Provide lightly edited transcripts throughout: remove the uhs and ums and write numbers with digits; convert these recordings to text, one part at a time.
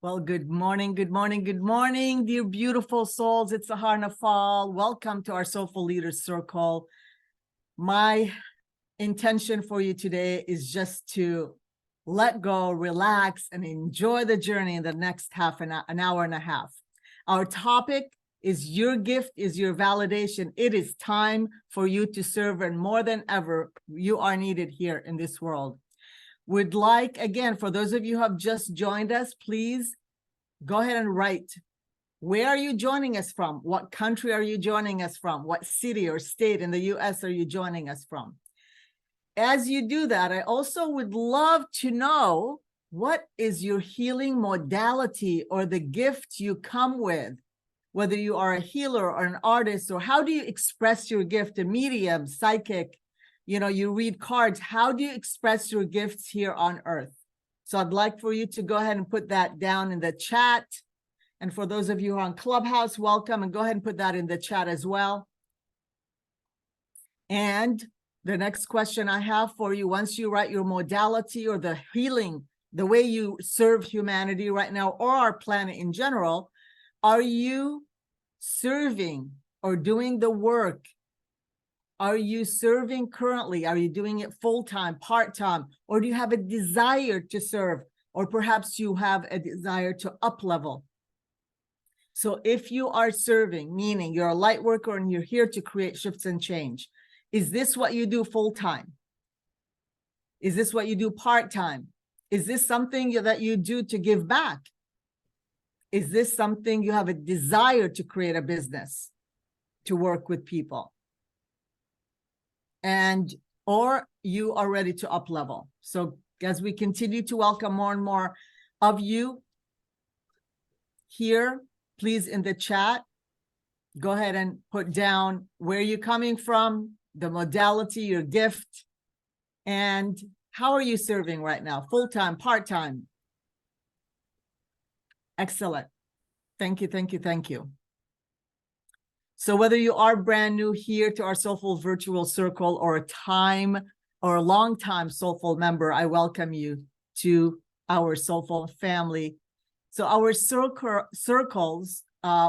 Well, good morning, good morning, good morning, dear beautiful souls. It's Sahar Nafal. Welcome to our Soulful Leaders Circle. My intention for you today is just to let go, relax, and enjoy the journey in the next an hour and a half. Our topic is your gift is your validation. It is time for you to serve, and more than ever, you are needed here in this world. Would like, again, for those of you who have just joined us, please go ahead and write. Where are you joining us from? What country are you joining us from? What city or state in the US are you joining us from? As you do that, I also would love to know what is your healing modality or the gift you come with, whether you are a healer or an artist, or how do you express your gift, a medium, psychic, you read cards. How do you express your gifts here on earth? So I'd like for you to go ahead and put that down in the chat. And for those of you who are on Clubhouse, welcome, and go ahead and put that in the chat as well. And the next question I have for you, once you write your modality or the healing, the way you serve humanity right now or our planet in general, are you serving or doing the work? Are you serving currently? Are you doing it full-time, part-time, or do you have a desire to serve? Or perhaps you have a desire to up-level. So if you are serving, meaning you're a light worker and you're here to create shifts and change, is this what you do full-time? Is this what you do part-time? Is this something that you do to give back? Is this something you have a desire to create a business, to work with people? Or you are ready to up level. So as we continue to welcome more and more of you here, please in the chat, go ahead and put down where you're coming from, the modality, your gift, and how are you serving right now? Full-time, part-time? Excellent. Thank you, thank you, thank you. So whether you are brand new here to our Soulful Virtual Circle or a long-time Soulful member, I welcome you to our Soulful family. So our circles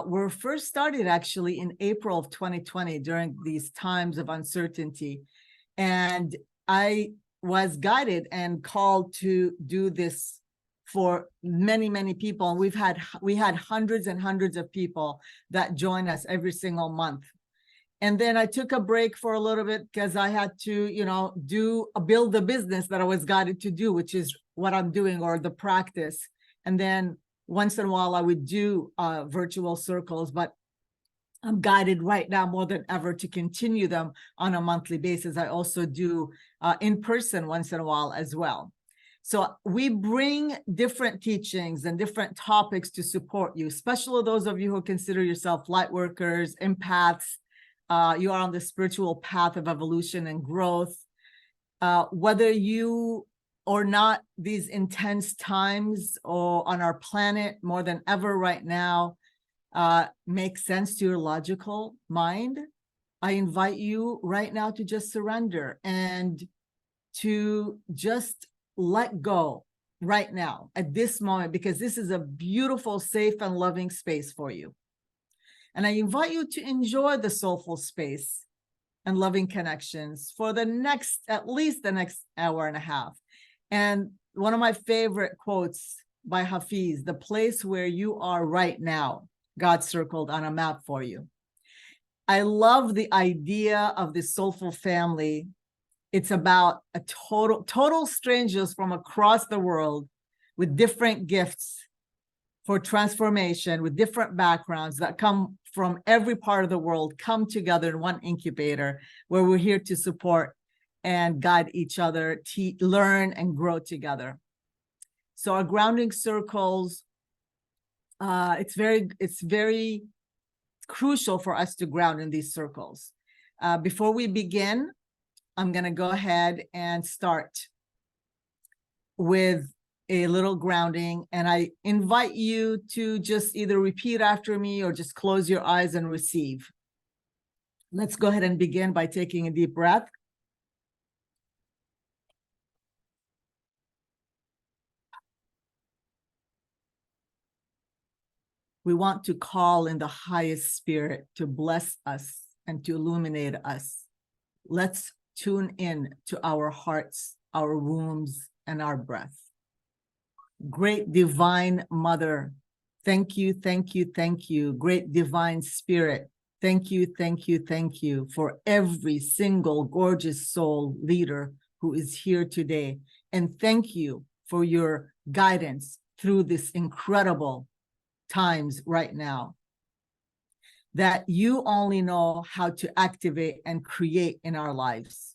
were first started actually in April of 2020 during these times of uncertainty. And I was guided and called to do this for many, many people. And we had hundreds and hundreds of people that join us every single month. And then I took a break for a little bit because I had to, build the business that I was guided to do, which is what I'm doing, or the practice. And then once in a while I would do virtual circles, but I'm guided right now more than ever to continue them on a monthly basis. I also do in person once in a while as well. So we bring different teachings and different topics to support you, especially those of you who consider yourself light workers, empaths. You are on the spiritual path of evolution and growth. Whether you or not, these intense times or on our planet more than ever right now make sense to your logical mind, I invite you right now to just surrender and to just let go right now at this moment, because this is a beautiful, safe, and loving space for you. And I invite you to enjoy the soulful space and loving connections for at least the next hour and a half. And one of my favorite quotes by Hafiz, the place where you are right now, God circled on a map for you. I love the idea of this soulful family. It's about a total strangers from across the world with different gifts for transformation, with different backgrounds that come from every part of the world, come together in one incubator where we're here to support and guide each other, learn and grow together. So our grounding circles, it's very crucial for us to ground in these circles. Before we begin, I'm going to go ahead and start with a little grounding, and I invite you to just either repeat after me or just close your eyes and receive. Let's go ahead and begin by taking a deep breath. We want to call in the highest spirit to bless us and to illuminate us. Let's tune in to our hearts, our wombs, and our breath. Great divine mother, thank you, thank you, thank you. Great divine spirit, thank you, thank you, thank you for every single gorgeous soul leader who is here today. And thank you for your guidance through this incredible times right now that you only know how to activate and create in our lives.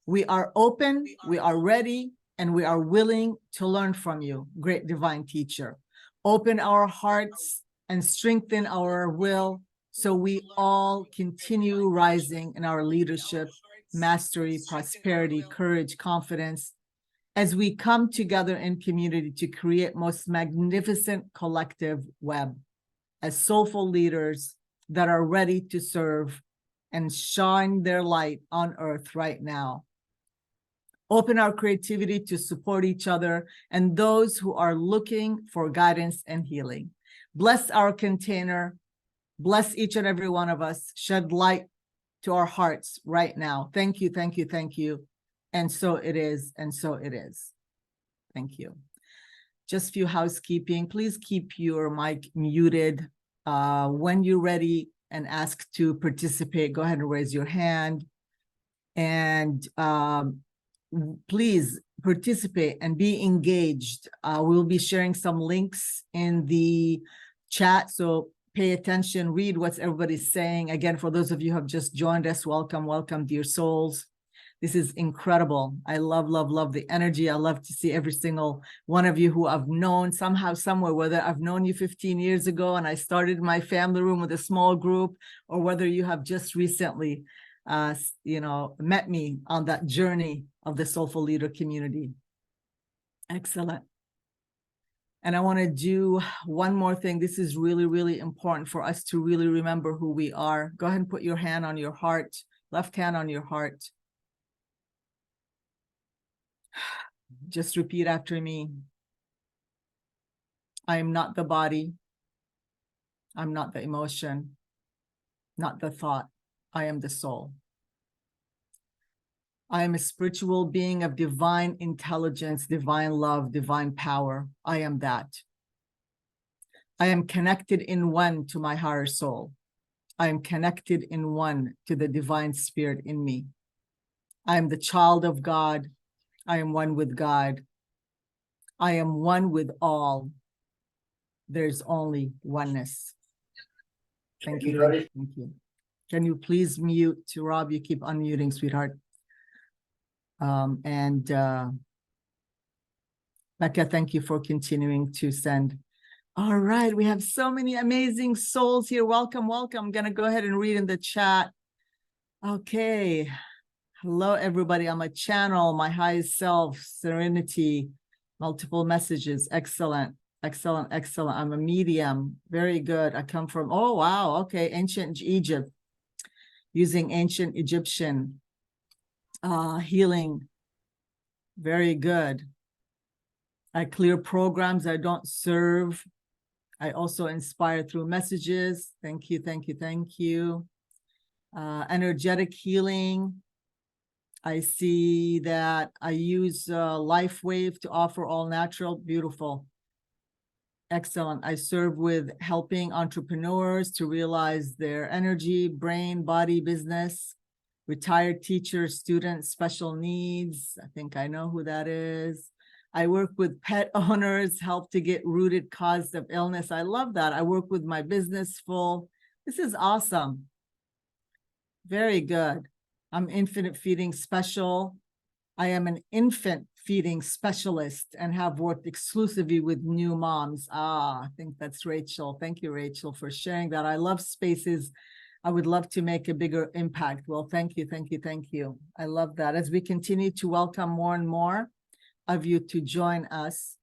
We are open, we are ready, and we are willing to learn from you, great divine teacher. Open our hearts and strengthen our will so we all continue rising in our leadership, mastery, prosperity, courage, confidence, as we come together in community to create most magnificent collective web as soulful leaders that are ready to serve and shine their light on earth right now. Open our creativity to support each other and those who are looking for guidance and healing. Bless our container. Bless each and every one of us. Shed light to our hearts right now. Thank you, thank you, thank you. And so it is, and so it is. Thank you. Just a few housekeeping. Please keep your mic muted. When you're ready and asked to participate, go ahead and raise your hand. And please participate and be engaged. We'll be sharing some links in the chat, so pay attention, read what everybody's saying. Again, for those of you who have just joined us, welcome, welcome, dear souls. This is incredible. I love, love, love the energy. I love to see every single one of you who I've known somehow, somewhere, whether I've known you 15 years ago and I started my family room with a small group, or whether you have just recently met me on that journey of the Soulful Leader community. Excellent. And I want to do one more thing. This is really, really important for us to really remember who we are. Go ahead and put your hand on your heart, left hand on your heart. Just repeat after me. I am not the body. I'm not the emotion, not the thought. I am the soul. I am a spiritual being of divine intelligence, divine love, divine power. I am that. I am connected in one to my higher soul. I am connected in one to the divine spirit in me. I am the child of God. I am one with God. I am one with all. There's only oneness. Thank you. Thank you. Can you please mute, Rob? You keep unmuting, sweetheart. Becca, thank you for continuing to send. All right, we have so many amazing souls here. Welcome, welcome. I'm going to go ahead and read in the chat. Okay. Hello, everybody. I'm a channel, my highest self, serenity, multiple messages. Excellent, excellent, excellent. I'm a medium. Very good. I come from, oh, wow. Okay. Ancient Egypt, using ancient Egyptian healing. Very good. I clear programs I don't serve. I also inspire through messages. Thank you, thank you, thank you. Energetic healing. I see that I use Life Wave to offer all natural. Beautiful. Excellent. I serve with helping entrepreneurs to realize their energy, brain, body, business. Retired teachers, students, special needs. I think I know who that is. I work with pet owners, help to get rooted cause of illness. I love that. I work with my business full. This is awesome. Very good. I'm infant feeding special. I am an infant feeding specialist and have worked exclusively with new moms. I think that's Rachel. Thank you, Rachel, for sharing that. I love spaces. I would love to make a bigger impact. Well, thank you, thank you, thank you. I love that. As we continue to welcome more and more of you to join us.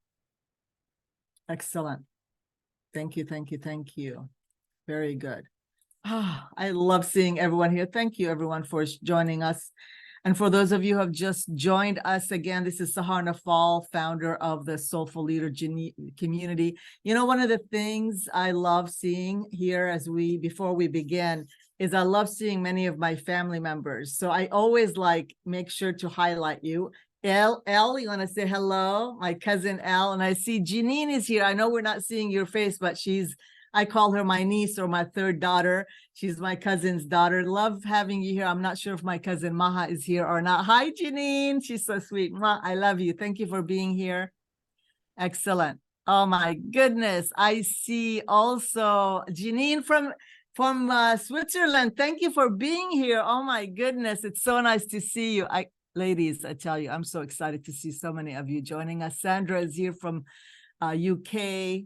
Excellent. Thank you, thank you, thank you. Very good. I love seeing everyone here. Thank you, everyone, for joining us. And for those of you who have just joined us again, this is Sahar Nafal, founder of the Soulful Leader community. You know, one of the things I love seeing here before we begin, is I love seeing many of my family members. So I always make sure to highlight you. Elle, you want to say hello? My cousin Elle, and I see Janine is here. I know we're not seeing your face, but I call her my niece or my third daughter. She's my cousin's daughter. Love having you here. I'm not sure if my cousin Maha is here or not. Hi, Janine. She's so sweet. I love you. Thank you for being here. Excellent. Oh my goodness. I see also Janine from Switzerland. Thank you for being here. Oh my goodness. It's so nice to see you. Ladies, I tell you, I'm so excited to see so many of you joining us. Sandra is here from UK.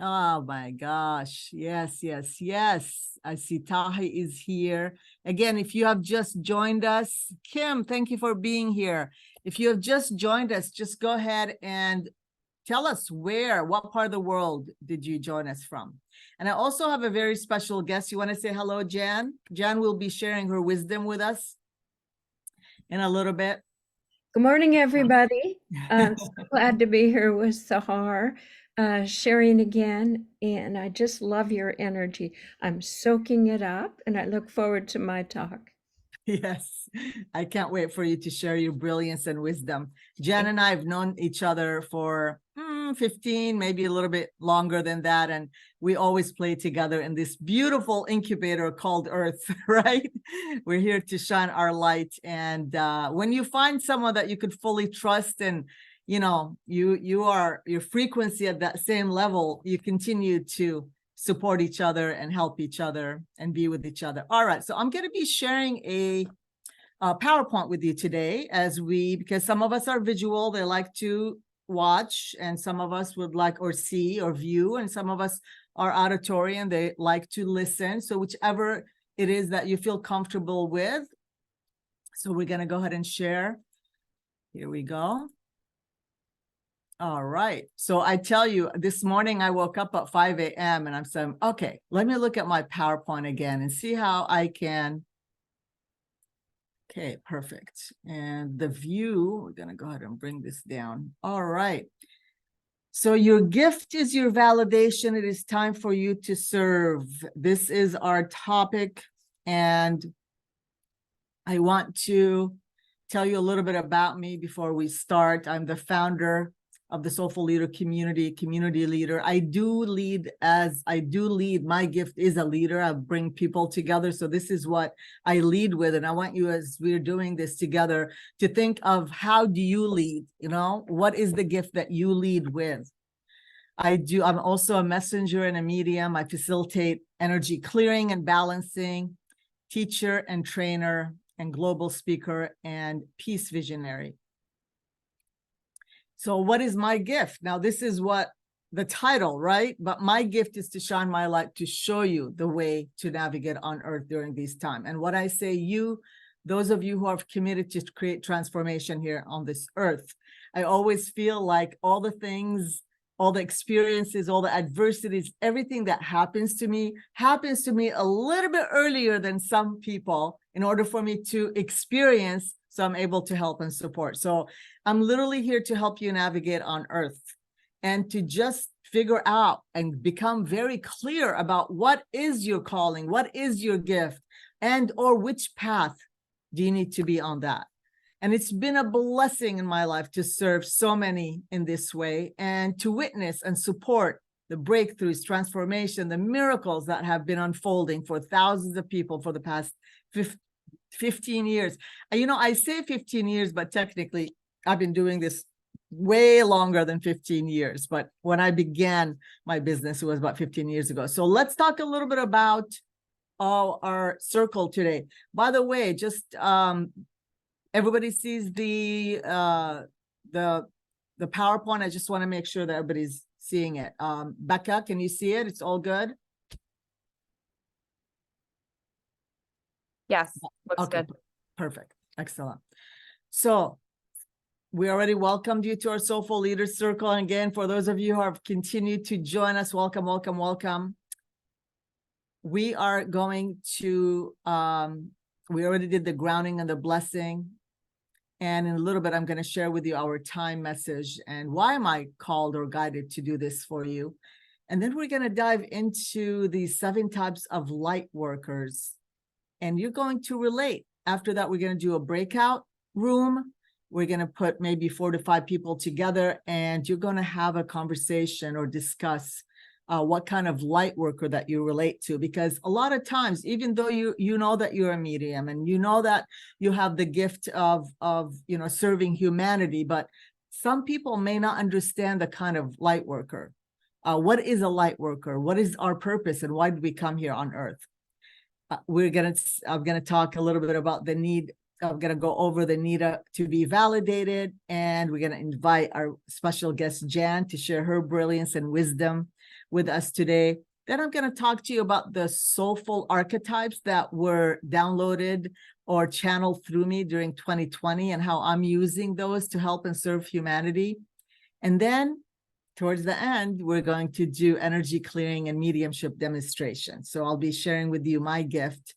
Oh my gosh. Yes, yes, yes. I see Tahi is here. Again, if you have just joined us, Kim, thank you for being here. If you have just joined us, just go ahead and tell us what part of the world did you join us from? And I also have a very special guest. You want to say hello, Jan? Jan will be sharing her wisdom with us in a little bit. Good morning, everybody. I'm so glad to be here with Sahar, sharing again, and I just love your energy. I'm soaking it up, and I look forward to my talk. Yes, I can't wait for you to share your brilliance and wisdom. Jan and I have known each other for 15, maybe a little bit longer than that. And we always play together in this beautiful incubator called Earth, right? We're here to shine our light. And when you find someone that you could fully trust and, you know, your frequency at that same level, you continue to support each other and help each other and be with each other. All right, so I'm going to be sharing a PowerPoint with you today because some of us are visual, they like to watch, and some of us would like or see or view, and some of us are auditory and they like to listen. So whichever it is that you feel comfortable with. So we're going to go ahead and share. Here we go. All right. So I tell you, this morning I woke up at 5 a.m. and I'm saying, okay, let me look at my PowerPoint again and see how I can. Okay, perfect. And the view, we're going to go ahead and bring this down. All right. So your gift is your validation. It is time for you to serve. This is our topic. And I want to tell you a little bit about me before we start. I'm the founder of the Soulful Leader community leader. I do lead. My gift is a leader. I bring people together. So this is what I lead with. And I want you, as we're doing this together, to think of how do you lead? You know, what is the gift that you lead with? I'm also a messenger and a medium. I facilitate energy clearing and balancing, teacher and trainer, and global speaker and peace visionary. So what is my gift? Now, this is what the title, right? But my gift is to shine my light, to show you the way to navigate on earth during this time. And what I say, those of you who are committed to create transformation here on this earth, I always feel like all the things, all the experiences, all the adversities, everything that happens to me a little bit earlier than some people in order for me to experience, so I'm able to help and support. So I'm literally here to help you navigate on earth and to just figure out and become very clear about what is your calling, what is your gift, and or which path do you need to be on that. And it's been a blessing in my life to serve so many in this way and to witness and support the breakthroughs, transformation, the miracles that have been unfolding for thousands of people for the past 15 years. You know, I say 15 years, but technically I've been doing this way longer than 15 years. But when I began my business, it was about 15 years ago. So let's talk a little bit about our circle today. By the way, just everybody sees the PowerPoint. I just want to make sure that everybody's seeing it. Becca, can you see it? It's all good? Yes, looks Okay, good. perfect. Excellent. So we already welcomed you to our Soulful Leaders Circle. And again, for those of you who have continued to join us, welcome, welcome, welcome. We are going to, we already did the grounding and the blessing. And in a little bit, I'm going to share with you our time message and why am I called or guided to do this for you. And then we're going to dive into the 7 types of light workers. And you're going to relate. After that, we're going to do a breakout room. We're going to put maybe 4 to 5 people together, and you're going to have a conversation or discuss what kind of light worker that you relate to. Because a lot of times, even though you know that you're a medium and you know that you have the gift of serving humanity, but some people may not understand the kind of light worker. What is a light worker? What is our purpose, and why did we come here on Earth? I'm gonna talk a little bit about the need. I'm gonna go over the need to be validated, and we're gonna invite our special guest Jan to share her brilliance and wisdom with us today. Then I'm gonna talk to you about the soulful archetypes that were downloaded or channeled through me during 2020 and how I'm using those to help and serve humanity. And then towards the end, we're going to do energy clearing and mediumship demonstration. So I'll be sharing with you my gift,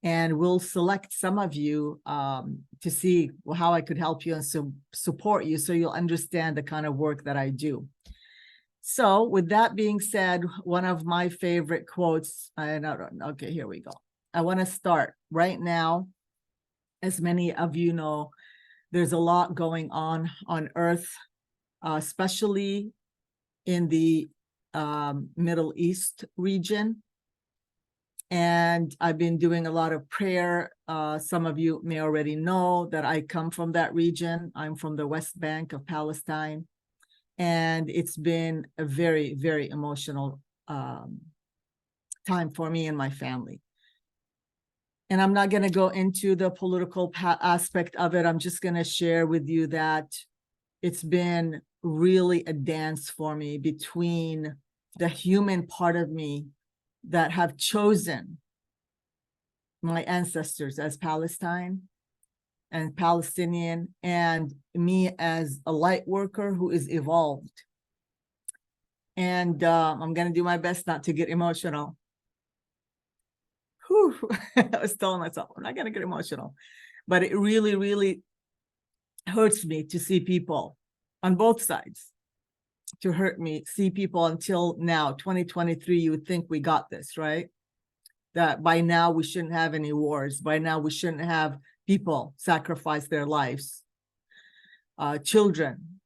and we'll select some of you to see how I could help you and support you so you'll understand the kind of work that I do. So with that being said, one of my favorite quotes, okay, here we go. I want to start right now. As many of you know, there's a lot going on Earth, especially in the Middle East region. And I've been doing a lot of prayer. Some of you may already know that I come from that region. I'm from the West Bank of Palestine. And it's been a very, very emotional time for me and my family. And I'm not going to go into the political aspect of it. I'm just going to share with you that it's been really a dance for me between the human part of me that have chosen my ancestors as Palestine and Palestinian, and me as a light worker who is evolved. And I'm going to do my best not to get emotional. Whew. I was telling myself, I'm not going to get emotional. But it really, really hurts me to see people on both sides, see people until now, 2023, you would think we got this, right? That by now we shouldn't have any wars. By now we shouldn't have people sacrifice their lives, children,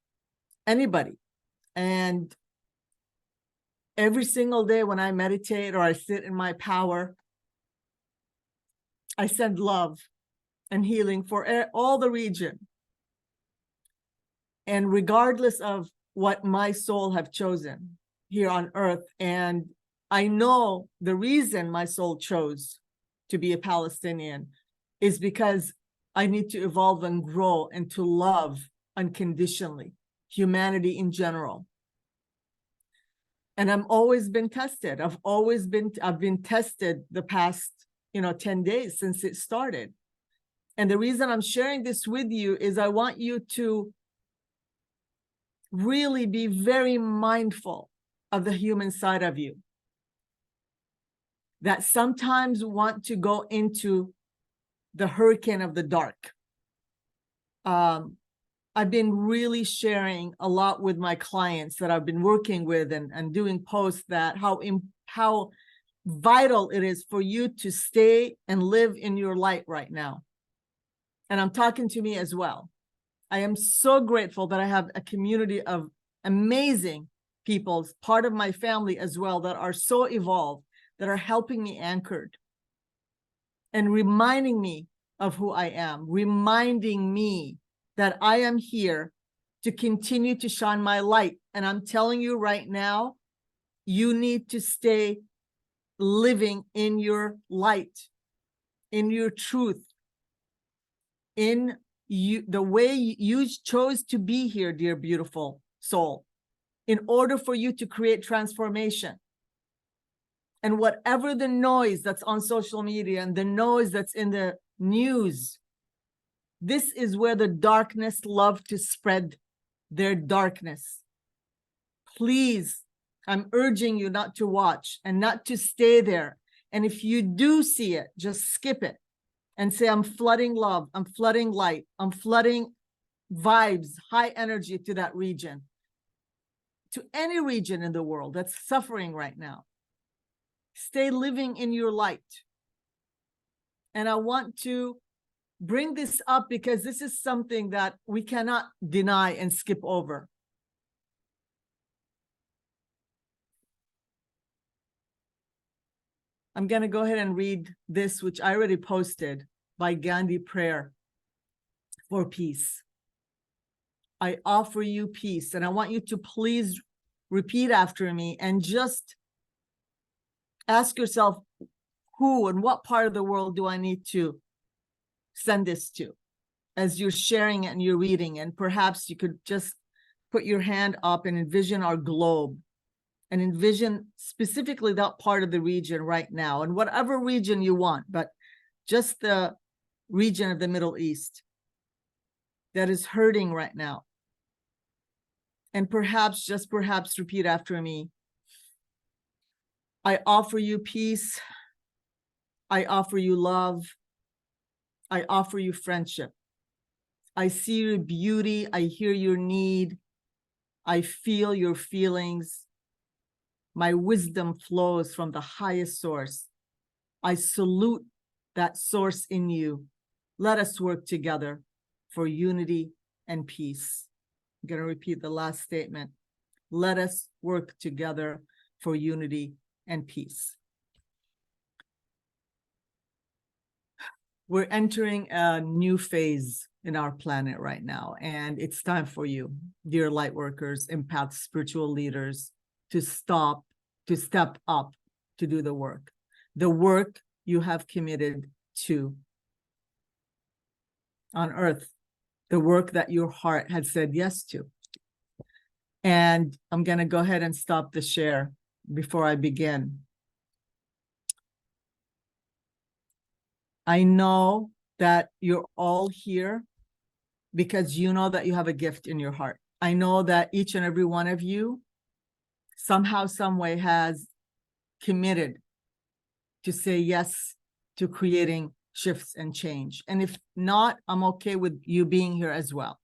anybody. And every single day when I meditate or I sit in my power, I send love and healing for all the region. And regardless of what my soul have chosen here on Earth, and I know the reason my soul chose to be a Palestinian is because I need to evolve and grow and to love unconditionally humanity in general. And I've always been tested. I've been tested the past 10 days since it started. And the reason I'm sharing this with you is I want you to really be very mindful of the human side of you that sometimes want to go into the hurricane of the dark. I've been really sharing a lot with my clients that I've been working with and doing posts that how vital it is for you to stay and live in your light right now. And I'm talking to me as well. I am so grateful that I have a community of amazing people, part of my family as well, that are so evolved, that are helping me anchored and reminding me of who I am, reminding me that I am here to continue to shine my light. And I'm telling you right now, you need to stay living in your light, in your truth, in you, the way you chose to be here, dear beautiful soul, in order for you to create transformation. And whatever the noise that's on social media and the noise that's in the news, this is where the darkness love to spread their darkness. Please, I'm urging you not to watch and not to stay there. And if you do see it, just skip it and say, I'm flooding love, I'm flooding light, I'm flooding vibes, high energy to that region, to any region in the world that's suffering right now. Stay living in your light. And I want to bring this up because this is something that we cannot deny and skip over. I'm going to go ahead and read this, which I already posted, by Gandhi Prayer for Peace. I offer you peace. And I want you to please repeat after me and just ask yourself, who and what part of the world do I need to send this to? As you're sharing it and you're reading, and perhaps you could just put your hand up and envision our globe and envision specifically that part of the region right now, and whatever region you want, but just the region of the Middle East that is hurting right now. And perhaps, just perhaps, repeat after me. I offer you peace. I offer you love. I offer you friendship. I see your beauty. I hear your need. I feel your feelings. My wisdom flows from the highest source. I salute that source in you. Let us work together for unity and peace. I'm going to repeat the last statement. Let us work together for unity and peace. We're entering a new phase in our planet right now, and it's time for you, dear light workers, empaths, spiritual leaders, to step up to do the work you have committed to on earth, the work that your heart had said yes to. And I'm going to go ahead and stop the share before I begin. I know that you're all here because you know that you have a gift in your heart. I know that each and every one of you somehow, some way has committed to say yes to creating shifts and change. And if not, I'm okay with you being here as well.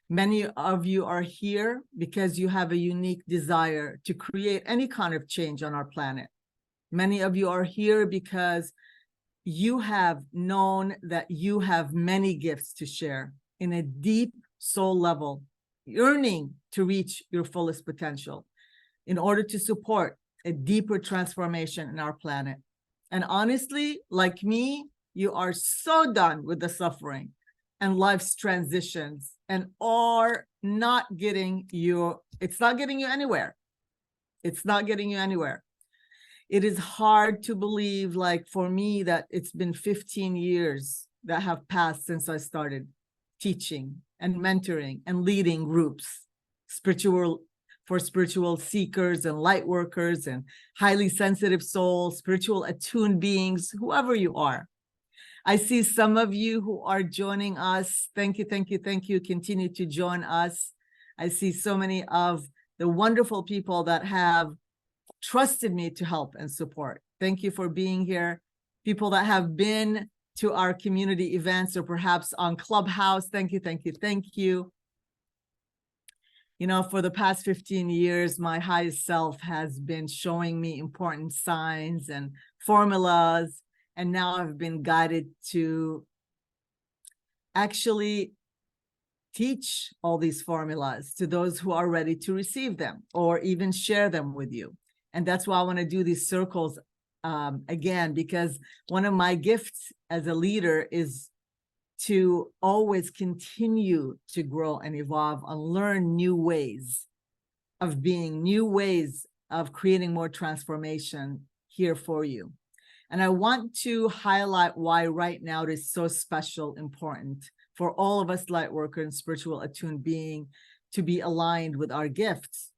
Many of you are here because you have a unique desire to create any kind of change on our planet. Many of you are here because you have known that you have many gifts to share in a deep soul level, yearning to reach your fullest potential in order to support a deeper transformation in our planet. And honestly, like me, you are so done with the suffering and life's transitions and are not getting you, it's not getting you anywhere. It's not getting you anywhere. It is hard to believe, like for me, that it's been 15 years that have passed since I started teaching and mentoring and leading groups, for spiritual seekers and light workers and highly sensitive souls, spiritual attuned beings, whoever you are. I see some of you who are joining us. Thank you, thank you, thank you. Continue to join us. I see so many of the wonderful people that have trusted me to help and support. Thank you for being here. People that have been to our community events or perhaps on Clubhouse. Thank you, thank you, thank you. You know, for the past 15 years, my highest self has been showing me important signs and formulas. And now I've been guided to actually teach all these formulas to those who are ready to receive them or even share them with you. And that's why I want to do these circles again, because one of my gifts as a leader is to always continue to grow and evolve and learn new ways of being, new ways of creating more transformation here for you. And I want to highlight why right now it is so special, important for all of us light worker and spiritual attuned being to be aligned with our gifts.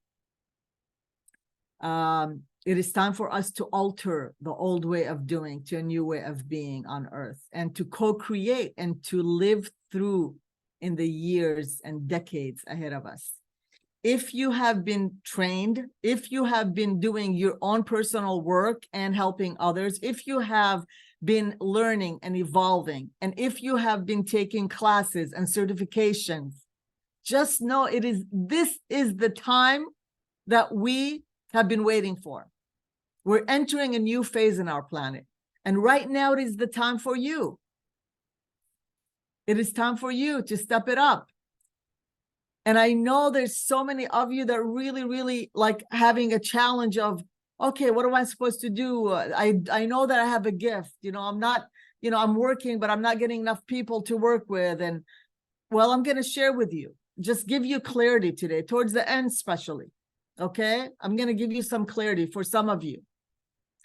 It is time for us to alter the old way of doing to a new way of being on earth and to co-create and to live through in the years and decades ahead of us. If you have been trained, if you have been doing your own personal work and helping others, if you have been learning and evolving, and if you have been taking classes and certifications, just know this is the time that we have been waiting for. We're entering a new phase in our planet. And right now it is the time for you. It is time for you to step it up. And I know there's so many of you that really, really like having a challenge of, okay, what am I supposed to do? I know that I have a gift, I'm not, I'm working, but I'm not getting enough people to work with. And well, I'm going to share with you, just give you clarity today, towards the end, especially. Okay. I'm going to give you some clarity for some of you.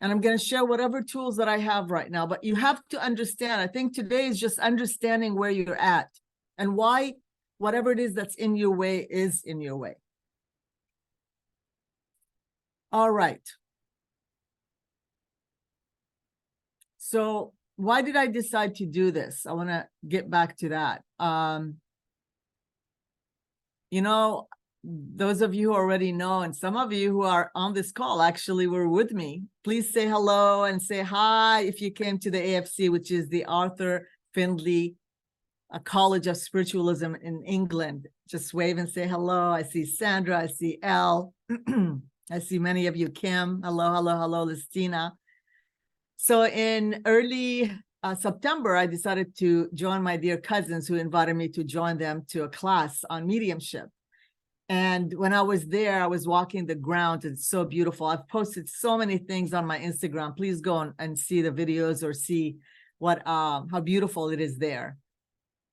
And I'm going to share whatever tools that I have right now, but you have to understand, I think today is just understanding where you're at and why whatever it is that's in your way is in your way. All right. So why did I decide to do this? I want to get back to that. Those of you who already know, and some of you who are on this call actually were with me, please say hello and say hi if you came to the AFC, which is the Arthur Findlay College of Spiritualism in England. Just wave and say hello. I see Sandra, I see Elle, I see many of you, Kim. Hello, hello, hello, Listina. So in early September, I decided to join my dear cousins who invited me to join them to a class on mediumship. And when I was there, I was walking the grounds. It's so beautiful. I've posted so many things on my Instagram. Please go and see the videos or see how beautiful it is there.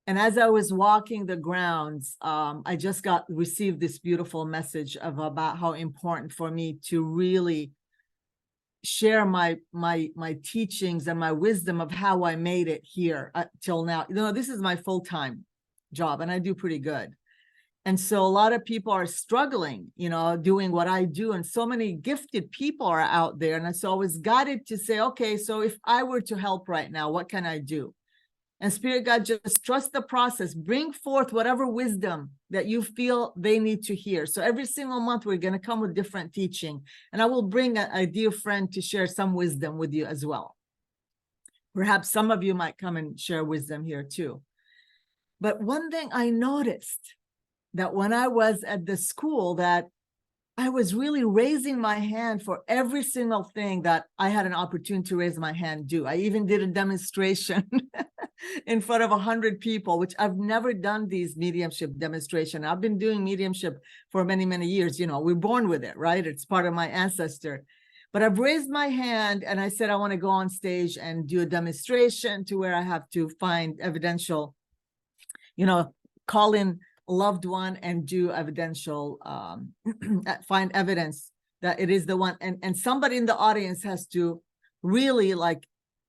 And as I was walking the grounds, I just received this beautiful message about how important for me to really share my teachings and my wisdom of how I made it here till now. This is my full-time job and I do pretty good. And so a lot of people are struggling, doing what I do. And so many gifted people are out there. And so I was guided to say, okay, so if I were to help right now, what can I do? And Spirit God, just trust the process. Bring forth whatever wisdom that you feel they need to hear. So every single month, we're going to come with different teaching. And I will bring a dear friend to share some wisdom with you as well. Perhaps some of you might come and share wisdom here too. But one thing I noticed, that when I was at the school, that I was really raising my hand for every single thing that I had an opportunity to raise my hand do. I even did a demonstration in front of 100 people, which I've never done these mediumship demonstration. I've been doing mediumship for many, many years. We're born with it, right? It's part of my ancestor. But I've raised my hand and I said, I want to go on stage and do a demonstration to where I have to find evidential, call in loved one and do evidential, find evidence that it is the one. And somebody in the audience has to really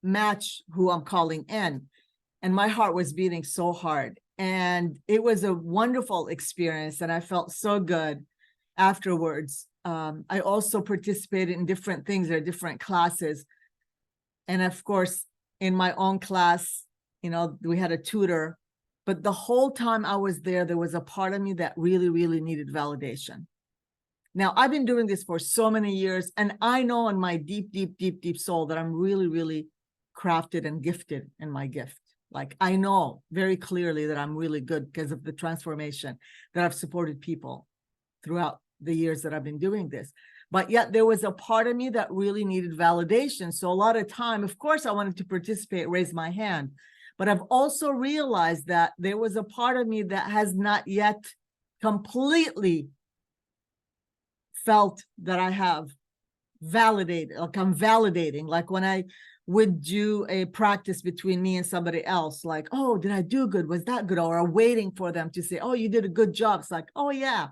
match who I'm calling in. And my heart was beating so hard. And it was a wonderful experience. And I felt so good afterwards. I also participated in different things. There are different classes. And of course, in my own class, we had a tutor. But the whole time I was there, there was a part of me that really, really needed validation. Now, I've been doing this for so many years, and I know in my deep, deep, deep, deep soul that I'm really, really crafted and gifted in my gift. I know very clearly that I'm really good because of the transformation that I've supported people throughout the years that I've been doing this. But yet there was a part of me that really needed validation. So a lot of time, of course, I wanted to participate, raise my hand. But I've also realized that there was a part of me that has not yet completely felt that I have validated, I'm validating, when I would do a practice between me and somebody else, oh, did I do good? Was that good? Or I'm waiting for them to say, oh, you did a good job. It's oh, yeah.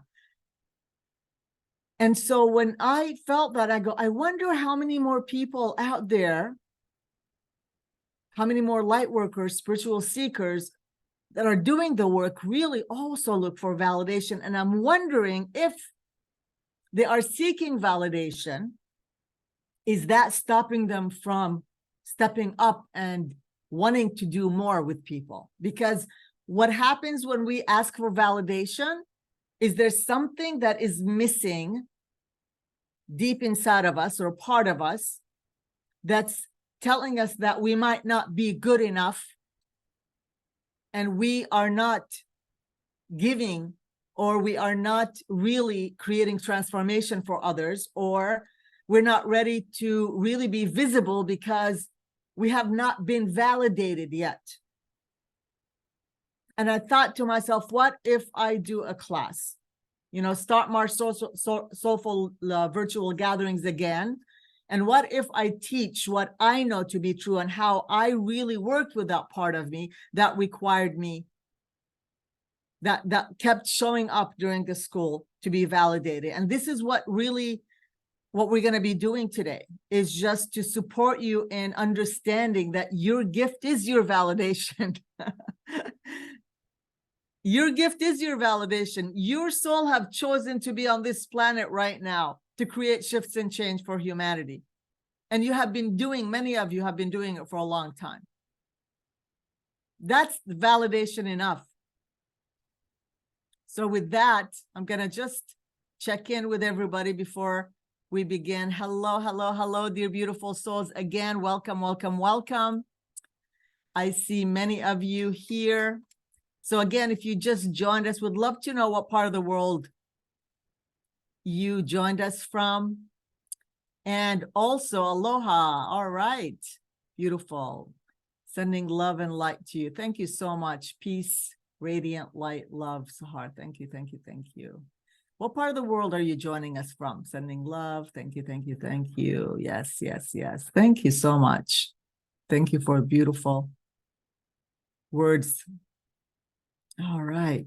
And so when I felt that, I go, I wonder how many more people out there, how many more light workers, spiritual seekers that are doing the work really also look for validation. And I'm wondering if they are seeking validation, is that stopping them from stepping up and wanting to do more with people? Because what happens when we ask for validation is there's something that is missing deep inside of us or part of us that's telling us that we might not be good enough and we are not giving, or we are not really creating transformation for others, or we're not ready to really be visible because we have not been validated yet. And I thought to myself, what if I do a class? You know, start my soulful virtual gatherings again. And what if I teach what I know to be true and how I really worked with that part of me that required me, that kept showing up during the school to be validated. And this is what we're going to be doing today, is just to support you in understanding that your gift is your validation. Your gift is your validation. Your soul have chosen to be on this planet right now to create shifts and change for humanity. And you have been doing, many of you have been doing it for a long time. That's the validation enough. So with that, I'm going to just check in with everybody before we begin. Hello, hello, hello, dear beautiful souls. Again, welcome, welcome, welcome. I see many of you here. So again, if you just joined us, would love to know what part of the world you joined us from. And also, aloha. All right. Beautiful. Sending love and light to you. Thank you so much. Peace, radiant light, love, Sahar. Thank you, thank you, thank you. What part of the world are you joining us from? Sending love. Thank you, thank you, thank you. Yes, yes, yes. Thank you so much. Thank you for beautiful words. All right.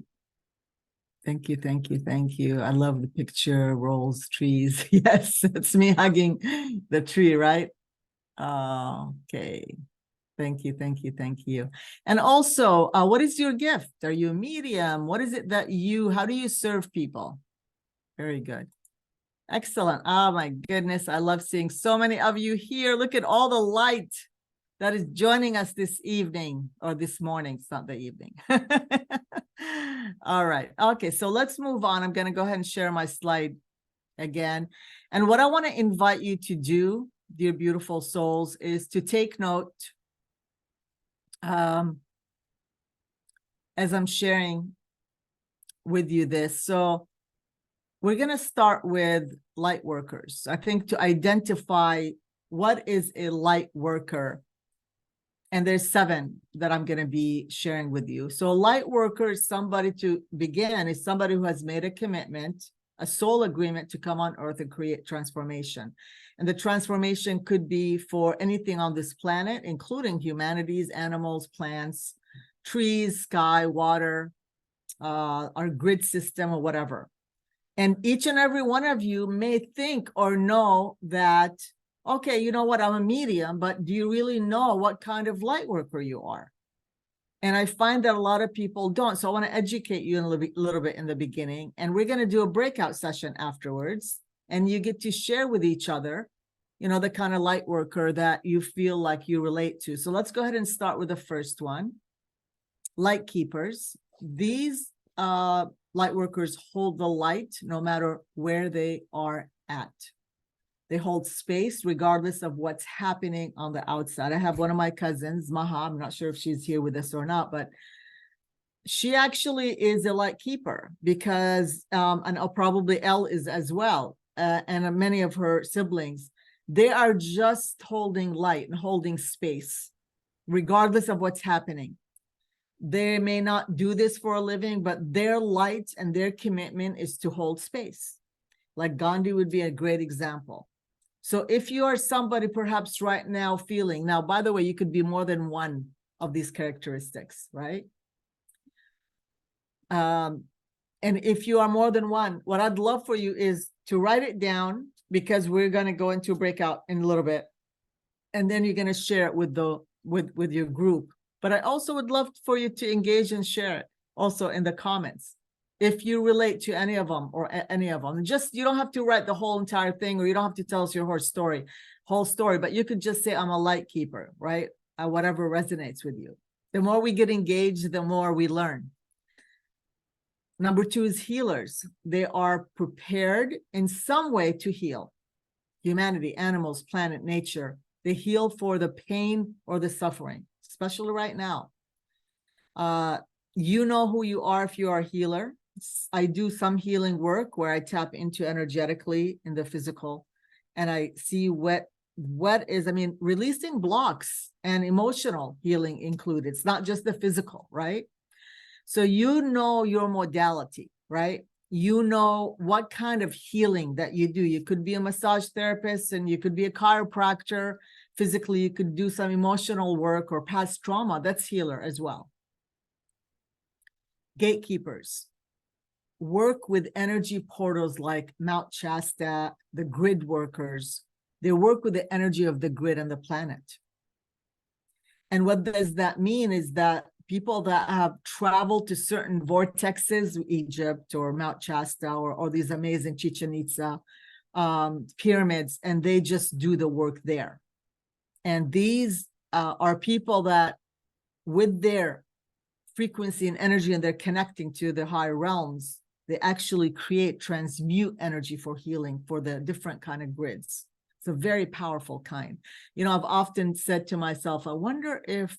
Thank you, thank you, thank you. I love the picture, rolls, trees. Yes, it's me hugging the tree, right? Okay. Thank you, thank you, thank you. And also, what is your gift? Are you a medium? What is it that how do you serve people? Very good. Excellent. Oh my goodness. I love seeing so many of you here. Look at all the light that is joining us this evening, or this morning. It's not the evening. All right. Okay. So let's move on. I'm going to go ahead and share my slide again. And what I want to invite you to do, dear beautiful souls, is to take note as I'm sharing with you this. So we're going to start with light workers. I think to identify what is a light worker, and there's 7 that I'm going to be sharing with you. So a light worker is somebody, to begin, is somebody who has made a commitment, a soul agreement to come on earth and create transformation. And the transformation could be for anything on this planet, including humanities, animals, plants, trees, sky, water, our grid system, or whatever. And each and every one of you may think or know that, okay, you know what, I'm a medium, but do you really know what kind of light worker you are? And I find that a lot of people don't. So I want to educate you a little bit in the beginning. And we're going to do a breakout session afterwards. And you get to share with each other, you know, the kind of light worker that you feel like you relate to. So let's go ahead and start with the first one. Light keepers. These light workers hold the light no matter where they are at. They hold space regardless of what's happening on the outside. I have one of my cousins, Maha. I'm not sure if she's here with us or not, but she actually is a light keeper because, and probably Elle is as well, and many of her siblings. They are just holding light and holding space regardless of what's happening. They may not do this for a living, but their light and their commitment is to hold space. Like Gandhi would be a great example. So if you are somebody perhaps right now feeling, now, by the way, you could be more than one of these characteristics, right? And if you are more than one, what I'd love for you is to write it down, because we're going to go into a breakout in a little bit. And then you're going to share it with your group. But I also would love for you to engage and share it also in the comments, if you relate to any of them or any of them. Just, you don't have to write the whole entire thing, or you don't have to tell us your whole story, but you could just say, I'm a light keeper, right? Whatever resonates with you. The more we get engaged, the more we learn. Number 2 is healers. They are prepared in some way to heal humanity, animals, planet, nature, They heal for the pain or the suffering, especially right now. You know who you are if you are a healer. I do some healing work where I tap into energetically in the physical, and I see what is, I mean, releasing blocks and emotional healing included. It's not just the physical, right? So you know your modality, right? You know what kind of healing that you do. You could be a massage therapist, and you could be a chiropractor. Physically, you could do some emotional work or past trauma. That's healer as well. Gatekeepers work with energy portals like Mount Shasta, the grid workers. They work with the energy of the grid and the planet. And what does that mean is that people that have traveled to certain vortexes, Egypt or Mount Shasta or these amazing Chichen Itza pyramids, and they just do the work there. And these are people that with their frequency and energy, and they're connecting to the higher realms, they actually transmute energy for healing for the different kind of grids. It's a very powerful kind. You know, I've often said to myself, I wonder if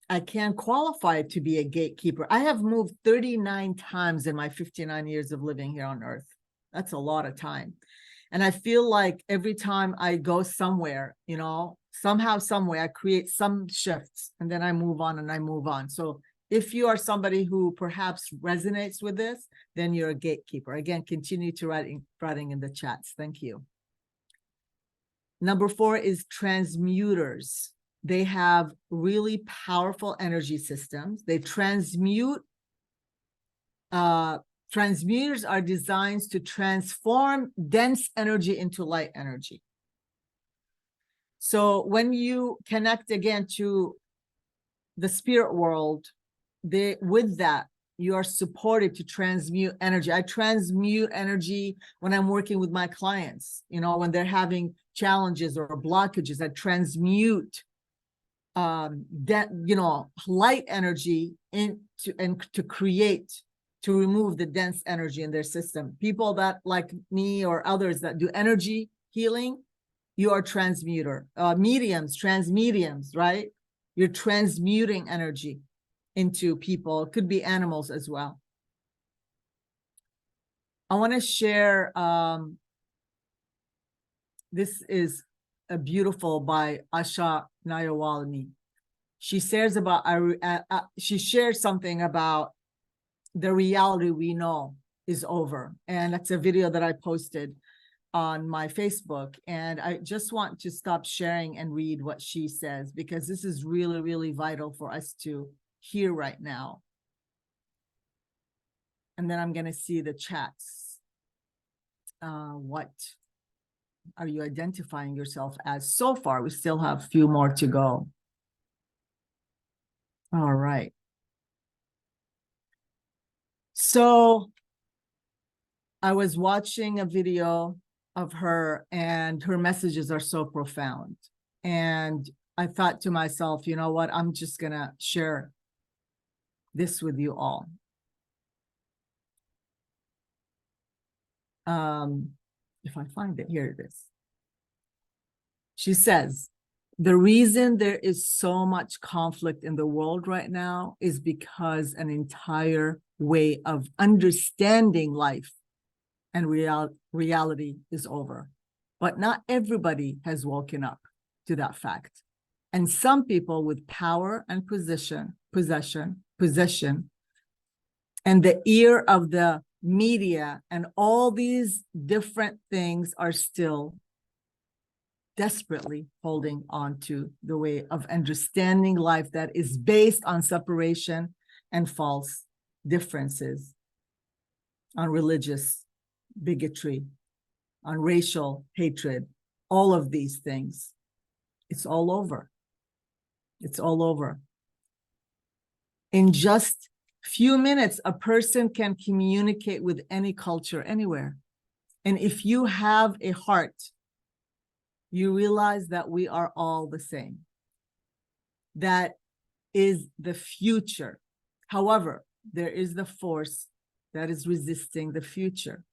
I can qualify to be a gatekeeper. I have moved 39 times in my 59 years of living here on Earth. That's a lot of time. And I feel like every time I go somewhere, you know, somehow, some way, I create some shifts, and then I move on and I move on. So if you are somebody who perhaps resonates with this, then you're a gatekeeper. Again, continue to writing in the chats. Thank you. Number 4 is transmuters. They have really powerful energy systems. They transmute. Transmuters are designed to transform dense energy into light energy. So when you connect again to the spirit world, with that, you are supported to transmute energy. I transmute energy when I'm working with my clients, you know, when they're having challenges or blockages. I transmute light energy to remove the dense energy in their system. People that like me or others that do energy healing, you are transmuter. Transmediums, right? You're transmuting energy into people. It could be animals as well. I want to share, this is a beautiful by Asha Nayawalini. She shares something about the reality we know is over. And that's a video that I posted on my Facebook. And I just want to stop sharing and read what she says, because this is really, really vital for us to hear right now. And then I'm going to see the chats. What are you identifying yourself as so far? We still have a few more to go. All right. So I was watching a video of her, and her messages are so profound. And I thought to myself, you know what? I'm just going to share this with you all. If I find it, here it is. She says, the reason there is so much conflict in the world right now is because an entire way of understanding life and reality is over. But not everybody has woken up to that fact. And some people with power and possession, and the ear of the media and all these different things are still desperately holding on to the way of understanding life that is based on separation and false differences, on religious bigotry, on racial hatred, all of these things. It's all over. It's all over. In just few minutes, a person can communicate with any culture anywhere. And if you have a heart, you realize that we are all the same. That is the future. However, there is the force that is resisting the future.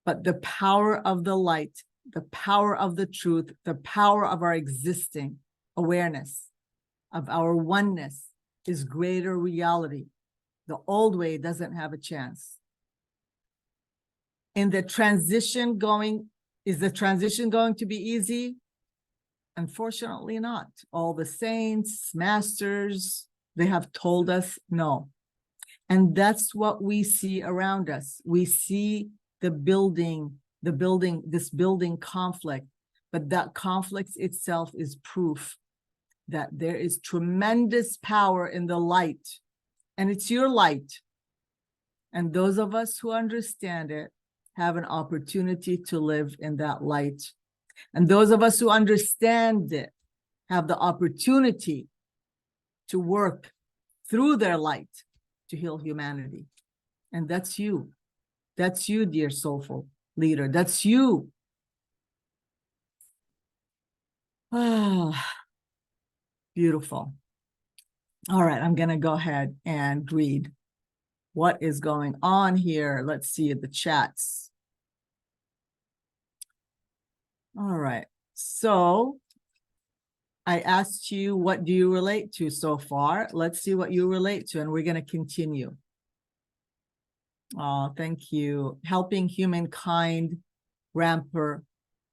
But the power of the light the power of the truth, the power of our existing awareness, of our oneness is greater reality. The old way doesn't have a chance. In the transition going, is the transition going to be easy? Unfortunately not. All the saints, masters, they have told us no. And that's what we see around us. We see this building conflict, but that conflict itself is proof that there is tremendous power in the light, and it's your light. And those of us who understand it have an opportunity to live in that light. And those of us who understand it have the opportunity to work through their light to heal humanity. And that's you. That's you, dear soulful leader. That's you. Ah, beautiful. All right, I'm going to go ahead and read what is going on here. Let's see the chats. All right. So I asked you, what do you relate to so far? Let's see what you relate to, and we're going to continue. Oh, thank you. Helping humankind, ramper,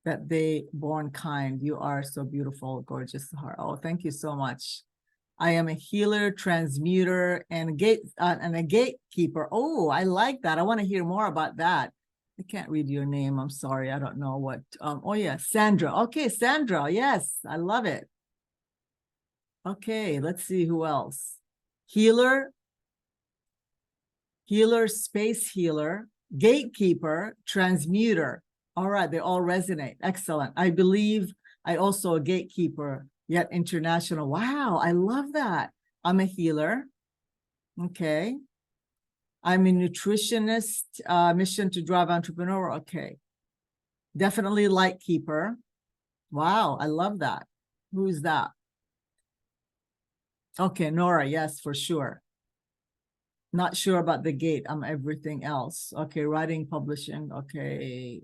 that they born kind. You are so beautiful, gorgeous heart. Oh, thank you so much. I am a healer, transmuter, and a gatekeeper. Oh, I like that. I want to hear more about that. I can't read your name. I'm sorry. I don't know what. Oh yeah, Sandra. Okay, Sandra. Yes, I love it. Okay, let's see who else. Healer, space healer, gatekeeper, transmuter. All right, they all resonate. Excellent. I believe I also a gatekeeper, yet international. Wow, I love that. I'm a healer. Okay. I'm a nutritionist, mission to drive entrepreneur. Okay. Definitely light keeper. Wow, I love that. Who's that? Okay, Nora, yes, for sure. Not sure about the gate. I'm everything else. Okay, writing, publishing. Okay.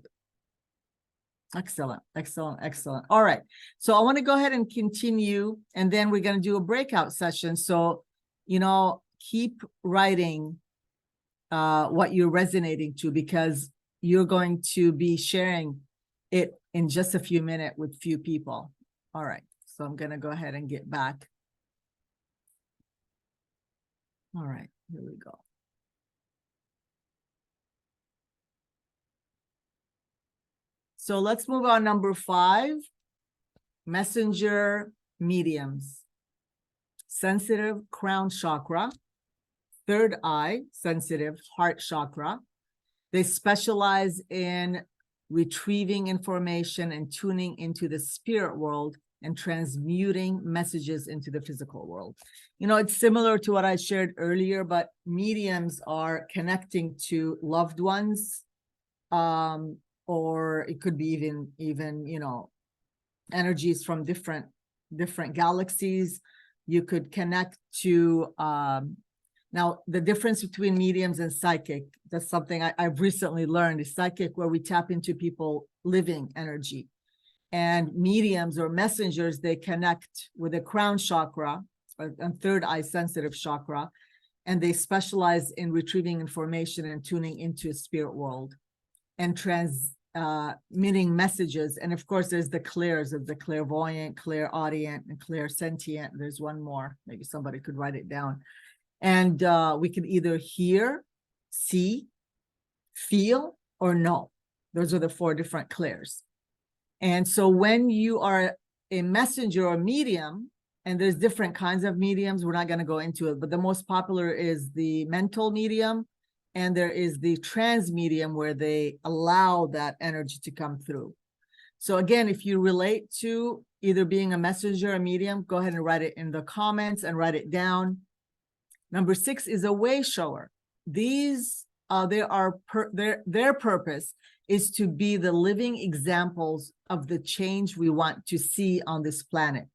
Excellent, excellent, excellent. All right. So I want to go ahead and continue, and then we're going to do a breakout session. So, keep writing what you're resonating to, because you're going to be sharing it in just a few minutes with few people. All right. So I'm going to go ahead and get back. All right, here we go. So let's move on. Number 5, messenger mediums. Sensitive crown chakra, third eye, sensitive heart chakra. They specialize in retrieving information and tuning into the spirit world and transmuting messages into the physical world. It's similar to what I shared earlier, but mediums are connecting to loved ones, or it could be even energies from different galaxies. You could connect to now the difference between mediums and psychic, that's something I've recently learned, is psychic where we tap into people living energy, and mediums or messengers, they connect with the crown chakra and third eye sensitive chakra, and they specialize in retrieving information and tuning into a spirit world and transmitting messages. And of course, there's the clairs of the clairvoyant, clairaudient, and clairsentient. There's one more. Maybe somebody could write it down. And we can either hear, see, feel, or know. Those are the 4 different clairs. And so when you are a messenger or medium, and there's different kinds of mediums, we're not going to go into it, but the most popular is the mental medium, and there is the trans medium where they allow that energy to come through. So again, if you relate to either being a messenger or medium, go ahead and write it in the comments and write it down. Number 6 is a way shower. These their purpose is to be the living examples of the change we want to see on this planet.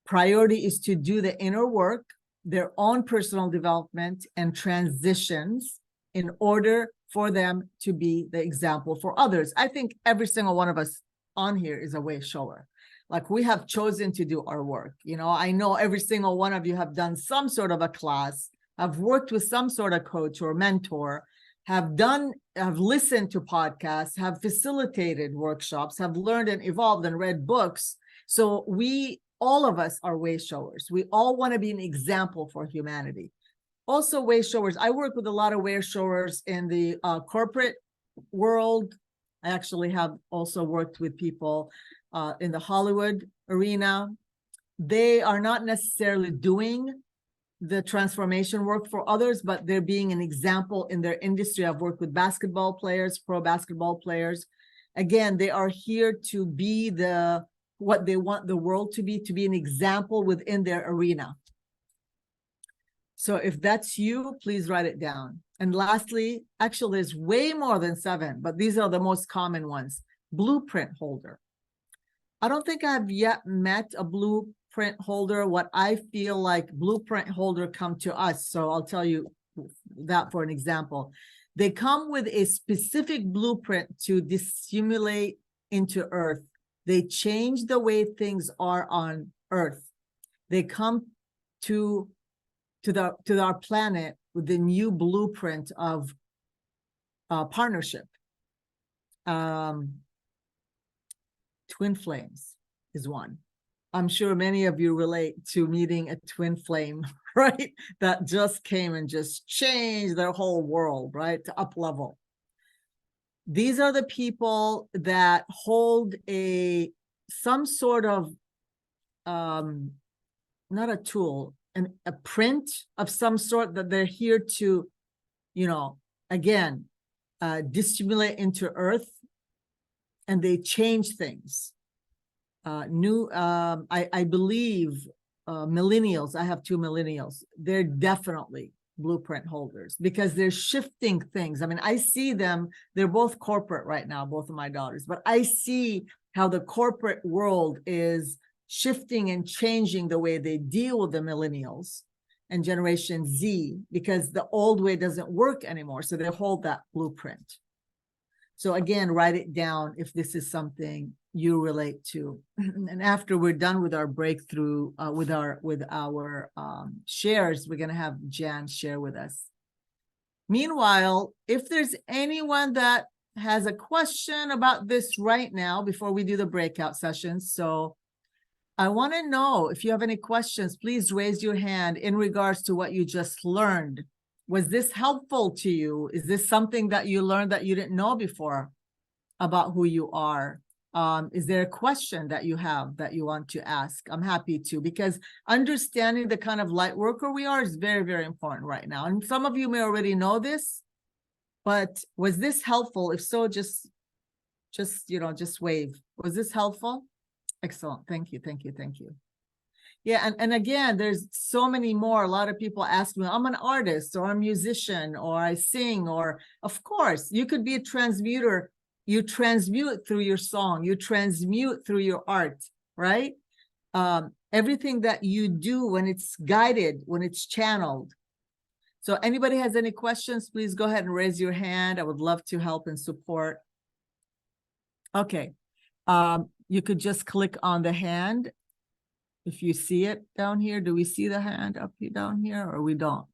Priority is to do the inner work, their own personal development and transitions in order for them to be the example for others. I think every single one of us on here is a way shower. Like, we have chosen to do our work. You know, I know every single one of you have done some sort of a class, have worked with some sort of coach or mentor, have listened to podcasts, have facilitated workshops, have learned and evolved and read books. So all of us are way showers. We all want to be an example for humanity. Also, way showers. I work with a lot of way showers in the corporate world. I actually have also worked with people in the Hollywood arena. They are not necessarily doing the transformation work for others, but they're being an example in their industry. I've worked with basketball players, pro basketball players. Again, they are here to be what they want the world to be an example within their arena. So if that's you, please write it down. And lastly, actually, there's way more than 7, but these are the most common ones. Blueprint holder. I don't think I've yet met a blueprint holder. What I feel like blueprint holder come to us. So I'll tell you that for an example. They come with a specific blueprint to dissimulate into Earth. They change the way things are on Earth. They come to our planet with the new blueprint of partnership. Twin flames is one. I'm sure many of you relate to meeting a twin flame, right? That just came and just changed their whole world, right? To up level. These are the people that hold some sort of, not a tool, a print of some sort that they're here to, again, dissimulate into Earth, and they change things. I believe millennials, I have 2 millennials, they're definitely blueprint holders because they're shifting things. I mean, I see them, they're both corporate right now, both of my daughters, but I see how the corporate world is shifting and changing the way they deal with the millennials and Generation Z, because the old way doesn't work anymore. So they hold that blueprint. So again, write it down if this is something you relate to. And after we're done with our breakthrough, with our shares, we're going to have Jan share with us. Meanwhile, if there's anyone that has a question about this right now, before we do the breakout sessions, so I want to know if you have any questions, please raise your hand in regards to what you just learned. Was this helpful to you? Is this something that you learned that you didn't know before about who you are? Is there a question that you have that you want to ask? I'm happy to, because understanding the kind of light worker we are is very, very important right now. And some of you may already know this, but was this helpful? If so, just wave. Was this helpful? Excellent. Thank you. Thank you. Thank you. Yeah. And again, there's so many more. A lot of people ask me, I'm an artist or a musician or I sing, or of course you could be a transmuter. You transmute through your song, you transmute through your art, right? Everything that you do when it's guided, when it's channeled. So anybody has any questions, please go ahead and raise your hand. I would love to help and support. Okay. You could just click on the hand. If you see it down here, do we see the hand up here, down here, or we don't?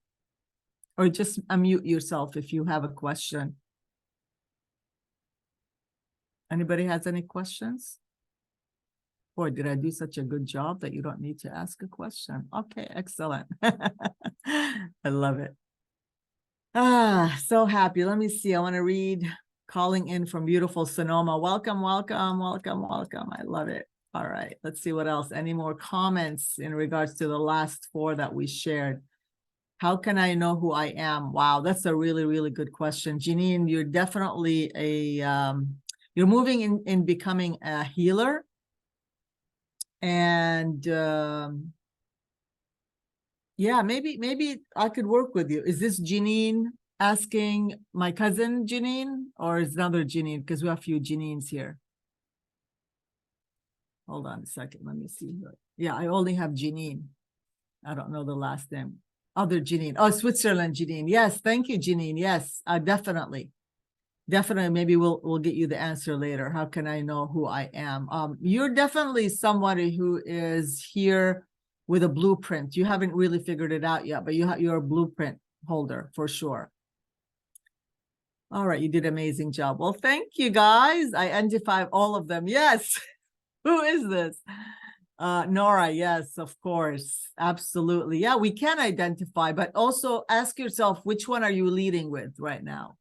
Or just unmute yourself if you have a question. Anybody has any questions? Boy, did I do such a good job that you don't need to ask a question? Okay, excellent. I love it. So happy. Let me see. I want to read calling in from beautiful Sonoma. Welcome, welcome, welcome, welcome. I love it. All right, let's see what else. Any more comments in regards to the last 4 that we shared? How can I know who I am? Wow, that's a really, really good question. Janine, you're definitely you're moving in becoming a healer. And yeah, maybe I could work with you. Is this Janine asking my cousin Janine, or is another Janine? Because we have a few Janines here. Hold on a second. Let me see. Yeah, I only have Janine. I don't know the last name. Other Janine. Oh, Switzerland Janine. Yes, thank you, Janine. Yes, definitely. definitely, maybe we'll get you the answer later. How can I know who I am? You're definitely somebody who is here with a blueprint. You haven't really figured it out yet, but you're a blueprint holder for sure. All right, you did an amazing job. Well, thank you guys. I identified all of them. Yes. Who is this? Nora, yes, of course. Absolutely. Yeah, we can identify, but also ask yourself, which one are you leading with right now?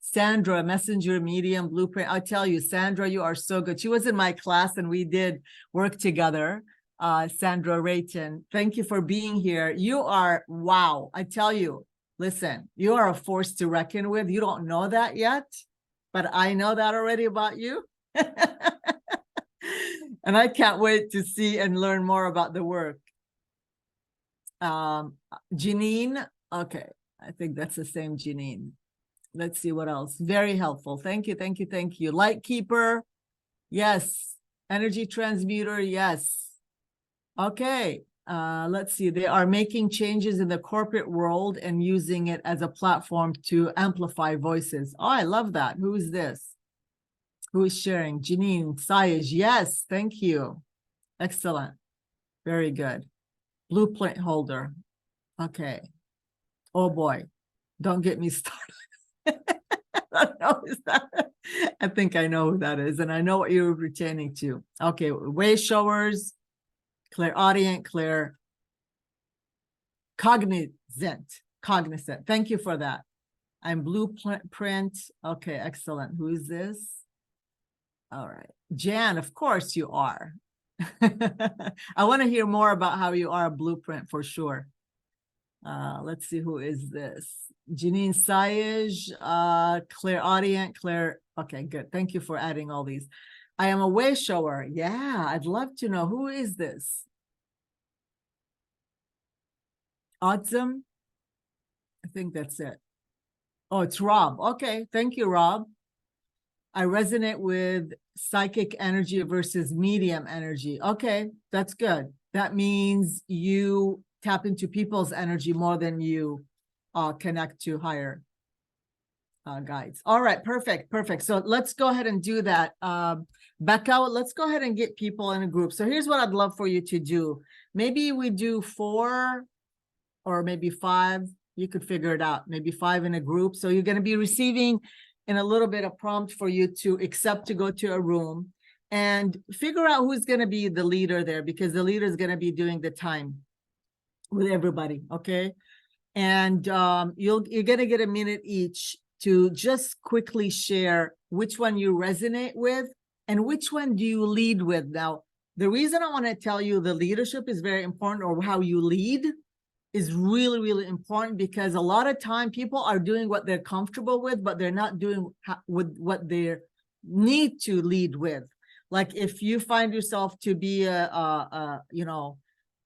Sandra, messenger, medium, blueprint. I'll tell you, Sandra, you are so good. She was in my class and we did work together. Sandra Rayton, thank you for being here. You are, wow. I tell you, listen, you are a force to reckon with. You don't know that yet, but I know that already about you. And I can't wait to see and learn more about the work. Janine, okay, I think that's the same Janine. Let's see what else. Very helpful. Thank you, thank you, thank you. Light keeper, yes. Energy transmuter, yes. Okay, let's see. They are making changes in the corporate world and using it as a platform to amplify voices. Oh, I love that. Who is this? Who is sharing? Janine, Sayej, yes, thank you. Excellent. Very good. Blueprint holder. Okay. Oh boy, don't get me started. I know that. I think I know who that is, and I know what you're pertaining to. Okay, way showers, clairaudient, clear, cognizant. Thank you for that. I'm blueprint. Okay, excellent. Who is this? All right, Jan. Of course you are. I want to hear more about how you are a blueprint for sure. Let's see, who is this? Janine Sayej, clairaudient, Claire. Okay, good. Thank you for adding all these. I am a way shower. Yeah, I'd love to know, who is this? Awesome. I think that's it. Oh, it's Rob. Okay, thank you, Rob. I resonate with psychic energy versus medium energy. Okay, that's good. That means you tap into people's energy more than you connect to higher guides. All right, perfect, perfect. So let's go ahead and do that. Becca, let's go ahead and get people in a group. So here's what I'd love for you to do. Maybe we do 4 or maybe 5. You could figure it out. Maybe 5 in a group. So you're going to be receiving in a little bit of prompt for you to accept to go to a room and figure out who's going to be the leader there, because the leader is going to be doing the time with everybody. Okay. And you're going to get a minute each to just quickly share which one you resonate with and which one do you lead with. Now, the reason I want to tell you the leadership is very important, or how you lead is really, really important, because a lot of time people are doing what they're comfortable with, but they're not doing with what they need to lead with. Like if you find yourself to be a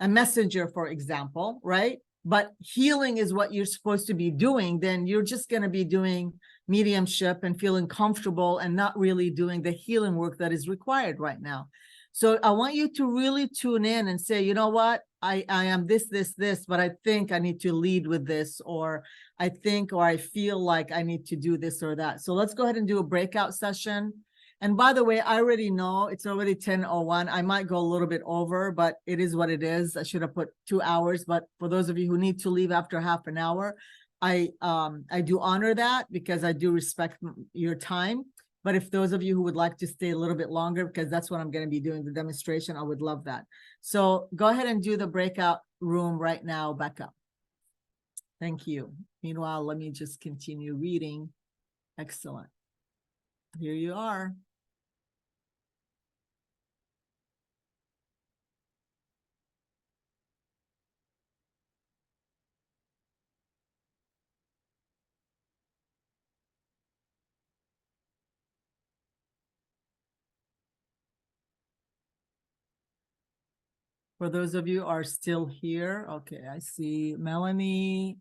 messenger, for example, right? But healing is what you're supposed to be doing, then you're just going to be doing mediumship and feeling comfortable and not really doing the healing work that is required right now. So I want you to really tune in and say, you know what? I am this, but I think I need to lead with this, or I think, or I feel like I need to do this or that. So let's go ahead and do a breakout session. And by the way, I already know it's already 10:01. I might go a little bit over, but it is what it is. I should have put 2 hours, but for those of you who need to leave after half an hour, I do honor that, because I do respect your time. But if those of you who would like to stay a little bit longer, because that's what I'm going to be doing the demonstration, I would love that. So go ahead and do the breakout room right now, Becca. Thank you. Meanwhile, let me just continue reading. Excellent. Here you are. For those of you who are still here, okay, I see Melanie.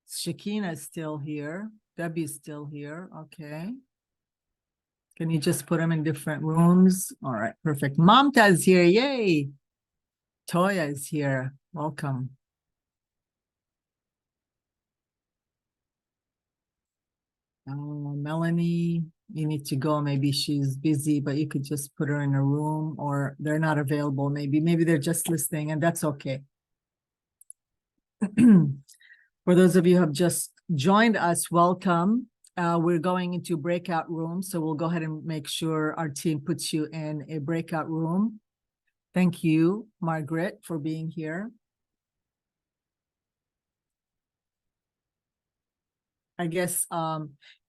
Shakina is still here. Debbie's still here. Okay. Can you just put them in different rooms? All right, perfect. Mamta is here. Yay. Toya is here. Welcome. Melanie, you need to go. Maybe she's busy, but you could just put her in a room, or they're not available. Maybe they're just listening, and that's okay. For those of you who have just joined us, welcome. We're going into breakout rooms, so we'll go ahead and make sure our team puts you in a breakout room. Thank you, Margaret, for being here. I guess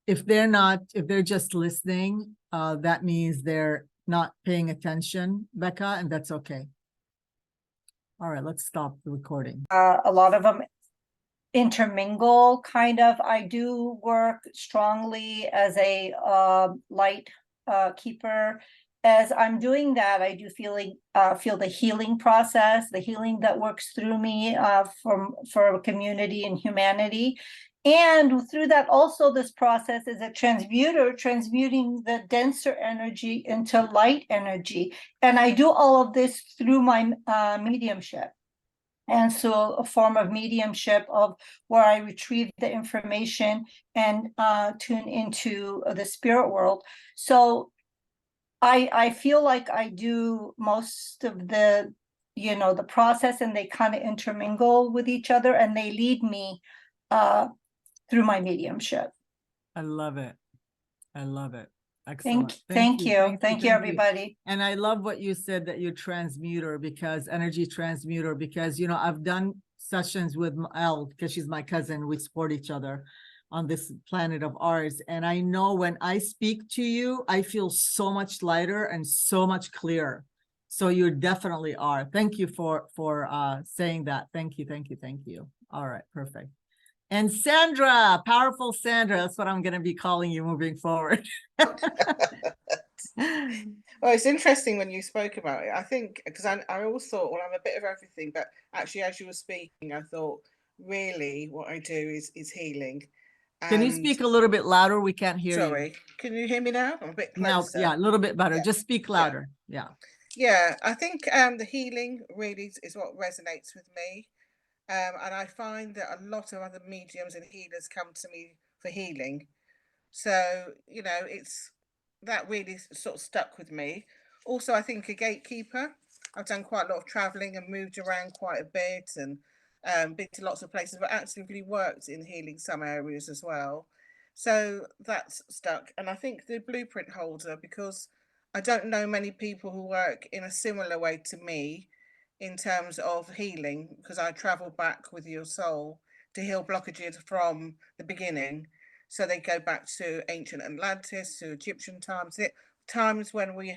if they're just listening, that means they're not paying attention, Becca, and that's okay. All right, let's stop the recording. A lot of them intermingle, kind of. I do work strongly as a light keeper. As I'm doing that, I do feel the healing process, the healing that works through me for community and humanity. And through that, also, this process is a transmuter, transmuting the denser energy into light energy. And I do all of this through my mediumship. And so a form of mediumship of where I retrieve the information and tune into the spirit world. So I feel like I do most of the, the process, and they kind of intermingle with each other, and they lead me through my mediumship. I love it. I love it. Excellent. Thank you, everybody. And I love what you said, that you're transmuter, because energy transmuter, because, I've done sessions with Elle, because she's my cousin. We support each other on this planet of ours. And I know when I speak to you, I feel so much lighter and so much clearer. So you definitely are. Thank you for saying that. Thank you. All right, perfect. And Sandra, powerful Sandra, that's what I'm going to be calling you moving forward. Well, it's interesting when you spoke about it. I think, because I always thought, well, I'm a bit of everything, but actually, as you were speaking, I thought, really, what I do is healing. Can you speak a little bit louder? We can't hear you. Sorry, can you hear me now? I'm a bit closer. Now, yeah, a little bit better. Yeah. Just speak louder. Yeah, I think the healing really is what resonates with me. And I find that a lot of other mediums and healers come to me for healing. So, it's that really sort of stuck with me. Also, I think a gatekeeper. I've done quite a lot of traveling and moved around quite a bit, and been to lots of places, but actively worked in healing some areas as well. So that's stuck. And I think the blueprint holder, because I don't know many people who work in a similar way to me in terms of healing, because I travel back with your soul to heal blockages from the beginning. So they go back to ancient Atlantis, to Egyptian times, times when we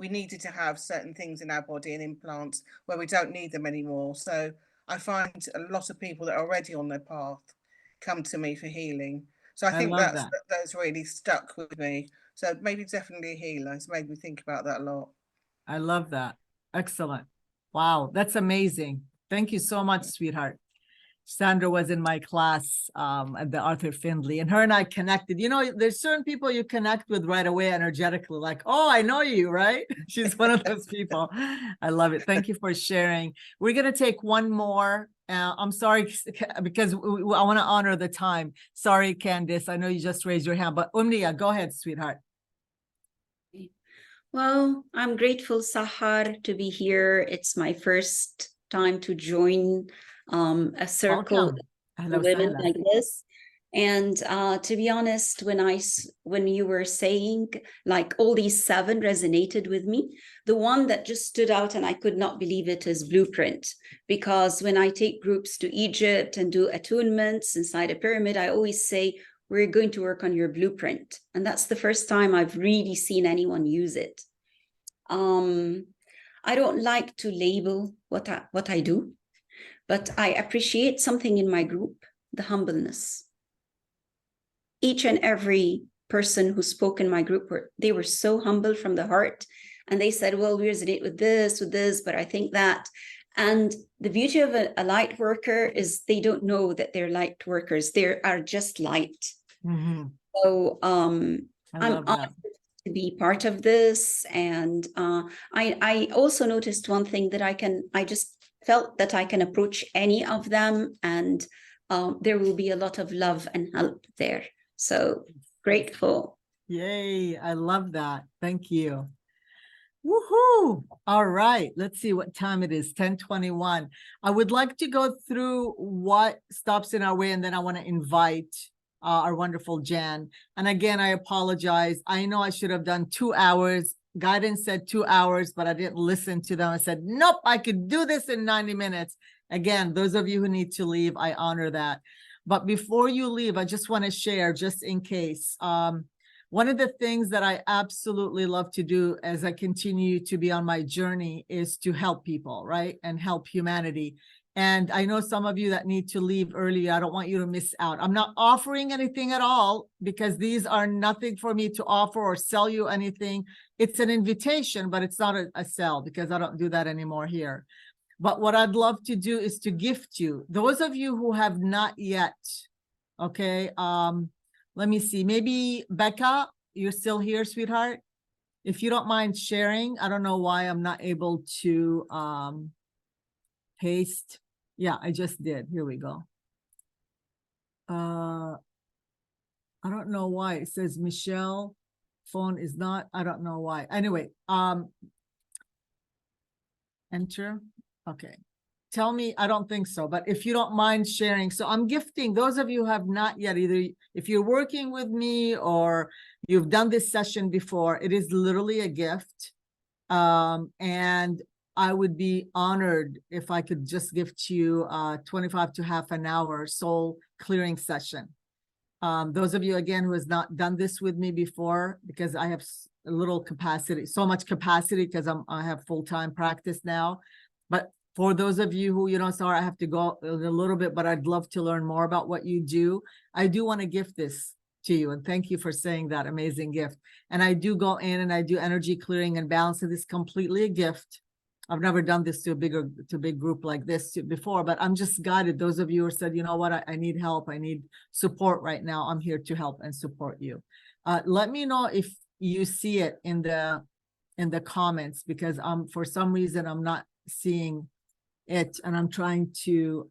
needed to have certain things in our body and implants where we don't need them anymore. So I find a lot of people that are already on their path come to me for healing. So I think that's really stuck with me. So maybe definitely a healer. It's made me think about that a lot. I love that. Excellent. Wow, that's amazing. Thank you so much, sweetheart. Sandra was in my class at the Arthur Findlay, and her and I connected. There's certain people you connect with right away energetically, like, oh, I know you, right? She's one of those people. I love it. Thank you for sharing. We're going to take one more. I'm sorry, because I want to honor the time. Sorry, Candice. I know you just raised your hand, but Umnia, go ahead, sweetheart. Well, I'm grateful, Sahar, to be here. It's my first time to join a circle of women like this. And to be honest, when you were saying, like, all these 7 resonated with me, the one that just stood out and I could not believe it is blueprint. Because when I take groups to Egypt and do attunements inside a pyramid, I always say, we're going to work on your blueprint. And that's the first time I've really seen anyone use it. I don't like to label what I do, but I appreciate something in my group, the humbleness. Each and every person who spoke in my group, they were so humble from the heart. And they said, well, we resonate with this, but I think that. And the beauty of a light worker is they don't know that they're light workers. They are just light. Mm-hmm. So I'm honored to be part of this. And I also noticed one thing, that I just felt that I can approach any of them, and there will be a lot of love and help there. So grateful. Yay, I love that. Thank you. Woohoo! All right, let's see what time it is, 10:21. I would like to go through what stops in our way, and then I want to invite our wonderful Jan. And again, I apologize. I know I should have done 2 hours. Guidance said 2 hours, but I didn't listen to them. I said, nope, I could do this in 90 minutes. Again, those of you who need to leave, I honor that. But before you leave, I just want to share, just in case, one of the things that I absolutely love to do as I continue to be on my journey is to help people, right? And help humanity. And I know some of you that need to leave early. I don't want you to miss out. I'm not offering anything at all because these are nothing for me to offer or sell you anything. It's an invitation, but it's not a sell because I don't do that anymore here. But what I'd love to do is to gift you. Those of you who have not yet, okay, let me see, maybe Becca, you're still here, sweetheart? If you don't mind sharing, I don't know why I'm not able to paste. Yeah, I just did. Here we go. I don't know why it says Michelle phone is not, I don't know why. Anyway, enter. Okay. Tell me, I don't think so, but if you don't mind sharing. So I'm gifting those of you who have not yet, either if you're working with me or you've done this session before, it is literally a gift. And I would be honored if I could just gift you 25 to half an hour soul clearing session. Those of you, again, who has not done this with me before, because I have a little capacity, so much capacity because I have full-time practice now. But for those of you who, sorry, I have to go a little bit, but I'd love to learn more about what you do. I do want to gift this to you. And thank you for saying that amazing gift. And I do go in and I do energy clearing and balancing. This completely a gift. I've never done this to a big group like this before, but I'm just guided. Those of you who said, you know what, I need help. I need support right now. I'm here to help and support you. Let me know if you see it in the comments, because for some reason I'm not seeing it and I'm trying to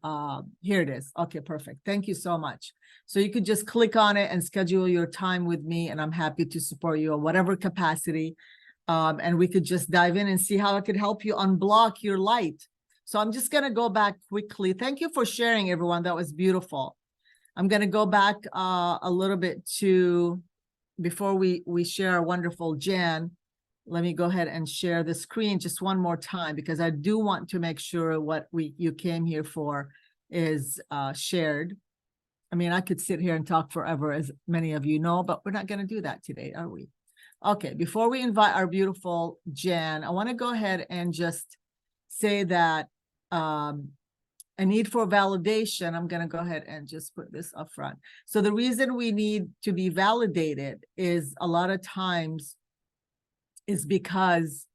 here it is. Okay, perfect. Thank you so much. So you could just click on it and schedule your time with me, and I'm happy to support you in whatever capacity. And we could just dive in and see how I could help you unblock your light. So I'm just going to go back quickly. Thank you for sharing, everyone. That was beautiful. I'm going to go back a little bit to before we share our wonderful Jan. Let me go ahead and share the screen just one more time, because I do want to make sure what you came here for is shared. I mean, I could sit here and talk forever, as many of you know, but we're not going to do that today, are we? Okay, before we invite our beautiful Jan, I want to go ahead and just say that a need for validation. I'm going to go ahead and just put this up front. So the reason we need to be validated is a lot of times is because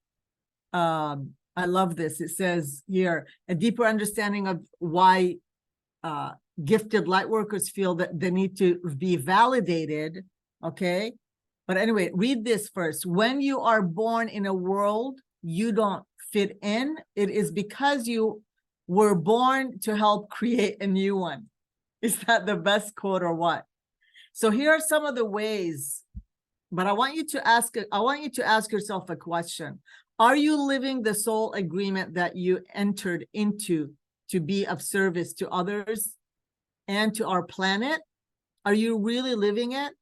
I love this. It says here, a deeper understanding of why gifted light workers feel that they need to be validated. Okay. But anyway, read this first. When you are born in a world you don't fit in, it is because you were born to help create a new one. Is that the best quote or what? So here are some of the ways, but I want you to ask yourself a question. Are you living the soul agreement that you entered into to be of service to others and to our planet? Are you really living it?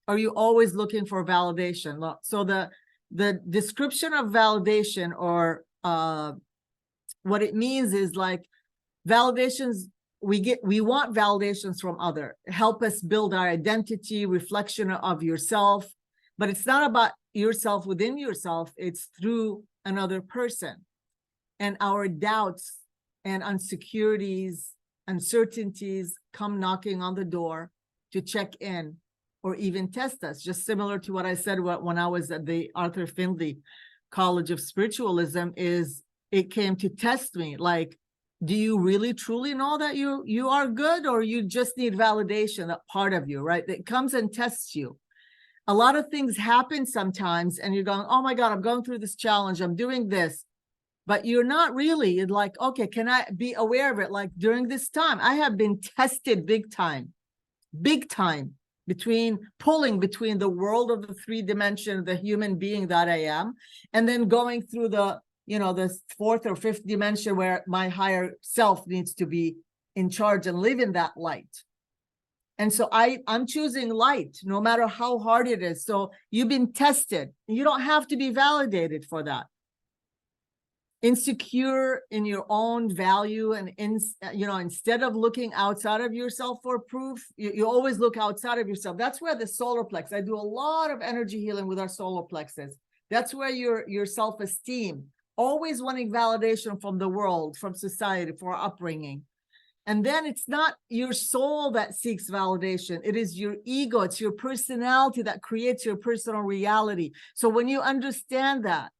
Are you always looking for validation? So the description of validation, or what it means is like validations, we want validations from others. Help us build our identity, reflection of yourself, but it's not about yourself within yourself, it's through another person. And our doubts and insecurities, uncertainties come knocking on the door to check in or even test us, just similar to what I said when I was at the Arthur Findlay College of Spiritualism, is it came to test me. Like, do you really truly know that you are good, or you just need validation, that part of you, right? It comes and tests you. A lot of things happen sometimes and you're going, oh my God, I'm going through this challenge, I'm doing this, but you're not really. You're like, okay, can I be aware of it? Like during this time, I have been tested big time. pulling between the world of the 3 dimension, the human being that I am, and then going through the, the 4th or 5th dimension where my higher self needs to be in charge and live in that light. And so I'm choosing light, no matter how hard it is. So you've been tested. You don't have to be validated for that. Insecure in your own value, and instead of looking outside of yourself for proof, you always look outside of yourself. That's where the solar plex, I do a lot of energy healing with our solar plexus. That's where your self-esteem, always wanting validation from the world, from society, for our upbringing. And then it's not your soul that seeks validation. It is your ego. It's your personality that creates your personal reality. So when you understand that,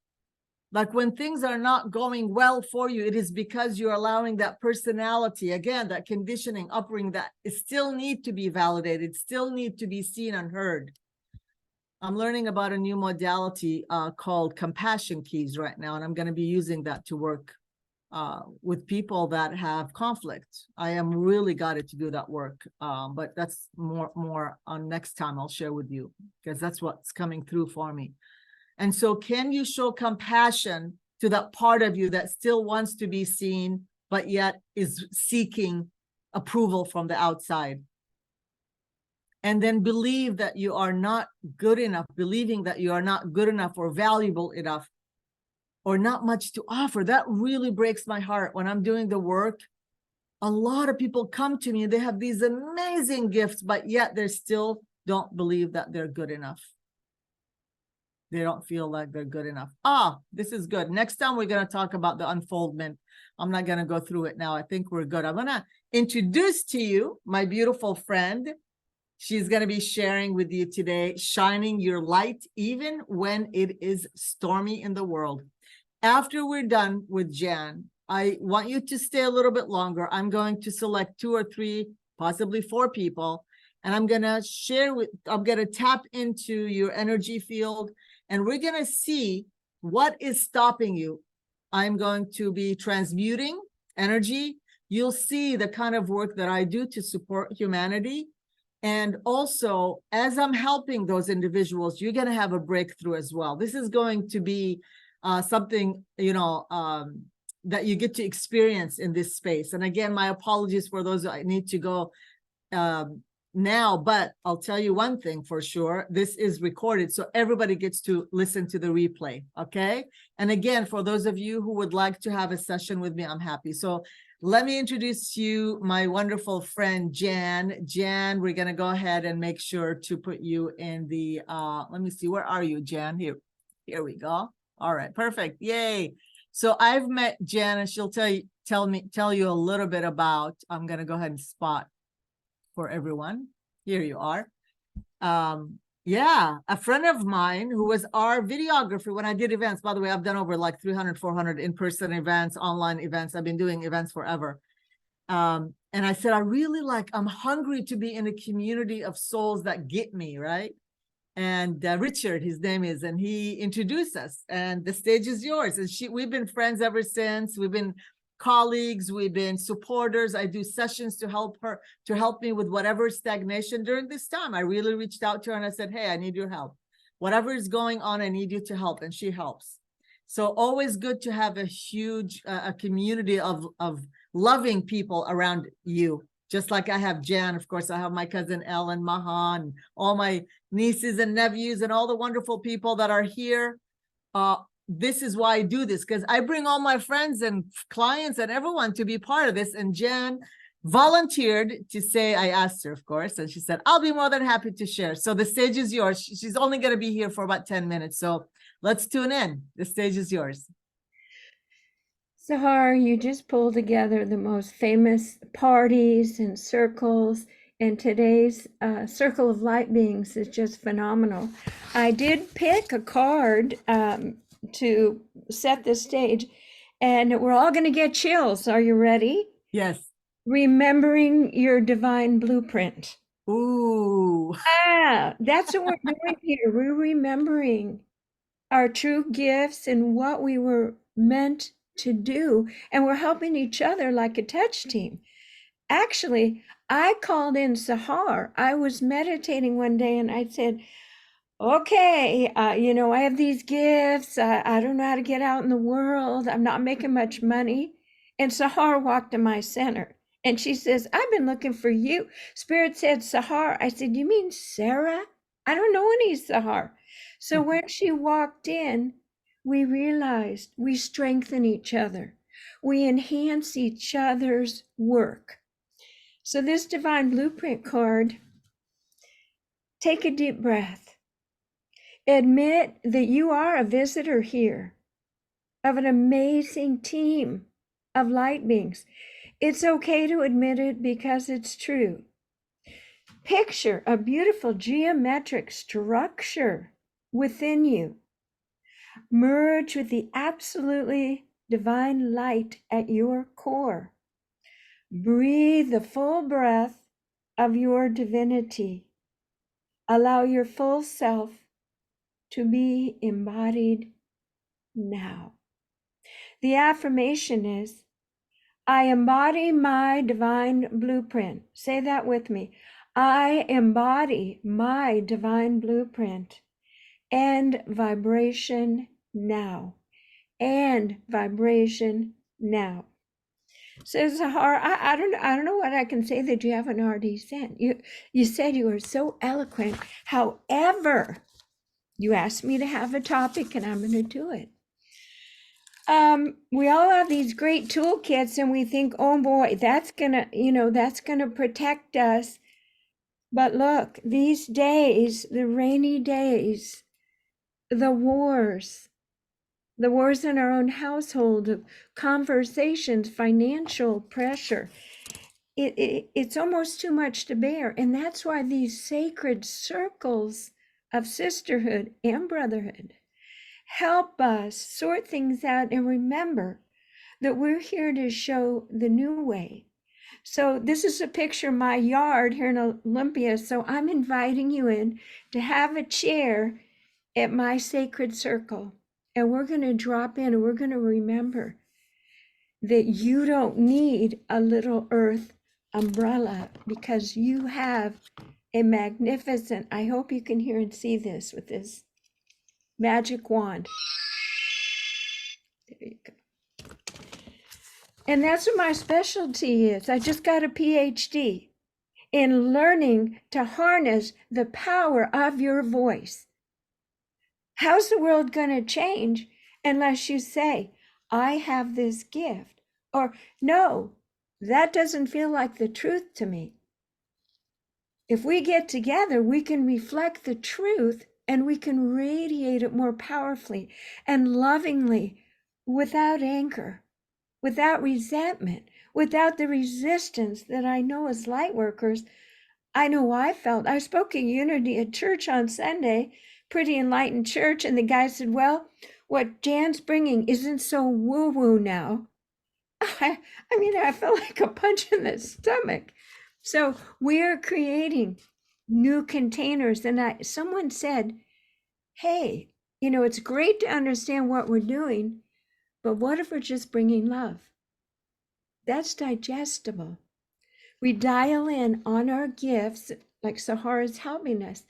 like when things are not going well for you, it is because you're allowing that personality, again, that conditioning, upbringing, that it still need to be validated, still need to be seen and heard. I'm learning about a new modality called compassion keys right now, and I'm going to be using that to work with people that have conflict. I am really got it to do that work, but that's more on next time I'll share with you, because that's what's coming through for me. And so can you show compassion to that part of you that still wants to be seen, but yet is seeking approval from the outside? And then believe that you are not good enough, believing that you are not good enough or valuable enough, or not much to offer. That really breaks my heart when I'm doing the work. A lot of people come to me and they have these amazing gifts, but yet they still don't believe that they're good enough. They don't feel like they're good enough. This is good. Next time we're going to talk about the unfoldment. I'm not going to go through it now. I think we're good. I'm going to introduce to you my beautiful friend. She's going to be sharing with you today, shining your light even when it is stormy in the world. After we're done with Jan, I want you to stay a little bit longer. I'm going to select 2 or 3, possibly 4 people, and I'm going to tap into your energy field, and we're going to see what is stopping you. I'm going to be transmuting energy. You'll see the kind of work that I do to support humanity. And also, as I'm helping those individuals, you're going to have a breakthrough as well. This is going to be something, that you get to experience in this space. And again, my apologies for those I need to go now, but I'll tell you one thing for sure. This is recorded, so everybody gets to listen to the replay, okay? And again, for those of you who would like to have a session with me, I'm happy. So let me introduce you, my wonderful friend, Jan. Jan, we're gonna go ahead and make sure to put you in the, let me see, where are you, Jan? Here we go. All right, perfect, yay. So I've met Jan, and she'll tell you a little bit about, I'm gonna go ahead and spot for everyone. Here you are. Yeah, a friend of mine who was our videographer when I did events. By the way, I've done over like 300, 400 in-person events, online events. I've been doing events forever. And I said, I'm hungry to be in a community of souls that get me, right? And Richard, his name is, and he introduced us, and the stage is yours. And we've been friends ever since. We've been colleagues, we've been supporters. I do sessions to help me with whatever stagnation during this time. I really reached out to her and I said, hey, I need your help. Whatever is going on, I need you to help. And she helps. So always good to have a huge a community of loving people around you. Just like I have Jan, of course, I have my cousin Ellen, Mahan, all my nieces and nephews and all the wonderful people that are here. This is why I do this, because I bring all my friends and clients and everyone to be part of this. And Jan volunteered to say, I asked her, of course, and she said, I'll be more than happy to share. So the stage is yours. She's only going to be here for about 10 minutes. So let's tune in. The stage is yours. Sahar, you just pulled together the most famous parties and circles, and today's Circle of Light Beings is just phenomenal. I did pick a card to set the stage, and we're all going to get chills. Are you ready? Yes. Remembering your divine blueprint. Ooh. That's what we're doing here. We're remembering our true gifts and what we were meant to do, and we're helping each other like a touch team. Actually, I called in Sahar. I was meditating one day and I said, okay, I have these gifts. I don't know how to get out in the world. I'm not making much money. And Sahar walked in my center and she says, I've been looking for you. Spirit said, Sahar. I said, you mean Sarah? I don't know any Sahar. So when she walked in, we realized we strengthen each other. We enhance each other's work. So this divine blueprint card, take a deep breath. Admit that you are a visitor here of an amazing team of light beings. It's okay to admit it because it's true. Picture a beautiful geometric structure within you. Merge with the absolutely divine light at your core. Breathe the full breath of your divinity. Allow your full self to be embodied now. The affirmation is, I embody my divine blueprint. Say that with me. I embody my divine blueprint and vibration now. And vibration now. So Zahar, I don't know what I can say that you haven't already said. You said you were so eloquent. However, you asked me to have a topic and I'm going to do it. We all have these great toolkits and we think, oh boy, that's gonna protect us. But look, these days, the rainy days, the wars in our own household, conversations, financial pressure, it's almost too much to bear. And that's why these sacred circles of sisterhood and brotherhood help us sort things out and remember that we're here to show the new way. So this is a picture of my yard here in Olympia. So I'm inviting you in to have a chair at my sacred circle. And we're going to drop in and we're going to remember that you don't need a little earth umbrella because you have a magnificent, I hope you can hear and see this with this magic wand. There you go. And that's what my specialty is. I just got a PhD in learning to harness the power of your voice. How's the world going to change unless you say, I have this gift? Or, no, that doesn't feel like the truth to me. If we get together, we can reflect the truth and we can radiate it more powerfully and lovingly without anger, without resentment, without the resistance that I know as light workers, I know I felt. I spoke at Unity at church on Sunday, pretty enlightened church, and the guy said, well, what Jan's bringing isn't so woo-woo now. I mean, I felt like a punch in the stomach. So we're creating new containers. And someone said, hey, it's great to understand what we're doing, but what if we're just bringing love? That's digestible. We dial in on our gifts, like Sahara is helping us,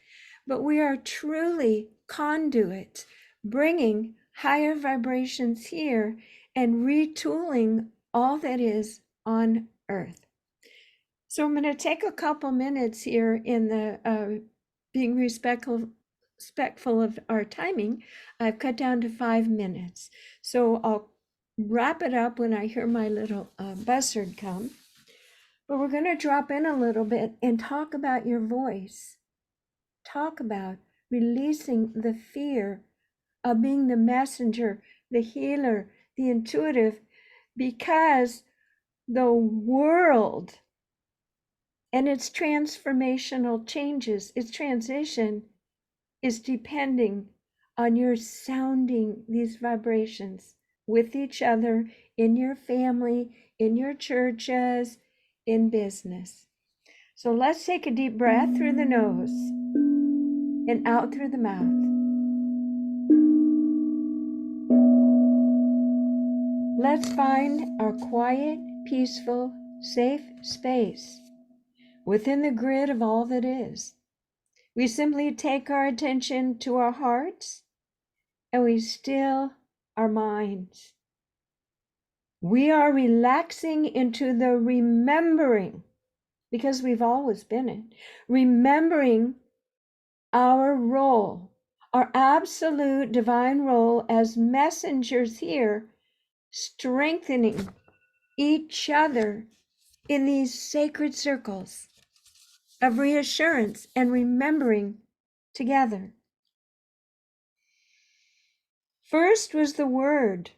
but we are truly conduits, bringing higher vibrations here and retooling all that is on Earth. So I'm going to take a couple minutes here in the being respectful of our timing. I've cut down to 5 minutes. So I'll wrap it up when I hear my little buzzard come. But we're going to drop in a little bit and talk about your voice. Talk about releasing the fear of being the messenger, the healer, the intuitive, because the world and its transformational changes, its transition is depending on your sounding these vibrations with each other, in your family, in your churches, in business. So let's take a deep breath through the nose and out through the mouth. Let's find our quiet, peaceful safe space within the grid of all that is. We simply take our attention to our hearts and we still our minds. We are relaxing into the remembering, because we've always been it, remembering our role, our absolute divine role as messengers here, strengthening each other in these sacred circles of reassurance and remembering together. First was the Word.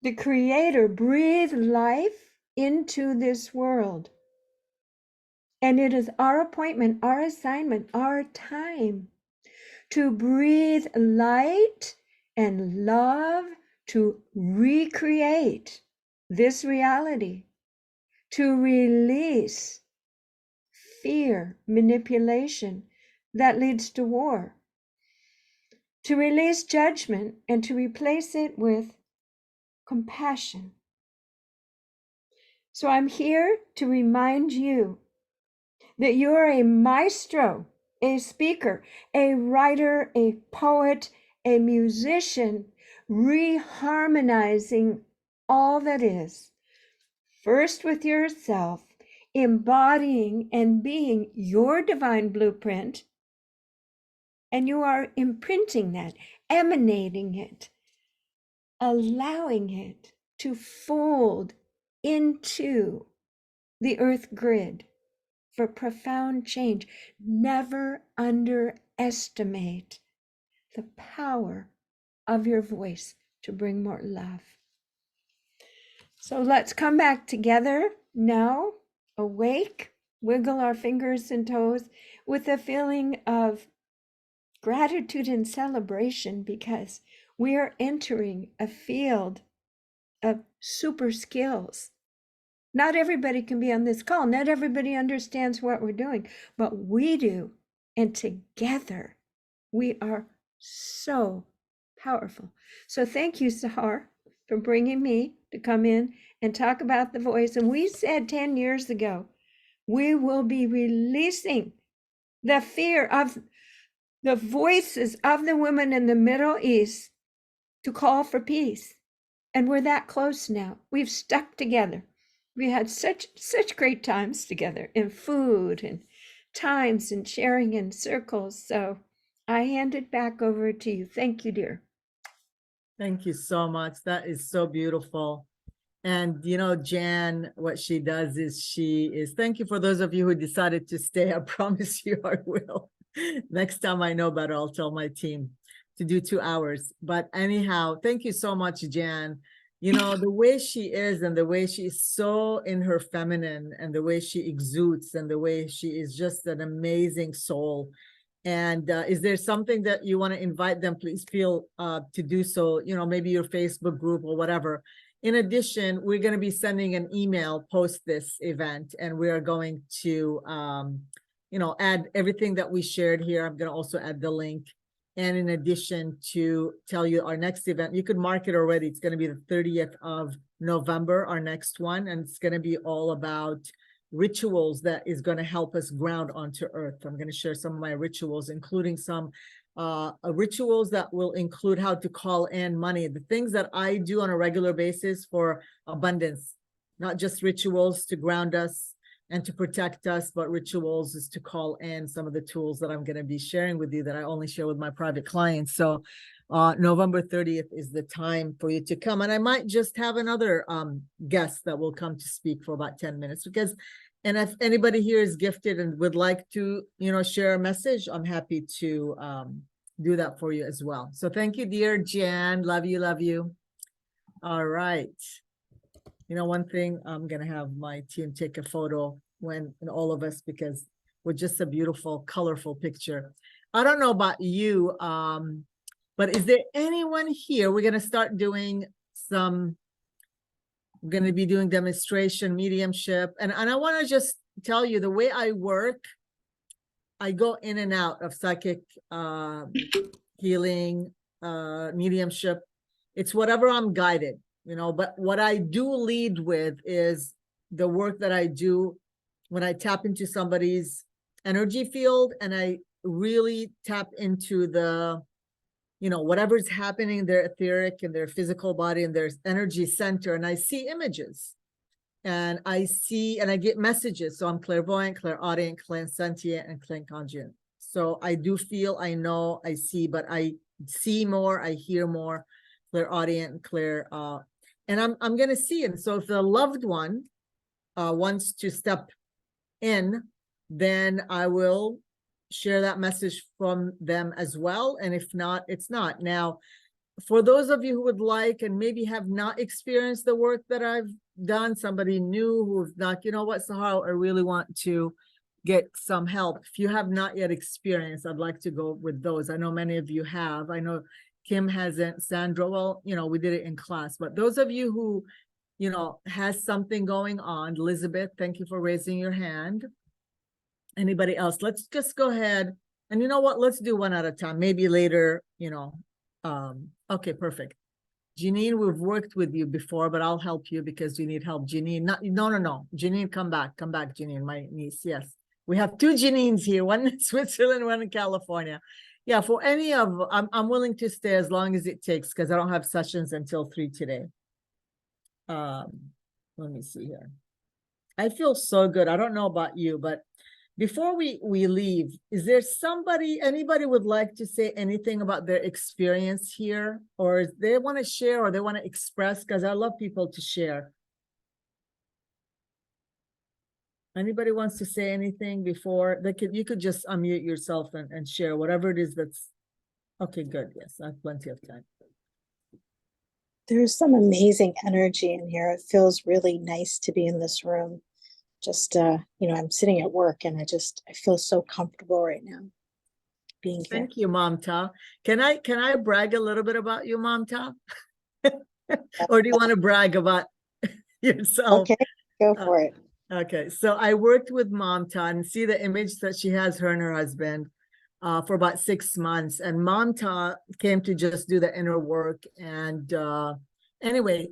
The Creator breathed life into this world. And it is our appointment, our assignment, our time to breathe light and love, to recreate this reality, to release fear, manipulation that leads to war, to release judgment and to replace it with compassion. So I'm here to remind you that you're a maestro, a speaker, a writer, a poet, a musician, reharmonizing all that is. First with yourself, embodying and being your divine blueprint, and you are imprinting that, emanating it, allowing it to fold into the earth grid for profound change. Never underestimate the power of your voice to bring more love. So let's come back together now, awake, wiggle our fingers and toes with a feeling of gratitude and celebration, because we are entering a field of super skills. Not everybody can be on this call. Not everybody understands what we're doing, but we do. And together we are so powerful. So thank you, Sahar, for bringing me to come in and talk about the voice. And we said 10 years ago, we will be releasing the fear of the voices of the women in the Middle East to call for peace. And we're that close now. We've stuck together. We had such great times together in food and times and sharing in circles. So I hand it back over to you. Thank you, dear. Thank you so much. That is so beautiful. And you know, Jan, what she does is, thank you for those of you who decided to stay. I promise you I will. Next time I know better, I'll tell my team to do 2 hours. But anyhow, thank you so much, Jan. You know, the way she is and the way she is so in her feminine and the way she exudes and the way she is just an amazing soul. And is there something that you want to invite them? Please feel to do so, you know, maybe your Facebook group or whatever. In addition, we're going to be sending an email post this event, and we are going to, you know, add everything that we shared here. I'm going to also add the link. And in addition, to tell you our next event, you could mark it already. It's going to be the 30th of November, our next one. And it's going to be all about rituals that is going to help us ground onto earth. I'm going to share some of my rituals, including some rituals that will include how to call in money, the things that I do on a regular basis for abundance, not just rituals to ground us and to protect us, but rituals is to call in some of the tools that I'm going to be sharing with you that I only share with my private clients. So November 30th is the time for you to come. And I might just have another guest that will come to speak for about 10 minutes because, and if anybody here is gifted and would like to, you know, share a message, I'm happy to do that for you as well. So thank you, dear Jan. Love you, love you. All right. You know, one thing, I'm going to have my team take a photo and all of us, because we're just a beautiful, colorful picture. I don't know about you, but is there anyone here? We're going to start doing we're going to be doing demonstration, mediumship. And I want to just tell you the way I work, I go in and out of psychic healing, mediumship. It's whatever I'm guided, you know, but what I do lead with is the work that I do when I tap into somebody's energy field and I really tap into the, whatever's happening in their etheric and their physical body and their energy center, and I see images and I get messages. So I'm clairvoyant, clairaudient, clairsentient, and clairconscient. So I do feel, I know, I see, but I see more, I hear more, clairaudient and and I'm gonna see. And so if the loved one wants to step in, then I will share that message from them as well. And if not, it's not. Now, for those of you who would like and maybe have not experienced the work that I've done, somebody new who's not, you know what, Sahara, I really want to get some help. If you have not yet experienced, I'd like to go with those. I know many of you have. I know Kim hasn't, Sandra, well, we did it in class, but those of you who, has something going on, Elizabeth, thank you for raising your hand. Anybody else? Let's just go ahead. And you know what? Let's do one at a time. Maybe later, okay, perfect. Janine, we've worked with you before, but I'll help you because you need help. Janine, no. Janine, come back, Janine, my niece. Yes. We have two Janines here, one in Switzerland, one in California. Yeah, for any of, I'm willing to stay as long as it takes because I don't have sessions until 3 today. Let me see here. I feel so good. I don't know about you, but before we leave, is there anybody would like to say anything about their experience here, or they want to share or they want to express? Because I love people to share. Anybody wants to say anything before you could just unmute yourself and share whatever it is that's okay. Good. Yes, I have plenty of time. There's some amazing energy in here. It feels really nice to be in this room. Just, I'm sitting at work and I feel so comfortable right now being here. Thank you, Mamta. Can I brag a little bit about you, Mamta? Or do you want to brag about yourself? Okay, go for it. Okay, so I worked with Mamta and see the image that she has, her and her husband, for about 6 months. And Mamta came to just do the inner work. And anyway,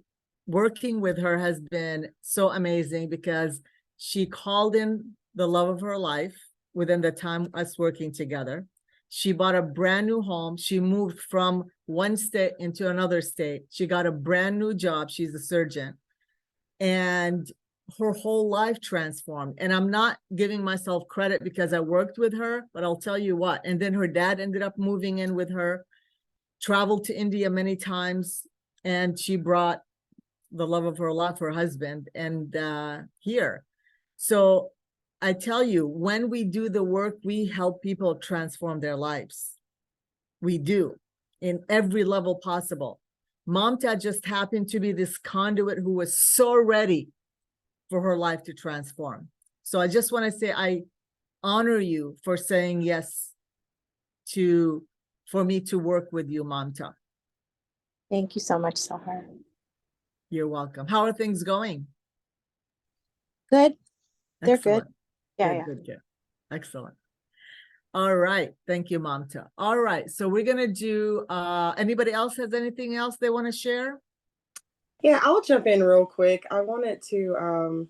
working with her has been so amazing because she called in the love of her life within the time us working together. She bought a brand new home. She moved from one state into another state. She got a brand new job. She's a surgeon. And her whole life transformed. And I'm not giving myself credit because I worked with her, but I'll tell you what. And then her dad ended up moving in with her, traveled to India many times, and she brought the love of her life, her husband, and here. So I tell you, when we do the work, we help people transform their lives. We do, in every level possible. Mamta just happened to be this conduit who was so ready for her life to transform. So I just want to say, I honor you for saying yes for me to work with you, Mamta. Thank you so much, Sahar. You're welcome. How are things going? Good. They're Excellent. good. Yeah. Good. Excellent. All right. Thank you, Mamta. All right. So we're going to do, anybody else has anything else they want to share? Yeah, I'll jump in real quick. I wanted to,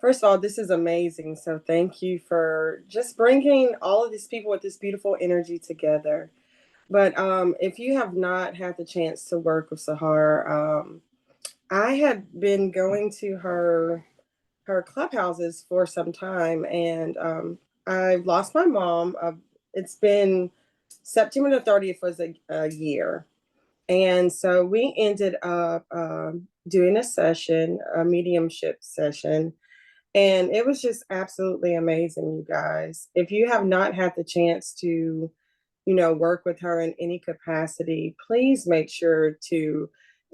first of all, this is amazing. So thank you for just bringing all of these people with this beautiful energy together. But if you have not had the chance to work with Sahar, I had been going to her clubhouses for some time, and I've lost my mom. It's been September the 30th was a year. And so we ended up doing a mediumship session, and it was just absolutely amazing, you guys. If you have not had the chance to, work with her in any capacity, please make sure to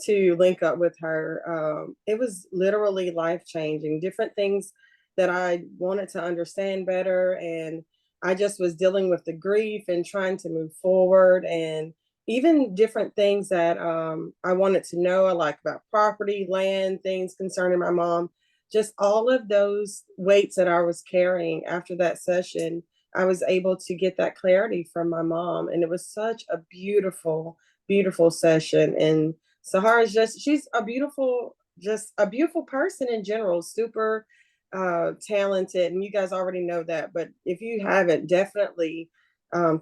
link up with her. It was literally life-changing. Different things that I wanted to understand better, and I just was dealing with the grief and trying to move forward, and even different things that I wanted to know, like about property, land, things concerning my mom. Just all of those weights that I was carrying after that session, I was able to get that clarity from my mom. And it was such a beautiful, beautiful session. And Sahara is she's a beautiful just a beautiful person in general, super talented, and you guys already know that. But if you haven't, definitely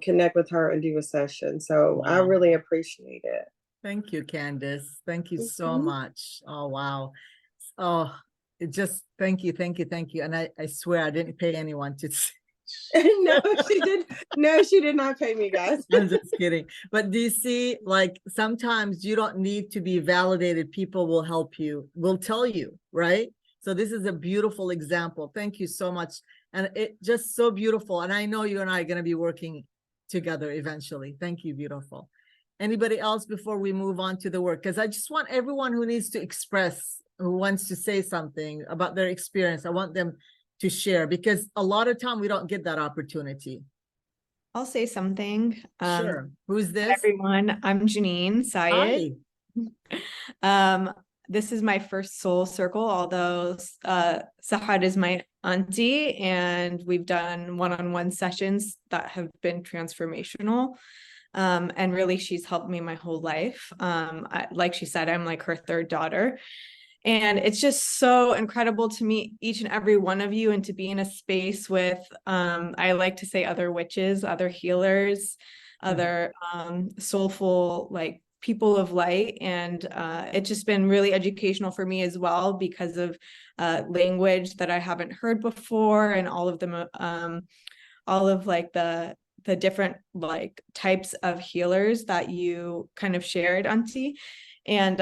connect with her and do a session. So I Wow. really appreciate it. Thank you, Candace. Thank you so Mhm. much. Oh, wow. Oh, it just, thank you, thank you, thank you. And I swear I didn't pay anyone to No, she did. No, she did not pay me, guys. I'm just kidding. But do you see, like, sometimes you don't need to be validated. People will help you, will tell you, right? So this is a beautiful example. Thank you so much. And it just so beautiful. And I know you and I are going to be working together eventually. Thank you, beautiful. Anybody else before we move on to the work? Because I just want everyone who needs to express, who wants to say something about their experience, I want them to share, because a lot of time we don't get that opportunity. I'll say something. Sure. Who's this? Everyone, I'm Janine Syed. Hi. This is my first soul circle, although Sahad is my auntie, and we've done one-on-one sessions that have been transformational. And really, she's helped me my whole life. Like she said, I'm like her third daughter. And it's just so incredible to meet each and every one of you and to be in a space with, I like to say, other witches, other healers, other soulful, like people of light. And it's just been really educational for me as well because of language that I haven't heard before, and all of them, all of like the different like types of healers that you kind of shared, Auntie. And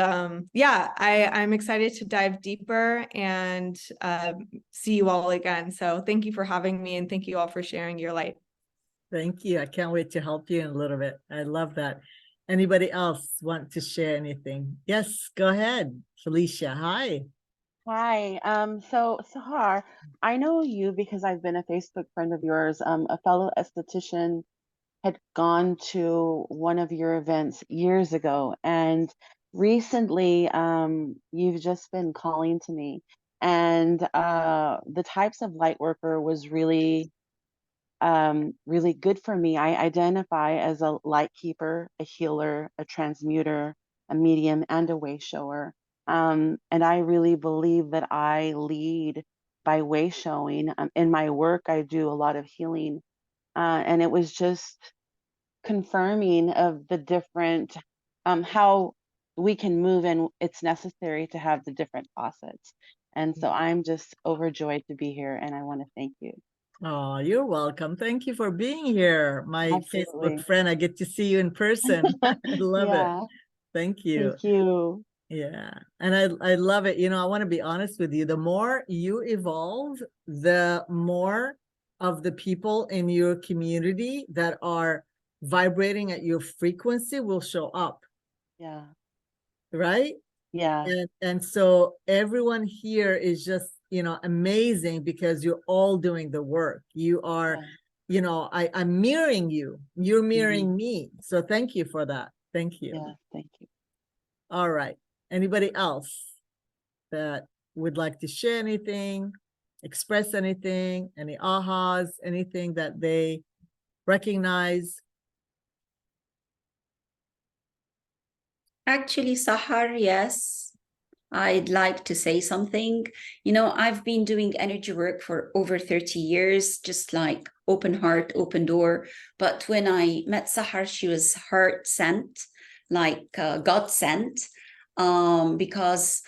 yeah, I'm excited to dive deeper and see you all again. So thank you for having me, and thank you all for sharing your light. Thank you. I can't wait to help you in a little bit. I love that. Anybody else want to share anything? Yes, go ahead, Felicia. Hi. Hi. So Sahar, I know you because I've been a Facebook friend of yours. A fellow esthetician had gone to one of your events years ago, and recently, you've just been calling to me, and the types of light worker was really really good for me. I identify as a light keeper, a healer, a transmuter, a medium, and a way shower. And I really believe that I lead by way showing. In my work, I do a lot of healing. And it was just confirming of the different, how we can move, and it's necessary to have the different facets. And so I'm just overjoyed to be here, and I want to thank you. Oh, you're welcome. Thank you for being here. My Absolutely. Facebook friend, I get to see you in person. I love it. Yeah, Thank you. thank you. Yeah. And I love it. You know, I want to be honest with you. The more you evolve, the more of the people in your community that are vibrating at your frequency will show up, Yeah, right? yeah, And so everyone here is just, you know, amazing because you're all doing the work. You are, yeah. you know, I'm mirroring you. You're mirroring Mhm. me. So thank you for that. Thank you. Yeah, thank you. All right. Anybody else that would like to share anything, express anything, any ahas, anything that they recognize? Actually, Sahar, yes, I'd like to say something. You know, I've been doing energy work for over 30 years, just like open heart, open door. But when I met Sahar, she was heart sent, like God sent, because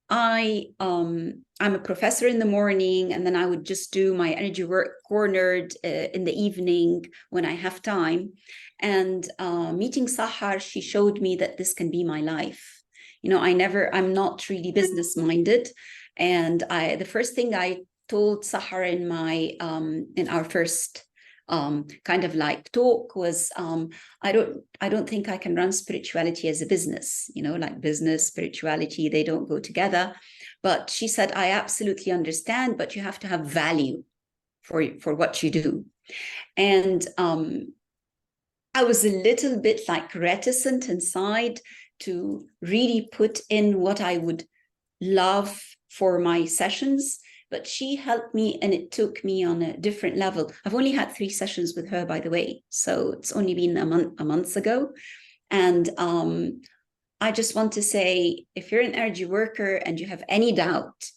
I'm a professor in the morning, and then I would just do my energy work cornered in the evening when I have time. And meeting Sahar, she showed me that this can be my life. You know, I'm not really business minded. And the first thing I told Sahar in our first kind of like talk was, I don't think I can run spirituality as a business, you know, like business, spirituality, they don't go together. But she said, I absolutely understand, but you have to have value for what you do. And I was a little bit like reticent inside to really put in what I would love for my sessions, but she helped me, and it took me on a different level. I've only had 3 sessions with her, by the way, so it's only been a month ago. And I just want to say, if you're an energy worker and you have any doubt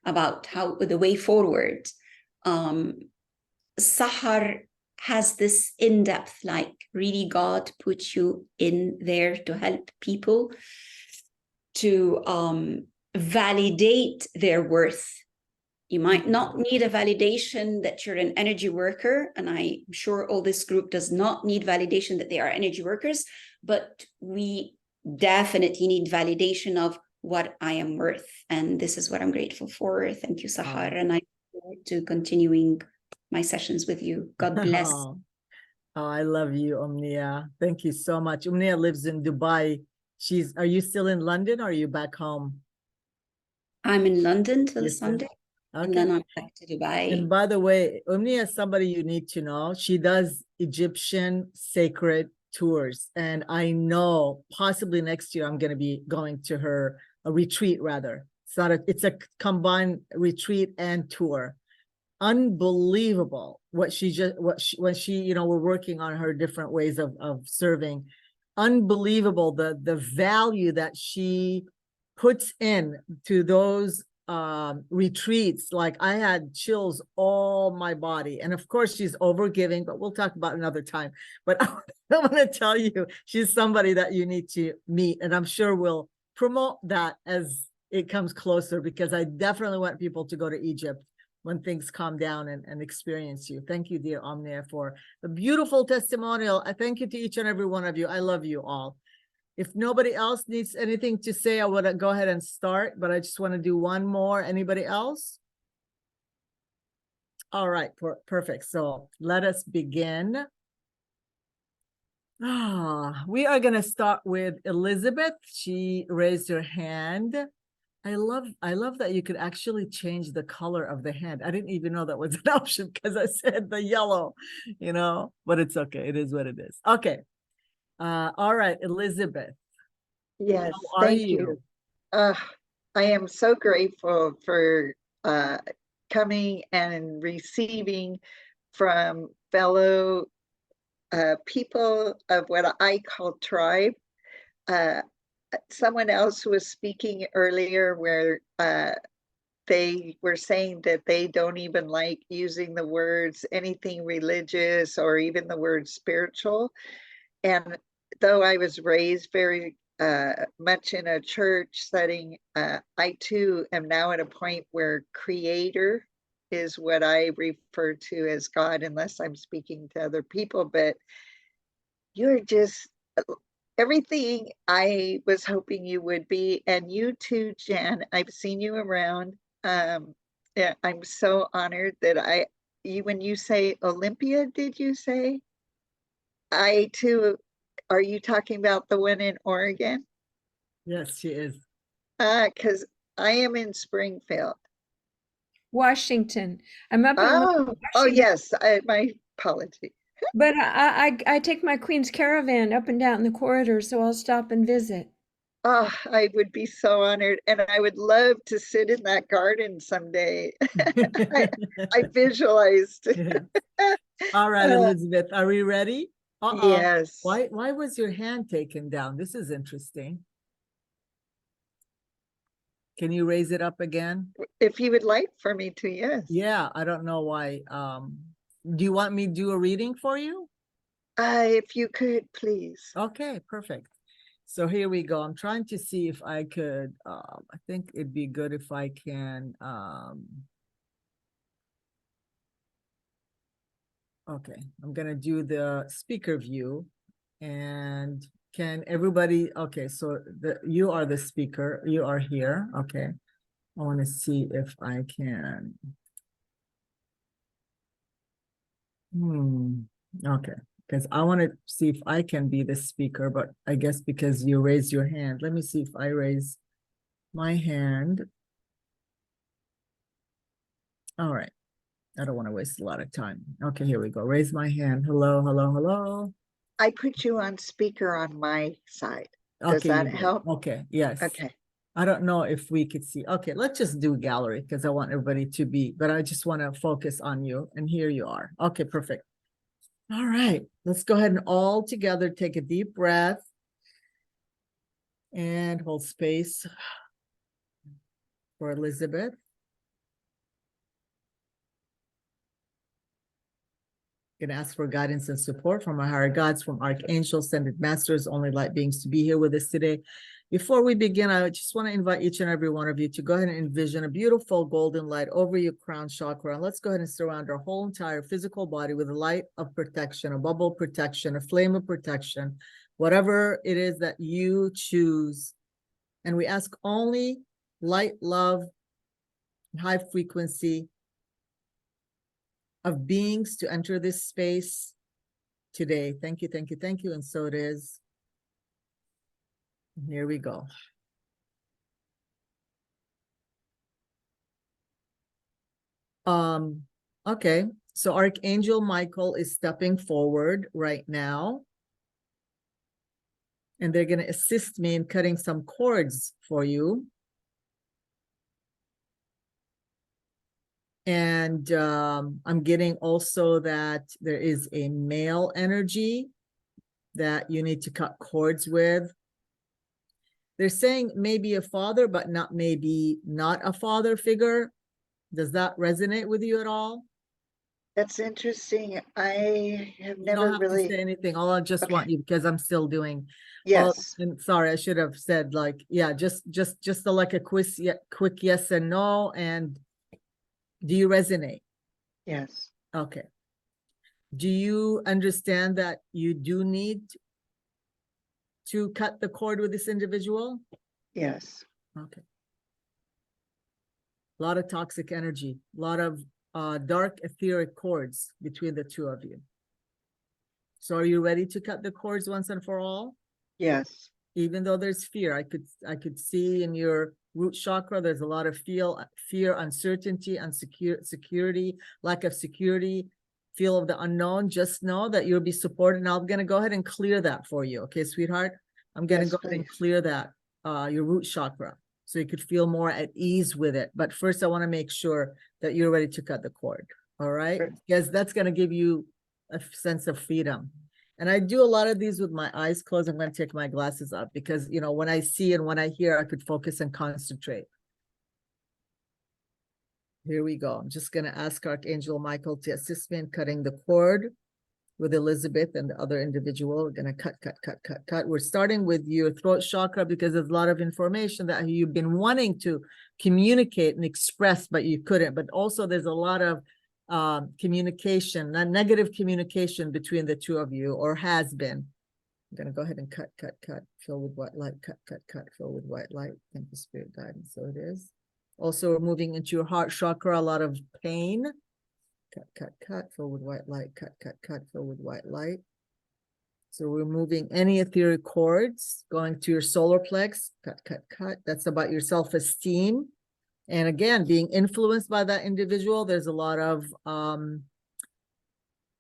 about how the way forward, Sahar has this in-depth, like really God put you in there to help people to validate their worth. You might not need a validation that you're an energy worker, and I'm sure all this group does not need validation that they are energy workers, but we definitely need validation of what I am worth. And this is what I'm grateful for. Thank you, Sahar. And I look forward to continuing my sessions with you. God bless. Oh, I love you, Omnia. Thank you so much. Omnia lives in Dubai. Are you still in London or are you back home? I'm in London till Yes, sir. Sunday, Okay. and then I'm back to Dubai. And by the way, Omnia is somebody you need to know. She does Egyptian sacred tours. And I know possibly next year I'm going to be going to her, a retreat rather. It's a combined retreat and tour. Unbelievable when she, we're working on her different ways of serving. Unbelievable the value that she puts in to those retreats. Like I had chills all my body, and of course she's overgiving, but we'll talk about another time. But I want to tell you, she's somebody that you need to meet, and I'm sure we'll promote that as it comes closer, because I definitely want people to go to Egypt when things calm down and experience you. Thank you, dear Omnia, for the beautiful testimonial. I thank you to each and every one of you. I love you all. If nobody else needs anything to say, I want to go ahead and start, but I just want to do one more. Anybody else? All right, perfect. So let us begin. We are going to start with Elizabeth. She raised her hand. I love that you could actually change the color of the hand. I didn't even know that was an option because I said the yellow, but it's okay. It is what it is. Okay. All right, Elizabeth. Yes, How are thank you. I am so grateful for coming and receiving from fellow people of what I call tribe. Someone else was speaking earlier where they were saying that they don't even like using the words anything religious or even the word spiritual. And though I was raised very much in a church setting, I too am now at a point where creator is what I refer to as God, unless I'm speaking to other people. But you're just everything I was hoping you would be. And you too, Jen. I've seen you around. Yeah, I'm so honored that when you say Olympia, did you say? I too, are you talking about the one in Oregon? Yes, she is. Because I am in Springfield. Washington. I'm up in Oh Washington. yes, my apology. But I take my Queen's Caravan up and down the corridor, so I'll stop and visit. Oh, I would be so honored, and I would love to sit in that garden someday. I visualized. All right, Elizabeth, are we ready? Yes. Why was your hand taken down? This is interesting. Can you raise it up again? If you would like for me to, yes. Yeah, I don't know why. Do you want me to do a reading for you? If you could, please. Okay, perfect. So here we go. I'm trying to see if I could, I think it'd be good if I can, okay, I'm gonna do the speaker view. And can everybody, okay, so you are the speaker, you are here, okay. I wanna see if I can. Okay, because I want to see if I can be the speaker, but I guess because you raised your hand. Let me see if I raise my hand. All right. I don't want to waste a lot of time. Okay, here we go. Raise my hand. Hello, hello, hello. I put you on speaker on my side. Does Okay, that help? Okay, yes. Okay. I don't know if we could see. Okay, let's just do gallery because I want everybody to be, but I just want to focus on you. And here you are. Okay, perfect. All right, let's go ahead and all together take a deep breath. And hold space for Elizabeth. Gonna ask for guidance and support from our higher gods, from archangels, ascended masters, only light beings to be here with us today. Before we begin, I just want to invite each and every one of you to go ahead and envision a beautiful golden light over your crown chakra. And let's go ahead and surround our whole entire physical body with a light of protection, a bubble protection, a flame of protection, whatever it is that you choose. And we ask only light, love, high frequency of beings to enter this space today. Thank you, thank you, thank you. And so it is. Here we go. Okay, so Archangel Michael is stepping forward right now. And they're going to assist me in cutting some cords for you. And I'm getting also that there is a male energy that you need to cut cords with. They're saying maybe a father, but not maybe not a father figure. Does that resonate with you at all? That's interesting. I have You never don't have really. to say anything. All I just Okay. want you, because I'm still doing. Yes. And sorry, I should have said like, yeah, just like a quick yes and no. And do you resonate? Yes. Okay. Do you understand that you do need to cut the cord with this individual? Yes. Okay. A lot of toxic energy, a lot of dark etheric cords between the two of you. So are you ready to cut the cords once and for all? Yes. Even though there's fear, I could see in your root chakra, there's a lot of fear, uncertainty, security, lack of security, feel of the unknown. Just know that you'll be supported. And I'm going to go ahead and clear that for you. Okay, sweetheart? I'm going to Yes, go ahead and please. clear that, your root chakra, so you could feel more at ease with it. But first, I want to make sure that you're ready to cut the cord. All right? Sure. Because that's going to give you a sense of freedom. And I do a lot of these with my eyes closed. I'm going to take my glasses up because, you know, when I see and when I hear, I could focus and concentrate. Here we go. I'm just going to ask Archangel Michael to assist me in cutting the cord with Elizabeth and the other individual. We're going to cut. We're starting with your throat chakra because there's a lot of information that you've been wanting to communicate and express, but you couldn't. But also there's a lot of communication, negative communication between the two of you, or has been. I'm going to go ahead and cut, fill with white light, cut, fill with white light. Thank you, Spirit Guidance. So it is. Also, we're moving into your heart chakra, a lot of pain. Cut, fill with white light, cut, fill with white light. So we're moving any etheric cords, going to your solar plex, cut. That's about your self-esteem. And again, being influenced by that individual, there's a lot of,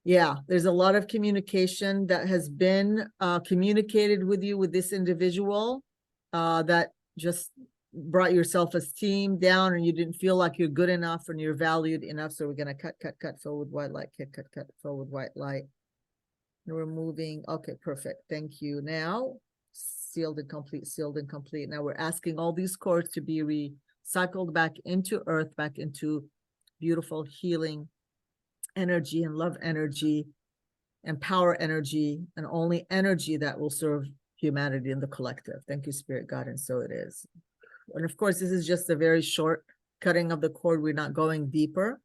there's a lot of communication that has been communicated with you with this individual that just brought your self-esteem down and you didn't feel like you're good enough and you're valued enough. So we're going to cut, fill with white light, cut, fill with white light. And we're moving. Okay, perfect. Thank you. Now, sealed and complete. Now we're asking all these cords to be recycled back into earth, back into beautiful healing energy and love energy and power energy, and only energy that will serve humanity in the collective. Thank you, Spirit God, and so it is. And of course, this is just a very short cutting of the cord. We're not going deeper.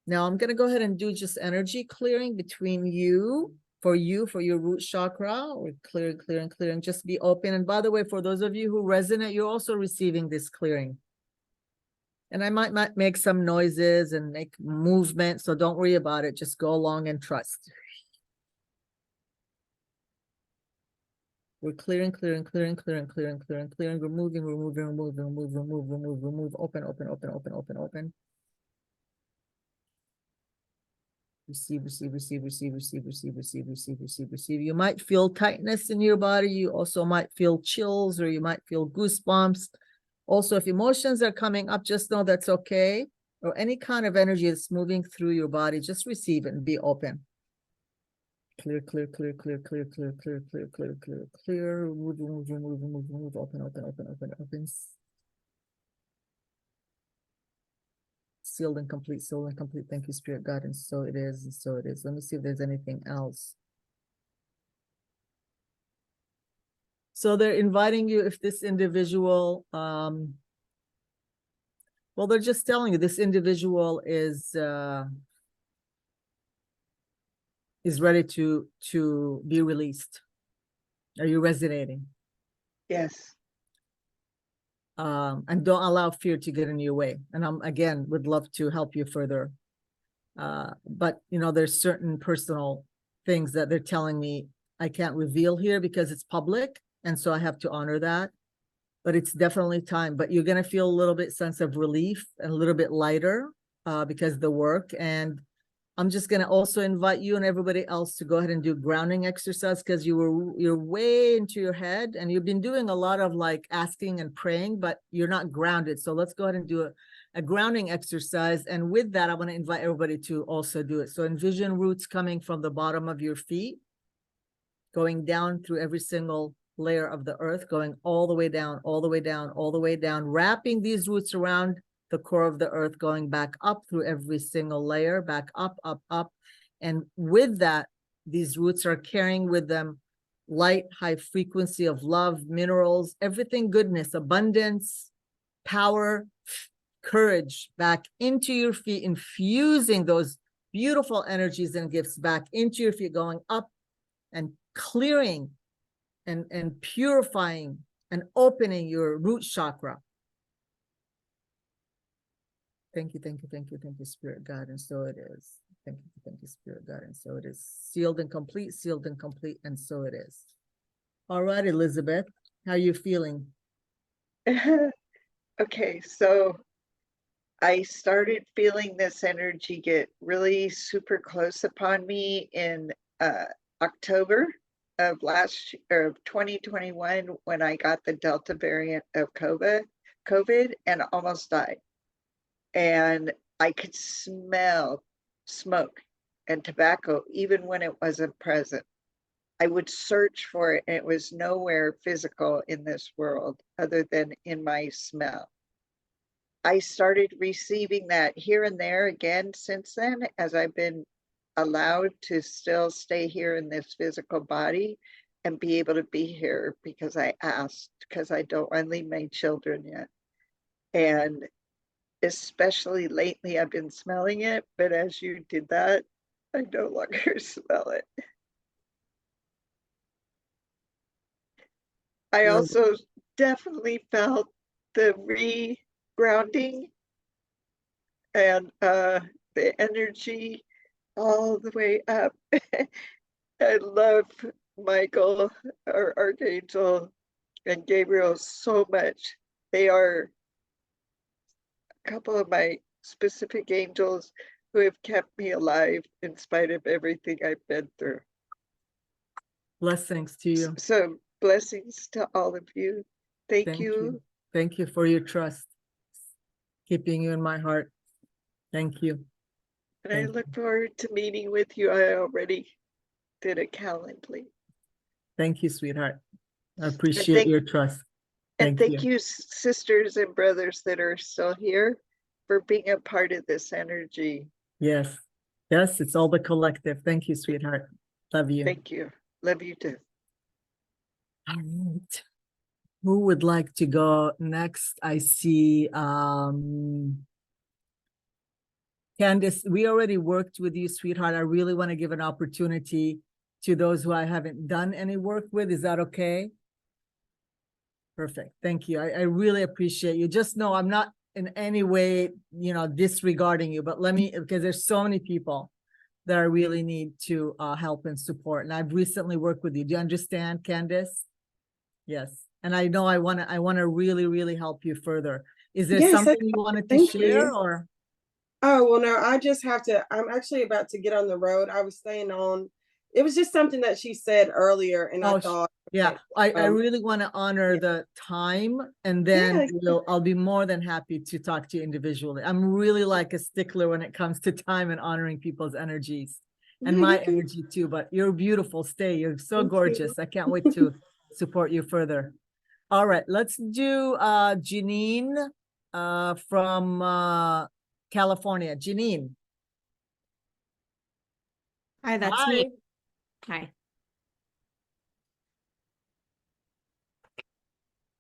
Now I'm going to go ahead and do just energy clearing between you, for your root chakra. We're clearing. Just be open. And by the way, for those of you who resonate, you're also receiving this clearing. And I might make some noises and make movement, so don't worry about it. Just go along and trust. We're clearing. We're moving. Open. Receive. You might feel tightness in your body. You also might feel chills, or you might feel goosebumps. Also, if emotions are coming up, just know that's okay. Or any kind of energy that's moving through your body, just receive it and be open. Clear, clear, clear, clear, clear, clear, clear, clear, clear, clear, clear. Move, move, move, move, move, move. Open, open, open, open, open. Sealed and complete, sealed and complete. Thank you, Spirit Guidance. So it is, and so it is. Let me see if there's anything else. So they're inviting you if this individual, well, they're just telling you this individual is ready to be released. Are you resonating? Yes. And don't allow fear to get in your way. And I'm, again, would love to help you further. But, you know, there's certain personal things that they're telling me I can't reveal here because it's public. And so I have to honor that. But it's definitely time. But you're going to feel a little bit sense of relief and a little bit lighter because of the work. And I'm just going to also invite you and everybody else to go ahead and do grounding exercise because you're way into your head and you've been doing a lot of like asking and praying, but you're not grounded. So let's go ahead and do a grounding exercise. And with that, I want to invite everybody to also do it. So envision roots coming from the bottom of your feet, going down through every single layer of the earth, going all the way down, all the way down, all the way down, wrapping these roots around the core of the earth, going back up through every single layer, back up, up, up. And with that, these roots are carrying with them light, high frequency of love, minerals, everything goodness, abundance, power, courage back into your feet, infusing those beautiful energies and gifts back into your feet, going up and clearing and purifying and opening your root chakra. Thank you, thank you, thank you, thank you, Spirit God, and so it is. Thank you, Spirit God, and so it is. Sealed and complete, and so it is. All right, Elizabeth, how are you feeling? Okay, so I started feeling this energy get really super close upon me in October of 2021 when I got the Delta variant of COVID and almost died. And I could smell smoke and tobacco even when it wasn't present. I would search for it and it was nowhere physical in this world other than in my smell. I started receiving that here and there again since then, as I've been allowed to still stay here in this physical body and be able to be here because I asked, because I don't want to leave my children yet. And especially lately, I've been smelling it, but as you did that, I no longer smell it. I also definitely felt the re-grounding and the energy all the way up. I love Michael, our Archangel, and Gabriel so much. They are a couple of my specific angels who have kept me alive in spite of everything I've been through. Blessings to you. So blessings to all of you. Thank you. Thank you for your trust. Keeping you in my heart. Thank you. And I look forward to meeting with you. I already did a Calendly. Thank you, sweetheart. I appreciate your trust. Thank you, sisters and brothers that are still here, for being a part of this energy. Yes. Yes, it's all the collective. Thank you, sweetheart. Love you. Thank you. Love you too. All right. Who would like to go next? I see Candice, we already worked with you, sweetheart. I really want to give an opportunity to those who I haven't done any work with. Is that okay? Perfect. Thank you. I really appreciate you. Just know I'm not in any way, you know, disregarding you, but let me, because there's so many people that I really need to help and support. And I've recently worked with you. Do you understand, Candice? Yes. And I know I want to really, really help you further. Is there something you wanted to share or? Oh, well, no, I just have to, I'm actually about to get on the road. I was staying on, it was just something that she said earlier. And I thought, yeah, I really want to honor the time, and then I'll be more than happy to talk to you individually. I'm really like a stickler when it comes to time and honoring people's energies. and my energy too, but you're beautiful. Stay. You're so Thank you. gorgeous. I can't wait to support you further. All right, let's do Janine from California. Janine. Hi, that's Hi. me. Hi.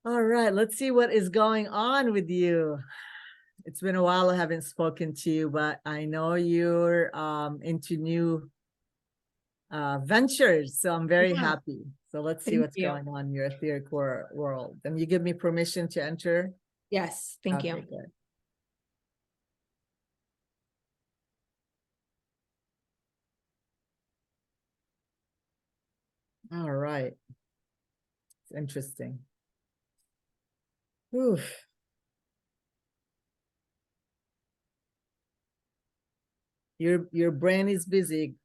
All right, let's see what is going on with you. It's been a while I haven't spoken to you, but I know you're into new ventures, so I'm very Yeah. happy. So let's see Thank what's you. going on in your etheric world. And you give me permission to enter? Yes, thank Okay, you. good. All right. It's interesting. Whew. Your brain is busy.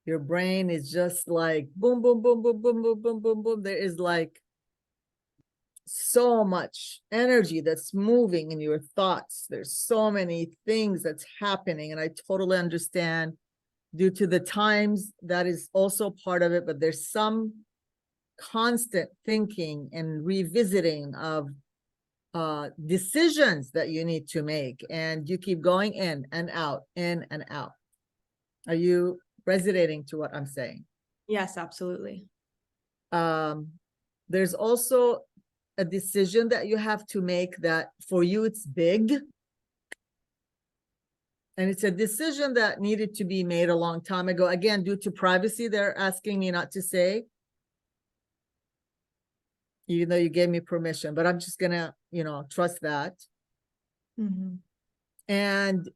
Your brain is just like boom, boom, boom, boom, boom, boom, boom, boom, boom. There is like so much energy that's moving in your thoughts. There's so many things that's happening, and I totally understand due to the times that is also part of it, but there's some constant thinking and revisiting of decisions that you need to make, and you keep going in and out, in and out. Are you resonating to what I'm saying? Yes, absolutely. There's also a decision that you have to make that for you it's big, and it's a decision that needed to be made a long time ago. Again, due to privacy, they're asking me not to say, even though you gave me permission, but I'm just gonna, trust that. Mm-hmm. And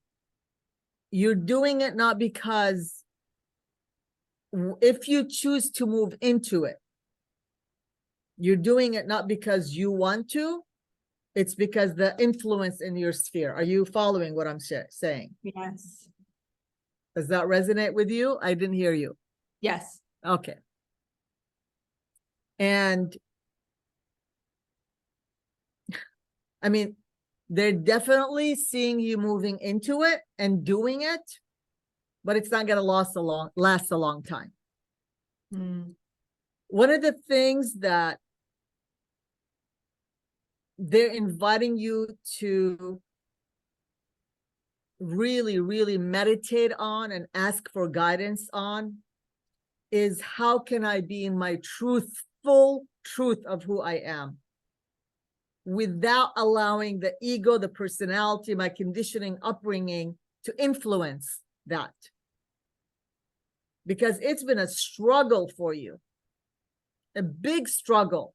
you're doing it not because if you choose to move into it, you're doing it not because you want to, it's because the influence in your sphere. Are you following what I'm saying? Yes. Does that resonate with you? I didn't hear you. Yes. Okay. And I mean, they're definitely seeing you moving into it and doing it, but it's not going to last a long time. Mm. One of the things that they're inviting you to really, really meditate on and ask for guidance on is, how can I be in my full truth of who I am without allowing the ego, the personality, my conditioning, upbringing to influence that? Because it's been a struggle for you, a big struggle.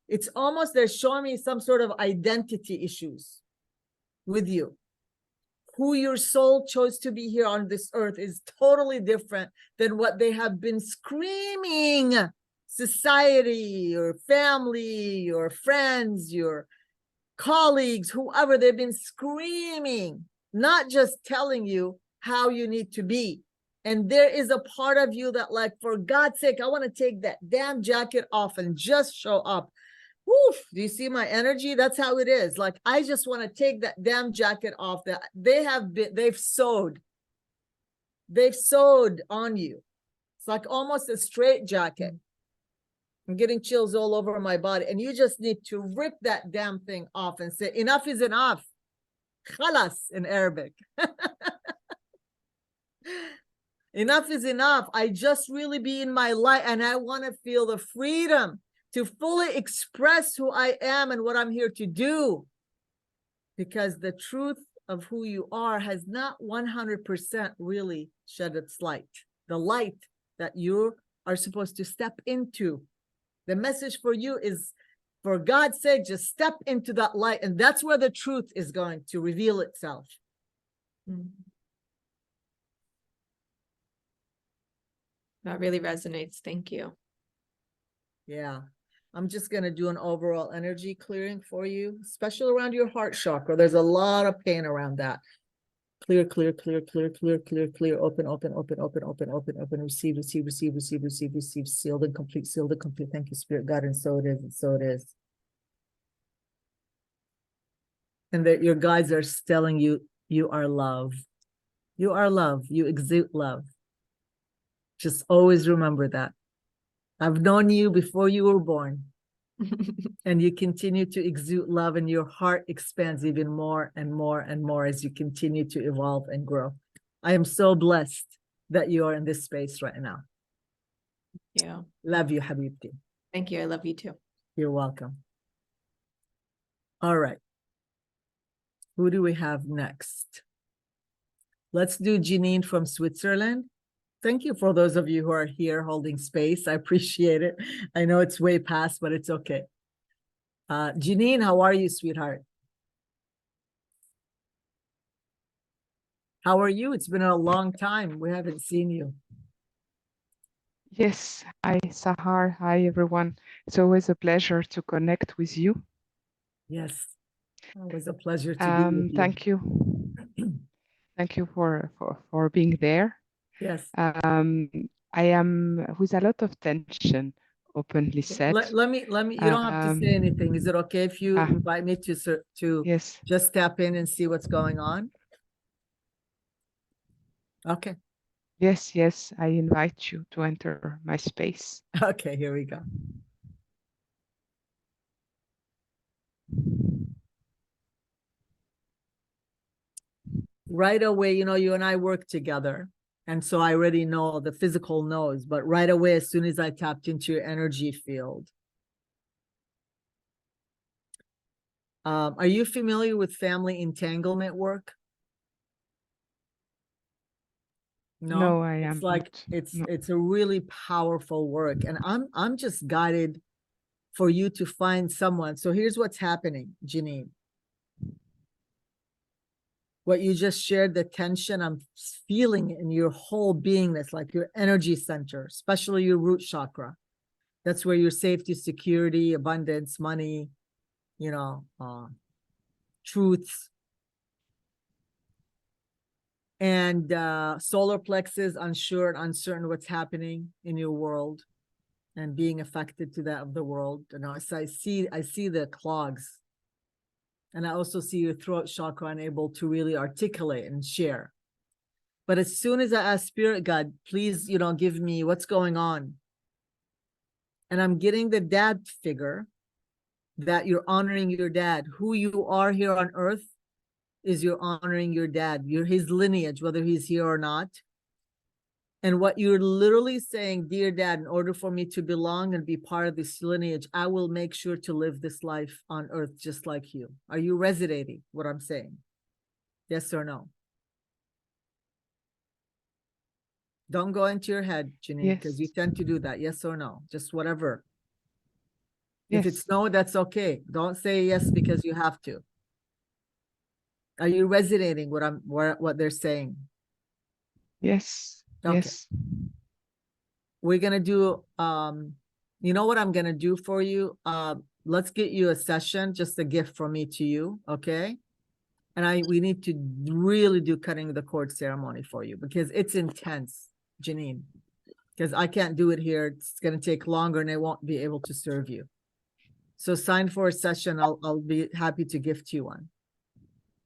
It's almost they're showing me some sort of identity issues with you. Who your soul chose to be here on this earth is totally different than what they have been screaming. Society, your family, your friends, your colleagues, whoever, they've been screaming, not just telling you how you need to be. And there is a part of you that, like, for God's sake, I want to take that damn jacket off and just show up. Woof, do you see my energy? That's how it is. Like, I just want to take that damn jacket off that they've sewed on you. It's like almost a straight jacket. I'm getting chills all over my body. And you just need to rip that damn thing off and say, enough is enough. Khalas in Arabic. Enough is enough. I just really be in my light, and I want to feel the freedom to fully express who I am and what I'm here to do. Because the truth of who you are has not 100% really shed its light. The light that you are supposed to step into. The message for you is, for God's sake, just step into that light. And that's where the truth is going to reveal itself. That really resonates. Thank you. Yeah. I'm just going to do an overall energy clearing for you, especially around your heart chakra. There's a lot of pain around that. Clear, clear, clear, clear, clear, clear, clear, open, open, open, open, open, open, open, receive, receive, receive, receive, receive, receive, sealed and complete, sealed and complete. Thank you, Spirit God. And so it is, and so it is. And that your guides are telling you, you are love. You are love. You exude love. Just always remember that. I've known you before you were born, and you continue to exude love, and your heart expands even more and more and more as you continue to evolve and grow. I am so blessed that you are in this space right now. Yeah. Love you, Habibti. Thank you. I love you too. You're welcome. All right. Who do we have next? Let's do Janine from Switzerland. Thank you for those of you who are here holding space. I appreciate it. I know it's way past, but it's okay. Janine, how are you, sweetheart? How are you? It's been a long time. We haven't seen you. Yes, hi Sahar, hi everyone. It's always a pleasure to connect with you. Yes, it was a pleasure to be with you. Thank you. Thank you for being there. Yes. I am with a lot of tension, openly said. Let me, you don't have to say anything. Is it okay if you invite me to yes. just tap in and see what's going on? Okay. Yes, yes, I invite you to enter my space. Okay, here we go. Right away, you know, you and I work together. And so I already know the physical knows, but right away, as soon as I tapped into your energy field. Are you familiar with family entanglement work? No, I am it's like not. it's a really powerful work, and I'm just guided for you to find someone. So here's what's happening, Janine. What you just shared, the tension I'm feeling in your whole beingness, like your energy center, especially your root chakra. That's where your safety, security, abundance, money, you know, truths. And solar plexus, unsure and uncertain what's happening in your world and being affected to that of the world. And so I see the clogs. And I also see your throat chakra unable to really articulate and share. But as soon as I ask Spirit God, please, you know, give me what's going on. And I'm getting the dad figure that you're honoring your dad. Who you are here on earth is you're honoring your dad. You're his lineage, whether he's here or not. And what you're literally saying, dear dad, in order for me to belong and be part of this lineage, I will make sure to live this life on earth just like you. Are you resonating what I'm saying? Yes or no? Don't go into your head, Janine, because you tend to do that. Yes or no? Just whatever. Yes. If it's no, that's okay. Don't say yes because you have to. Are you resonating what they're saying? Yes. Okay. Yes. We're gonna do you know what I'm gonna do for you? Let's get you a session, just a gift from me to you, okay? And we need to really do cutting the cord ceremony for you because it's intense, Janine. Because I can't do it here. It's gonna take longer and I won't be able to serve you. So sign for a session. I'll be happy to gift you one.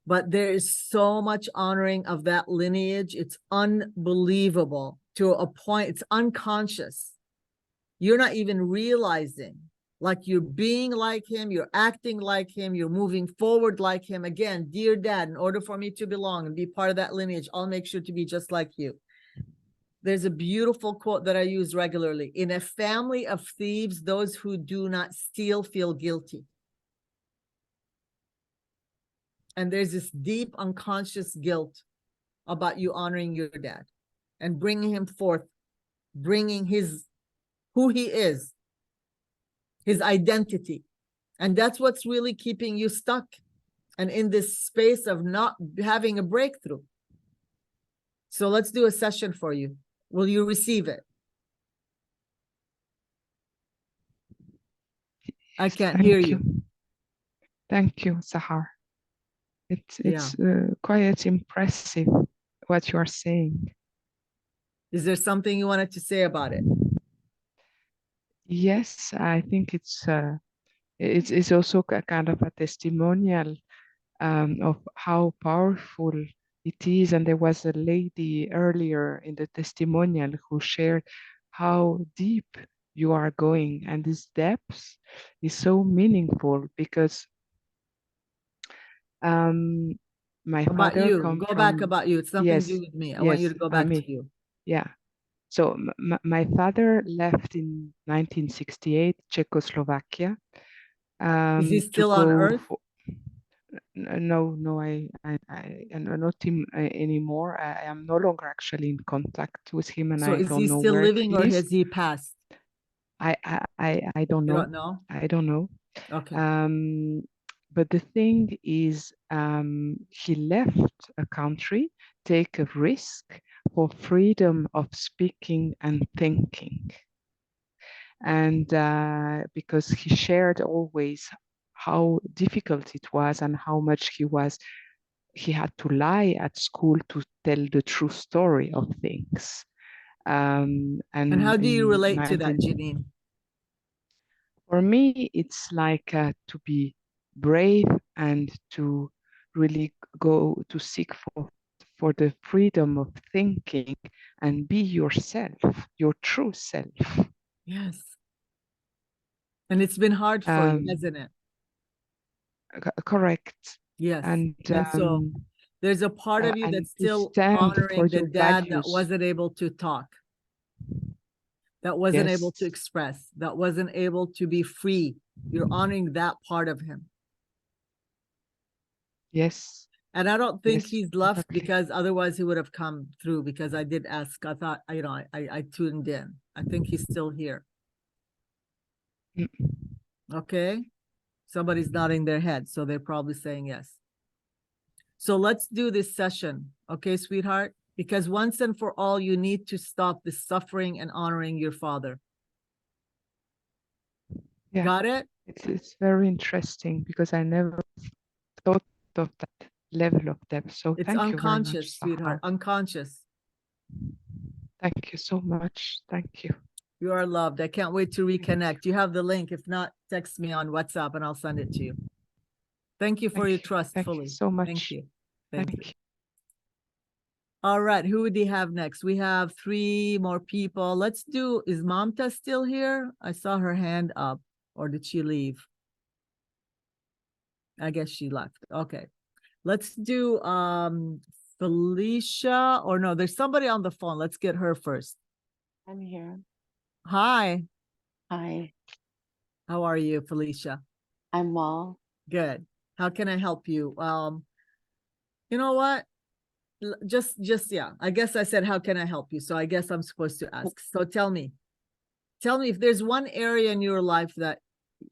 But there is so much honoring of that lineage. It's unbelievable to a point. It's unconscious. You're not even realizing, like you're being like him, you're acting like him, you're moving forward like him. Again, dear dad, in order for me to belong and be part of that lineage, I'll make sure to be just like you. There's a beautiful quote that I use regularly. In a family of thieves, those who do not steal feel guilty. And there's this deep unconscious guilt about you honoring your dad and bringing him forth, bringing who he is, his identity. And that's what's really keeping you stuck and in this space of not having a breakthrough. So let's do a session for you. Will you receive it? I can't hear you. Thank you, Sahar. It's quite impressive what you are saying. Is there something you wanted to say about it? Yes, I think it's also a kind of a testimonial of how powerful it is. And there was a lady earlier in the testimonial who shared how deep you are going, and this depth is so meaningful because my About father you. come Go back from, about you. It's nothing to do yes, with me. I want you yes, to go back to me, you. yeah. So my father left in 1968 Czechoslovakia Is he to still on go Earth? for, no, I'm not him anymore. I am no longer actually in contact with him, and So I is he don't know still where living he or is. has he passed? I don't You know. don't know? I don't know. Okay. But the thing is, he left a country, take a risk for freedom of speaking and thinking. And because he shared always how difficult it was and how much he had to lie at school to tell the true story of things. And And how do you in relate to that, Janine? For me, it's like to be brave and to really go to seek for the freedom of thinking and be yourself, your true self. Yes. And it's been hard for you, hasn't it? Correct. Yes. And so there's a part of you and that's to still stand for honoring the your dad that values. wasn't able to talk, that wasn't able Yes. to express, that wasn't able to be free. You're honoring that part of him. Yes. And I don't think Yes, he's left exactly. because otherwise he would have come through, because I did ask. I thought, I tuned in. I think he's still here. Mm. Okay. Somebody's nodding their head, so they're probably saying yes. So let's do this session. Okay, sweetheart? Because once and for all, you need to stop the suffering and honoring your father. Yeah. Got it? It's very interesting because I never thought of that level of depth. So It's thank you very unconscious, much, sweetheart, Sahar. unconscious. Thank you so much. Thank you. You are loved. I can't wait to reconnect. You have the link. If not, text me on WhatsApp and I'll send it to you. Thank you for your trust Thank fully. you so much. Thank you. Thank you. you. All right, who would you have next? We have 3 more people. Let's do, is Mamta still here? I saw her hand up, or did she leave? I guess she left. Okay. Let's do Felicia, or no, there's somebody on the phone. Let's get her first. I'm here. Hi. Hi, How are you, Felicia? I'm well. Good. How can I help you? You know what? Just yeah. I guess I said, how can I help you? So I guess I'm supposed to ask. So tell me if there's one area in your life that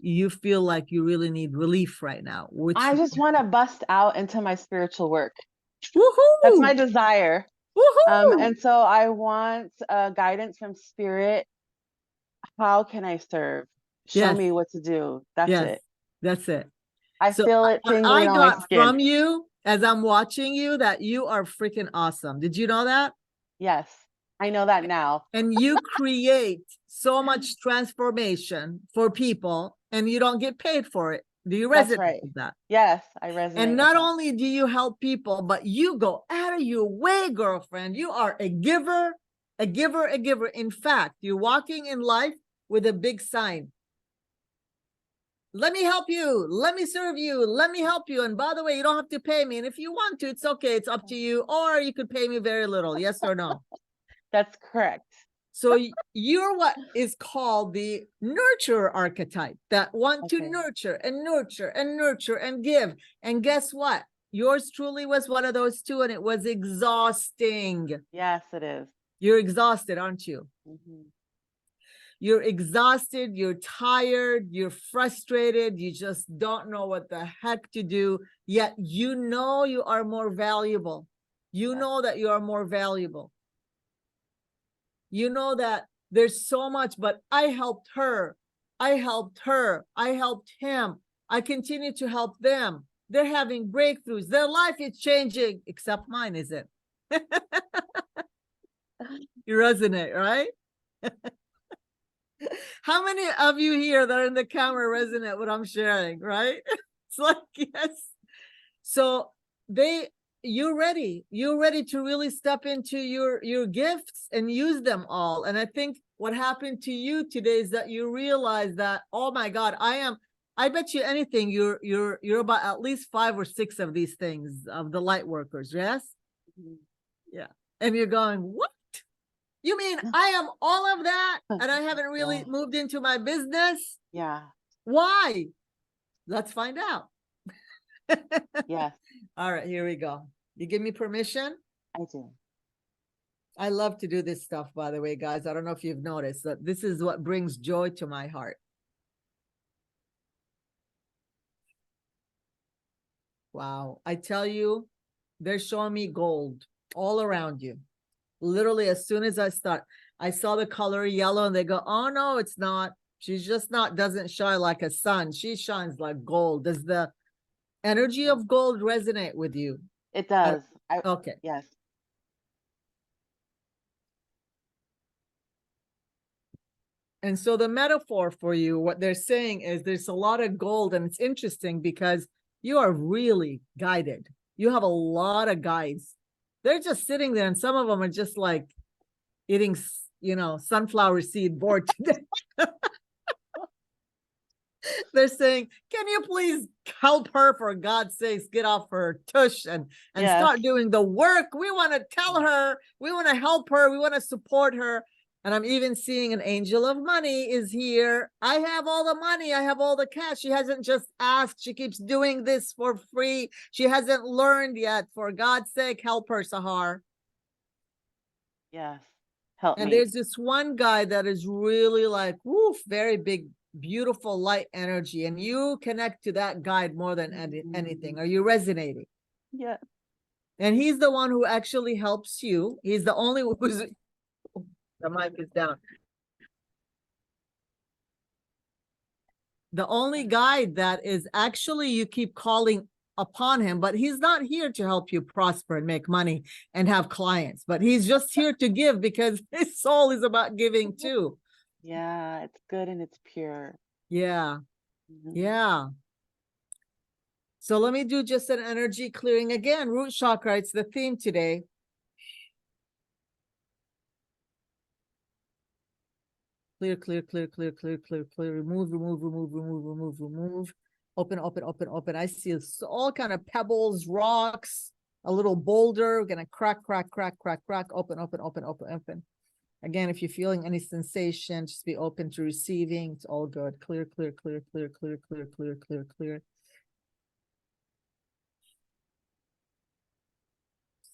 you feel like you really need relief right now, which I just want to bust out into my spiritual work. That's woohoo, my desire. woohoo. And so I want guidance from spirit. How can I serve? Show Yes. me what to do. That's Yes, it. that's it. I So feel it what tingling I on my got skin. from you as I'm watching you, that you are freaking awesome. Did you know that? Yes, I know that now. And you create so much transformation for people and you don't get paid for it. Do you That's resonate right. with that? Yes, I resonate And with not that. only do you help people, but you go out of your way, girlfriend. You are a giver, a giver, a giver. In fact, you're walking in life with a big sign. Let me help you. Let me serve you. Let me help you. And by the way, you don't have to pay me. And if you want to, it's okay. It's up to you. Or you could pay me very little. Yes or no? That's correct. So you're what is called the nurturer archetype, that want to Okay. nurture and nurture and nurture and give. And guess what? Yours truly was one of those too, and it was exhausting. Yes, it is. You're exhausted, aren't you? Mhm. You're exhausted, you're tired, you're frustrated, you just don't know what the heck to do, yet you know you are more valuable. You Yes. know that you are more valuable. You know that there's so much, but I helped her. I helped her. I helped him. I continue to help them. They're having breakthroughs. Their life is changing, except mine, is it? You resonate, right? How many of you here that are in the camera resonate what I'm sharing, right? It's like, yes. So you're ready. You're ready to really step into your gifts and use them all. And I think what happened to you today is that you realize that, oh my God, I bet you anything you're about at least 5 or 6 of these things of the light workers, yes? Mhm. Yeah. And you're going, what? You mean I am all of that and I haven't really Yeah. moved into my business? Yeah. Why? Let's find out. Yes, All right, here we go. You give me permission? I do. I love to do this stuff, by the way, guys. I don't know if you've noticed that this is what brings joy to my heart. Wow. I tell you, they're showing me gold all around you. Literally, as soon as I saw the color yellow and they go, oh no, it's not. She's just not, doesn't shine like a sun. She shines like gold. Does the energy of gold resonate with you? It does. Okay. Yes. And so the metaphor for you, what they're saying is there's a lot of gold, and it's interesting because you are really guided. You have a lot of guides. They're just sitting there, and some of them are just like eating, sunflower seed bored to death. They're saying, can you please help her, for God's sakes, get off her tush and Yes. start doing the work. We want to tell her, we want to help her, we want to support her. And I'm even seeing an angel of money is here. I have all the money. I have all the cash. She hasn't just asked. She keeps doing this for free. She hasn't learned yet. For God's sake, help her, Sahar. Yes. Help And me. there's this one guy that is really like, woof, very big, beautiful light energy. And you connect to that guide more than anything. Are you resonating? Yeah. And he's the one who actually helps you. He's the only who's, the mic is down. The only guide that is actually you keep calling upon him, but he's not here to help you prosper and make money and have clients, but he's just here to give because his soul is about giving too. Yeah, it's good and it's pure. Yeah. Mhm. Yeah. So let me do just an energy clearing again. Root chakra, it's the theme today. Clear, clear, clear, clear, clear, clear, clear. Remove, remove, remove, remove, remove, remove. Open, open, open, open. I see all kind of pebbles, rocks, a little boulder. We're gonna crack, crack, crack, crack, crack. Open, open, open, open, open. Again, if you're feeling any sensation, just be open to receiving. It's all good. Clear, clear, clear, clear, clear, clear, clear, clear, clear.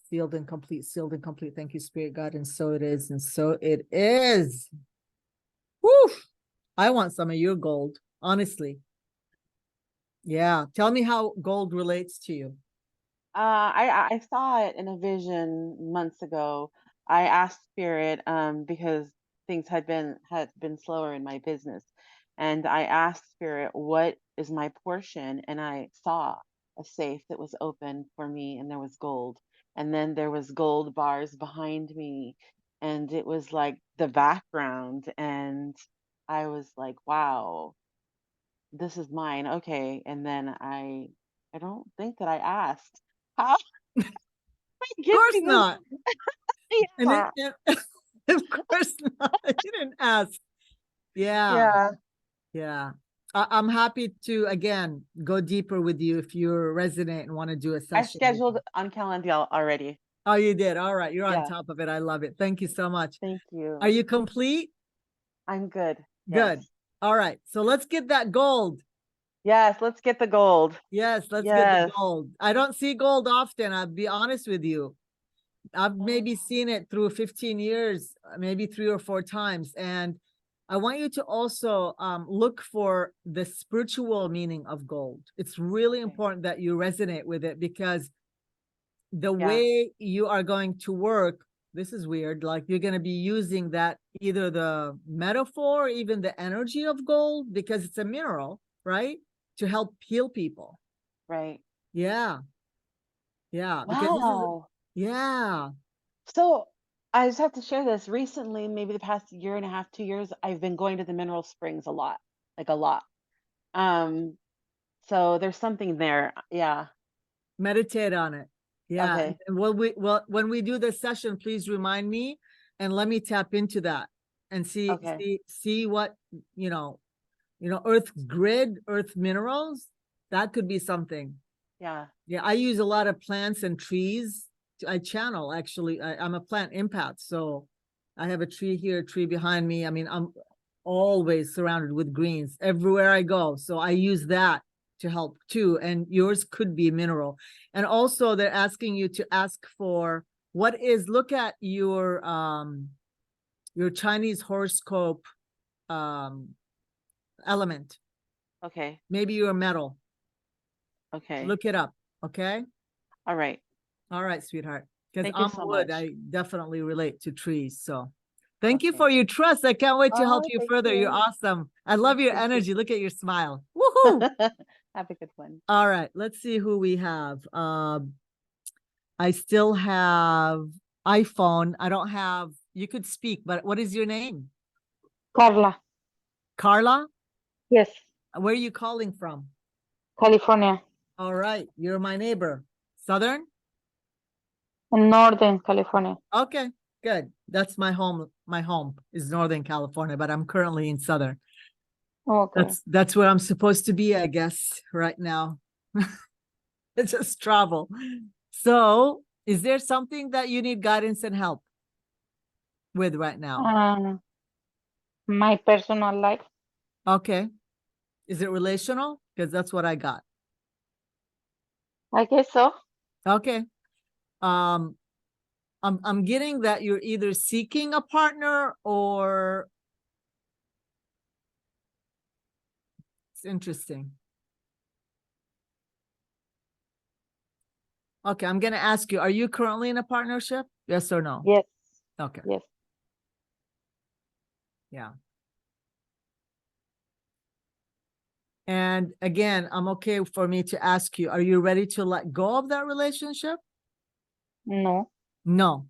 Sealed and complete, sealed and complete. Thank you, Spirit God. And so it is, and so it is. Woo! I want some of your gold, honestly. Yeah. Tell me how gold relates to you. I saw it in a vision months ago. I asked Spirit because things had been slower in my business, and I asked Spirit, what is my portion? And I saw a safe that was open for me, and there was gold, and then there was gold bars behind me, and it was like the background, and I was like, wow, this is mine. Okay, and then I don't think that I asked. How Of give course me this? not. And Yeah. of course not. You didn't ask. Yeah. Yeah. Yeah. I'm happy to, again, go deeper with you if you're resident and want to do a I session. scheduled on calendar already. Oh, you did. All right. You're on Yeah. top of it. I love it. Thank you so much. Thank you. Are you complete? I'm good. Good. Yes. All right. So let's get that gold. Yes, let's get the gold. Yes, let's get the Yes. gold. I don't see gold often. I'll be honest with you. I've maybe seen it through 15 years, maybe 3 or 4 times. And I want you to also look for the spiritual meaning of gold. It's really Okay. important that you resonate with it because the Yeah. way you are going to work, this is weird, like you're going to be using that, either the metaphor, or even the energy of gold, because it's a mineral, right? To help heal people. Right. Yeah. Yeah. Because this is, Wow. yeah. So I just have to share this. Recently, maybe the past year and a half, 2 years, I've been going to the mineral springs a lot, like a lot. So there's something there. Yeah. Meditate on it. Yeah. Okay. And when we do this session, please remind me and let me tap into that and Okay. see what, Earth grid, Earth minerals, that could be something. Yeah. Yeah, I use a lot of plants and trees. I channel, actually. I'm a plant empath, so I have a tree here, a tree behind me. I mean, I'm always surrounded with greens everywhere I go. So I use that to help too. And yours could be mineral. And also they're asking you to ask for look at your Chinese horoscope element. Okay. Maybe you're metal. Okay. Look it up. Okay. All right. All right, sweetheart. Because Thank you I'm so wood, much. I definitely relate to trees. So thank you Okay. for your trust. I can't wait to help Oh, you thank further. You're you. awesome. I love your Thank you. energy. Look at your smile. Woohoo! Have a good one. All right, let's see who we have. I still have iPhone. I don't have, you could speak, but what is your name? Carla, Carla? yes, Where are you calling from? California, All right, you're my neighbor. Southern? Northern California. Okay, good. That's my home. My home is Northern California, but I'm currently in Southern. Okay. That's where I'm supposed to be, I guess, right now. It's just travel. So, is there something that you need guidance and help with right now? My personal life, Okay. Is it relational? Because that's what I got. I guess so. Okay. I'm getting that you're either seeking a partner or it's interesting. Okay, I'm gonna ask you, are you currently in a partnership? Yes or no? Yes, Okay. yes. Yeah. And again, I'm okay for me to ask you, are you ready to let go of that relationship? No. No.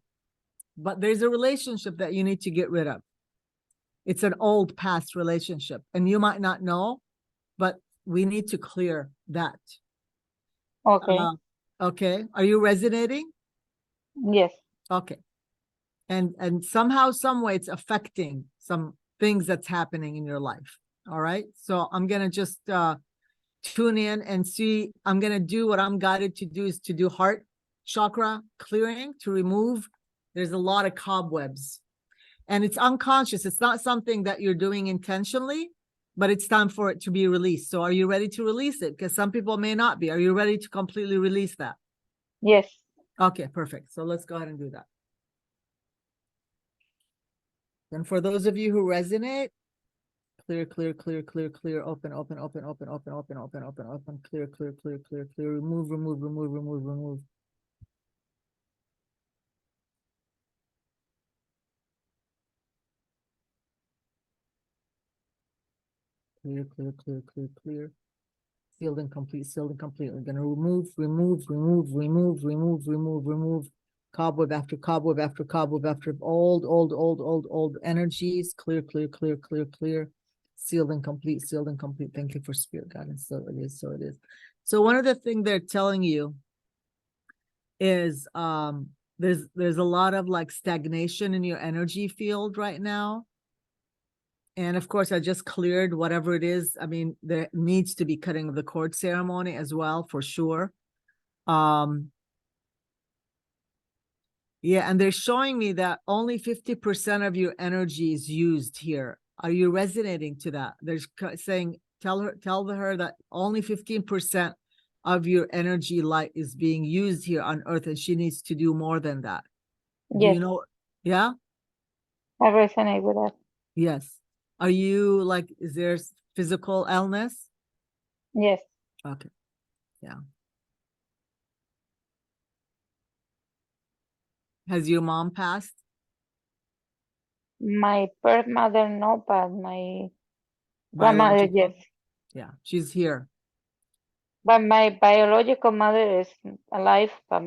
But there's a relationship that you need to get rid of. It's an old past relationship, and you might not know, but we need to clear that. Okay. Okay. Are you resonating? Yes. Okay. And somehow, some way, it's affecting some things that's happening in your life. All right. So I'm gonna just tune in and see. I'm gonna do what I'm guided to do, is to do heart chakra clearing to remove. There's a lot of cobwebs, and it's unconscious. It's not something that you're doing intentionally, but it's time for it to be released. So are you ready to release it? Because some people may not be. Are you ready to completely release that? Yes. Okay, perfect. So let's go ahead and do that. And for those of you who resonate, clear, clear, clear, clear, clear, open, open, open, open, open, open, open, open, open, clear, clear, clear, clear, clear, remove, remove, remove, remove, remove. Clear, clear, clear, clear, clear. Sealed and complete, sealed and complete. We're gonna remove, remove, remove, remove, remove, remove, remove. Cobweb after cobweb after cobweb after old energies. Clear, clear, clear, clear, clear. Sealed and complete, sealed and complete. Thank you for spirit guidance. So it is, so it is. So one of the things they're telling you is there's a lot of like stagnation in your energy field right now. And of course, I just cleared whatever it is. I mean, there needs to be cutting of the cord ceremony as well, for sure. Yeah, and they're showing me that only 50% of your energy is used here. Are you resonating to that? They're saying, tell her that only 15% of your energy light is being used here on Earth, and she needs to do more than that. Do Yes. you know? Yeah? I resonate with that. Yes. Are you like, is there physical illness? Yes. Okay. Yeah. Has your mom passed? My birth mother, no, but my grandmother, yes. Biological? Yeah, she's here. But my biological mother is alive, but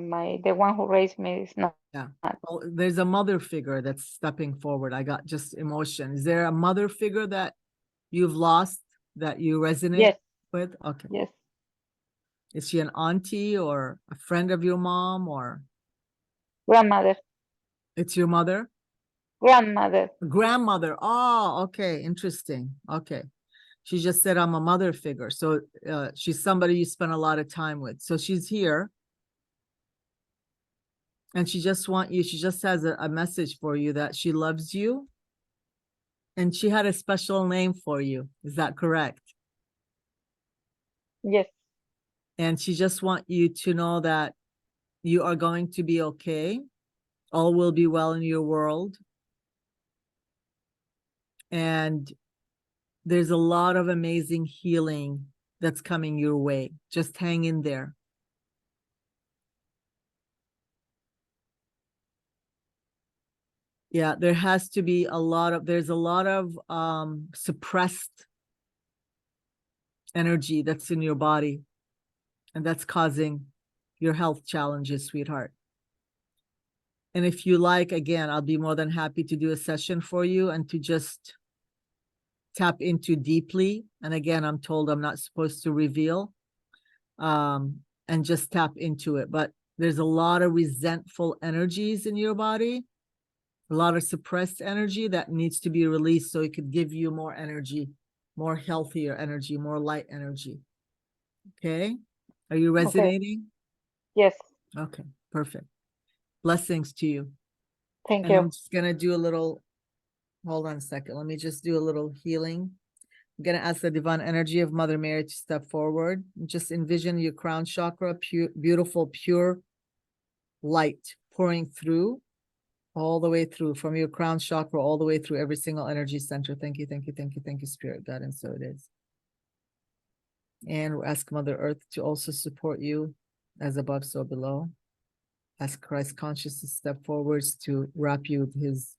the one who raised me is not. Yeah. Well, there's a mother figure that's stepping forward. I got just emotion. Is there a mother figure that you've lost that you resonate Yes. with? Okay. Yes. Is she an auntie or a friend of your mom, or Grandmother. it's your mother? Grandmother. Grandmother. Oh, okay. Interesting. Okay. She just said, I'm a mother figure. So she's somebody you spend a lot of time with. So she's here. And she just has a message for you that she loves you. And she had a special name for you. Is that correct? Yes. And she just want you to know that you are going to be okay. All will be well in your world. And there's a lot of amazing healing that's coming your way. Just hang in there. Yeah, there's a lot of suppressed energy that's in your body, and that's causing your health challenges, sweetheart. And if you like, again, I'll be more than happy to do a session for you and to just tap into deeply. And again, I'm told I'm not supposed to reveal, and just tap into it. But there's a lot of resentful energies in your body, a lot of suppressed energy that needs to be released so it could give you more energy, more healthier energy, more light energy. Okay? Are you resonating? Yes. Okay, perfect. Blessings to you. Thank And you. I'm just going to do a little, hold on a second. Let me just do a little healing. I'm going to ask the divine energy of Mother Mary to step forward. Just envision your crown chakra, pure, beautiful, pure light pouring through, all the way through, from your crown chakra, all the way through every single energy center. Thank you, thank you, thank you, thank you, Spirit God, and so it is. And we'll ask Mother Earth to also support you, as above, so below. Ask Christ conscious to step forwards to wrap you with his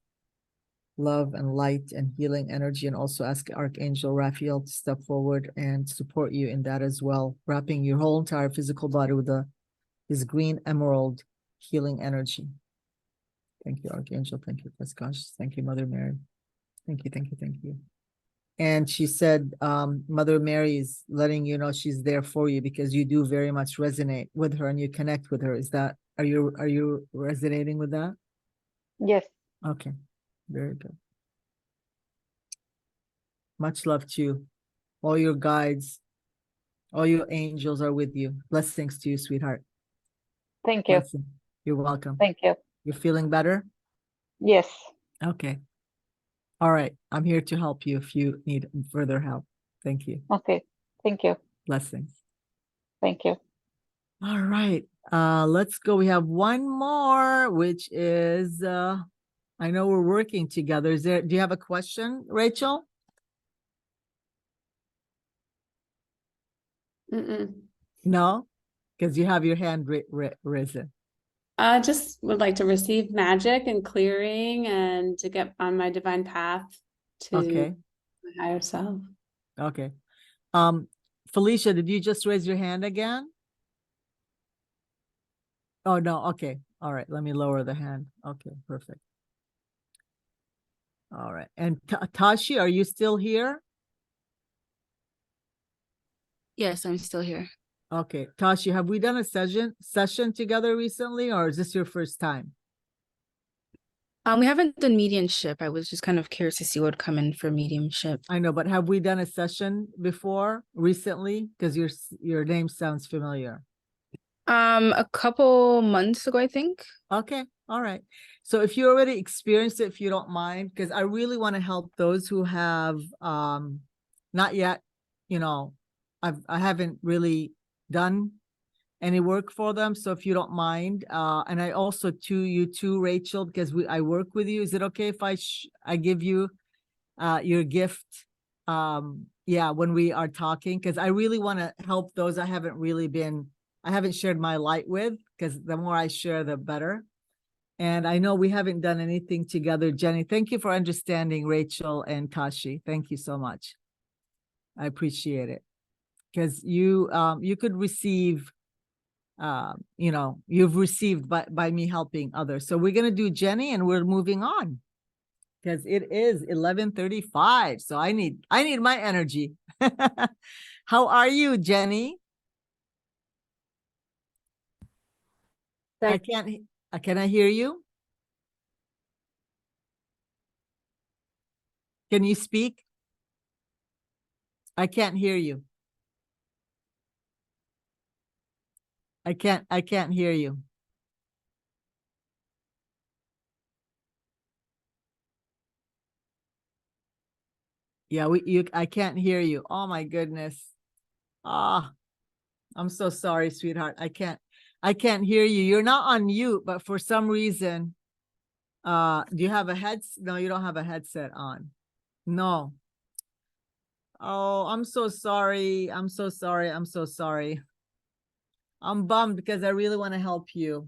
love and light and healing energy, and also ask Archangel Raphael to step forward and support you in that as well, wrapping your whole entire physical body with his green emerald healing energy. Thank you, Archangel. Thank you, Christ conscious. Thank you, Mother Mary. Thank you, thank you, thank you. And she said, Mother Mary is letting you know she's there for you because you do very much resonate with her and you connect with her. Are you resonating with that? Yes. Okay, very good. Much love to you. All your guides, all your angels are with you. Blessings to you, sweetheart. Thank you. Blessing. You're welcome. Thank you. You're feeling better? Yes. Okay. All right. I'm here to help you if you need further help. Thank you. Okay. Thank you. Blessings. Thank you. All right. Let's go. We have one more, which is I know we're working together. Do you have a question, Rachel? No? Because you have your hand risen. I just would like to receive magic and clearing and to get on my divine path to Okay. my higher self. Okay. Felicia, did you just raise your hand again? Oh, no. Okay. All right. Let me lower the hand. Okay. Perfect. All right. And Tashi, are you still here? Yes, I'm still here. Okay. Tashi, have we done a session together recently, or is this your first time? We haven't done mediumship. I was just kind of curious to see what would come in for mediumship. I know, but have we done a session before recently? Because your name sounds familiar. A couple months ago, I think. Okay. All right. So if you already experienced it, if you don't mind, because I really want to help those who have not yet, I haven't really done any work for them. So if you don't mind, and I also to you too, Rachel, because I work with you. Is it okay if I give you your gift? Yeah, when we are talking, because I really want to help those I haven't shared my light with, because the more I share, the better. And I know we haven't done anything together. Jenny, thank you for understanding, Rachel and Tashi. Thank you so much. I appreciate it. Because you could receive, you've received by me helping others. So we're going to do Jenny and we're moving on. Because it is 11:35. So I need my energy. How are you, Jenny? I can't, can I hear you? Can you speak? I can't hear you. I can't hear you. Yeah, I can't hear you. Oh my goodness. Ah, I'm so sorry, sweetheart. I can't hear you. You're not on mute, but for some reason, do you have a headset? No, you don't have a headset on. No. Oh, I'm so sorry. I'm so sorry. I'm so sorry. I'm bummed because I really want to help you.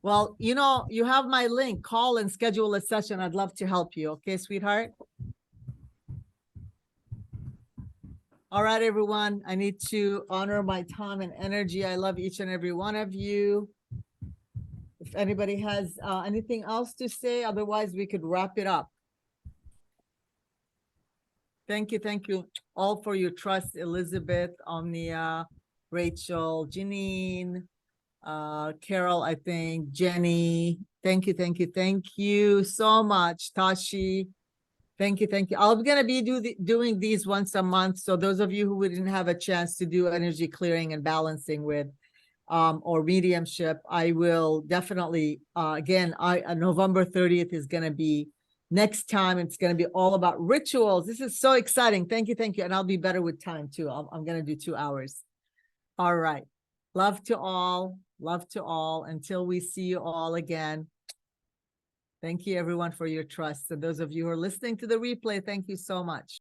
Well, you know, you have my link. Call and schedule a session. I'd love to help you. Okay, sweetheart? All right, everyone. I need to honor my time and energy. I love each and every one of you. If anybody has anything else to say, otherwise we could wrap it up. Thank you all for your trust, Elizabeth, Omnia, Rachel, Janine, Carol, I think, Jenny. Thank you so much, Tashi. Thank you. I'm gonna be doing these once a month. So those of you who didn't have a chance to do energy clearing and balancing with, or mediumship, I will definitely, again, November 30th is gonna be next time. It's gonna be all about rituals. This is so exciting. Thank you. And I'll be better with time too. I'm gonna do 2 hours. All right. Love to all. Until we see you all again. Thank you everyone for your trust. And those of you who are listening to the replay, thank you so much.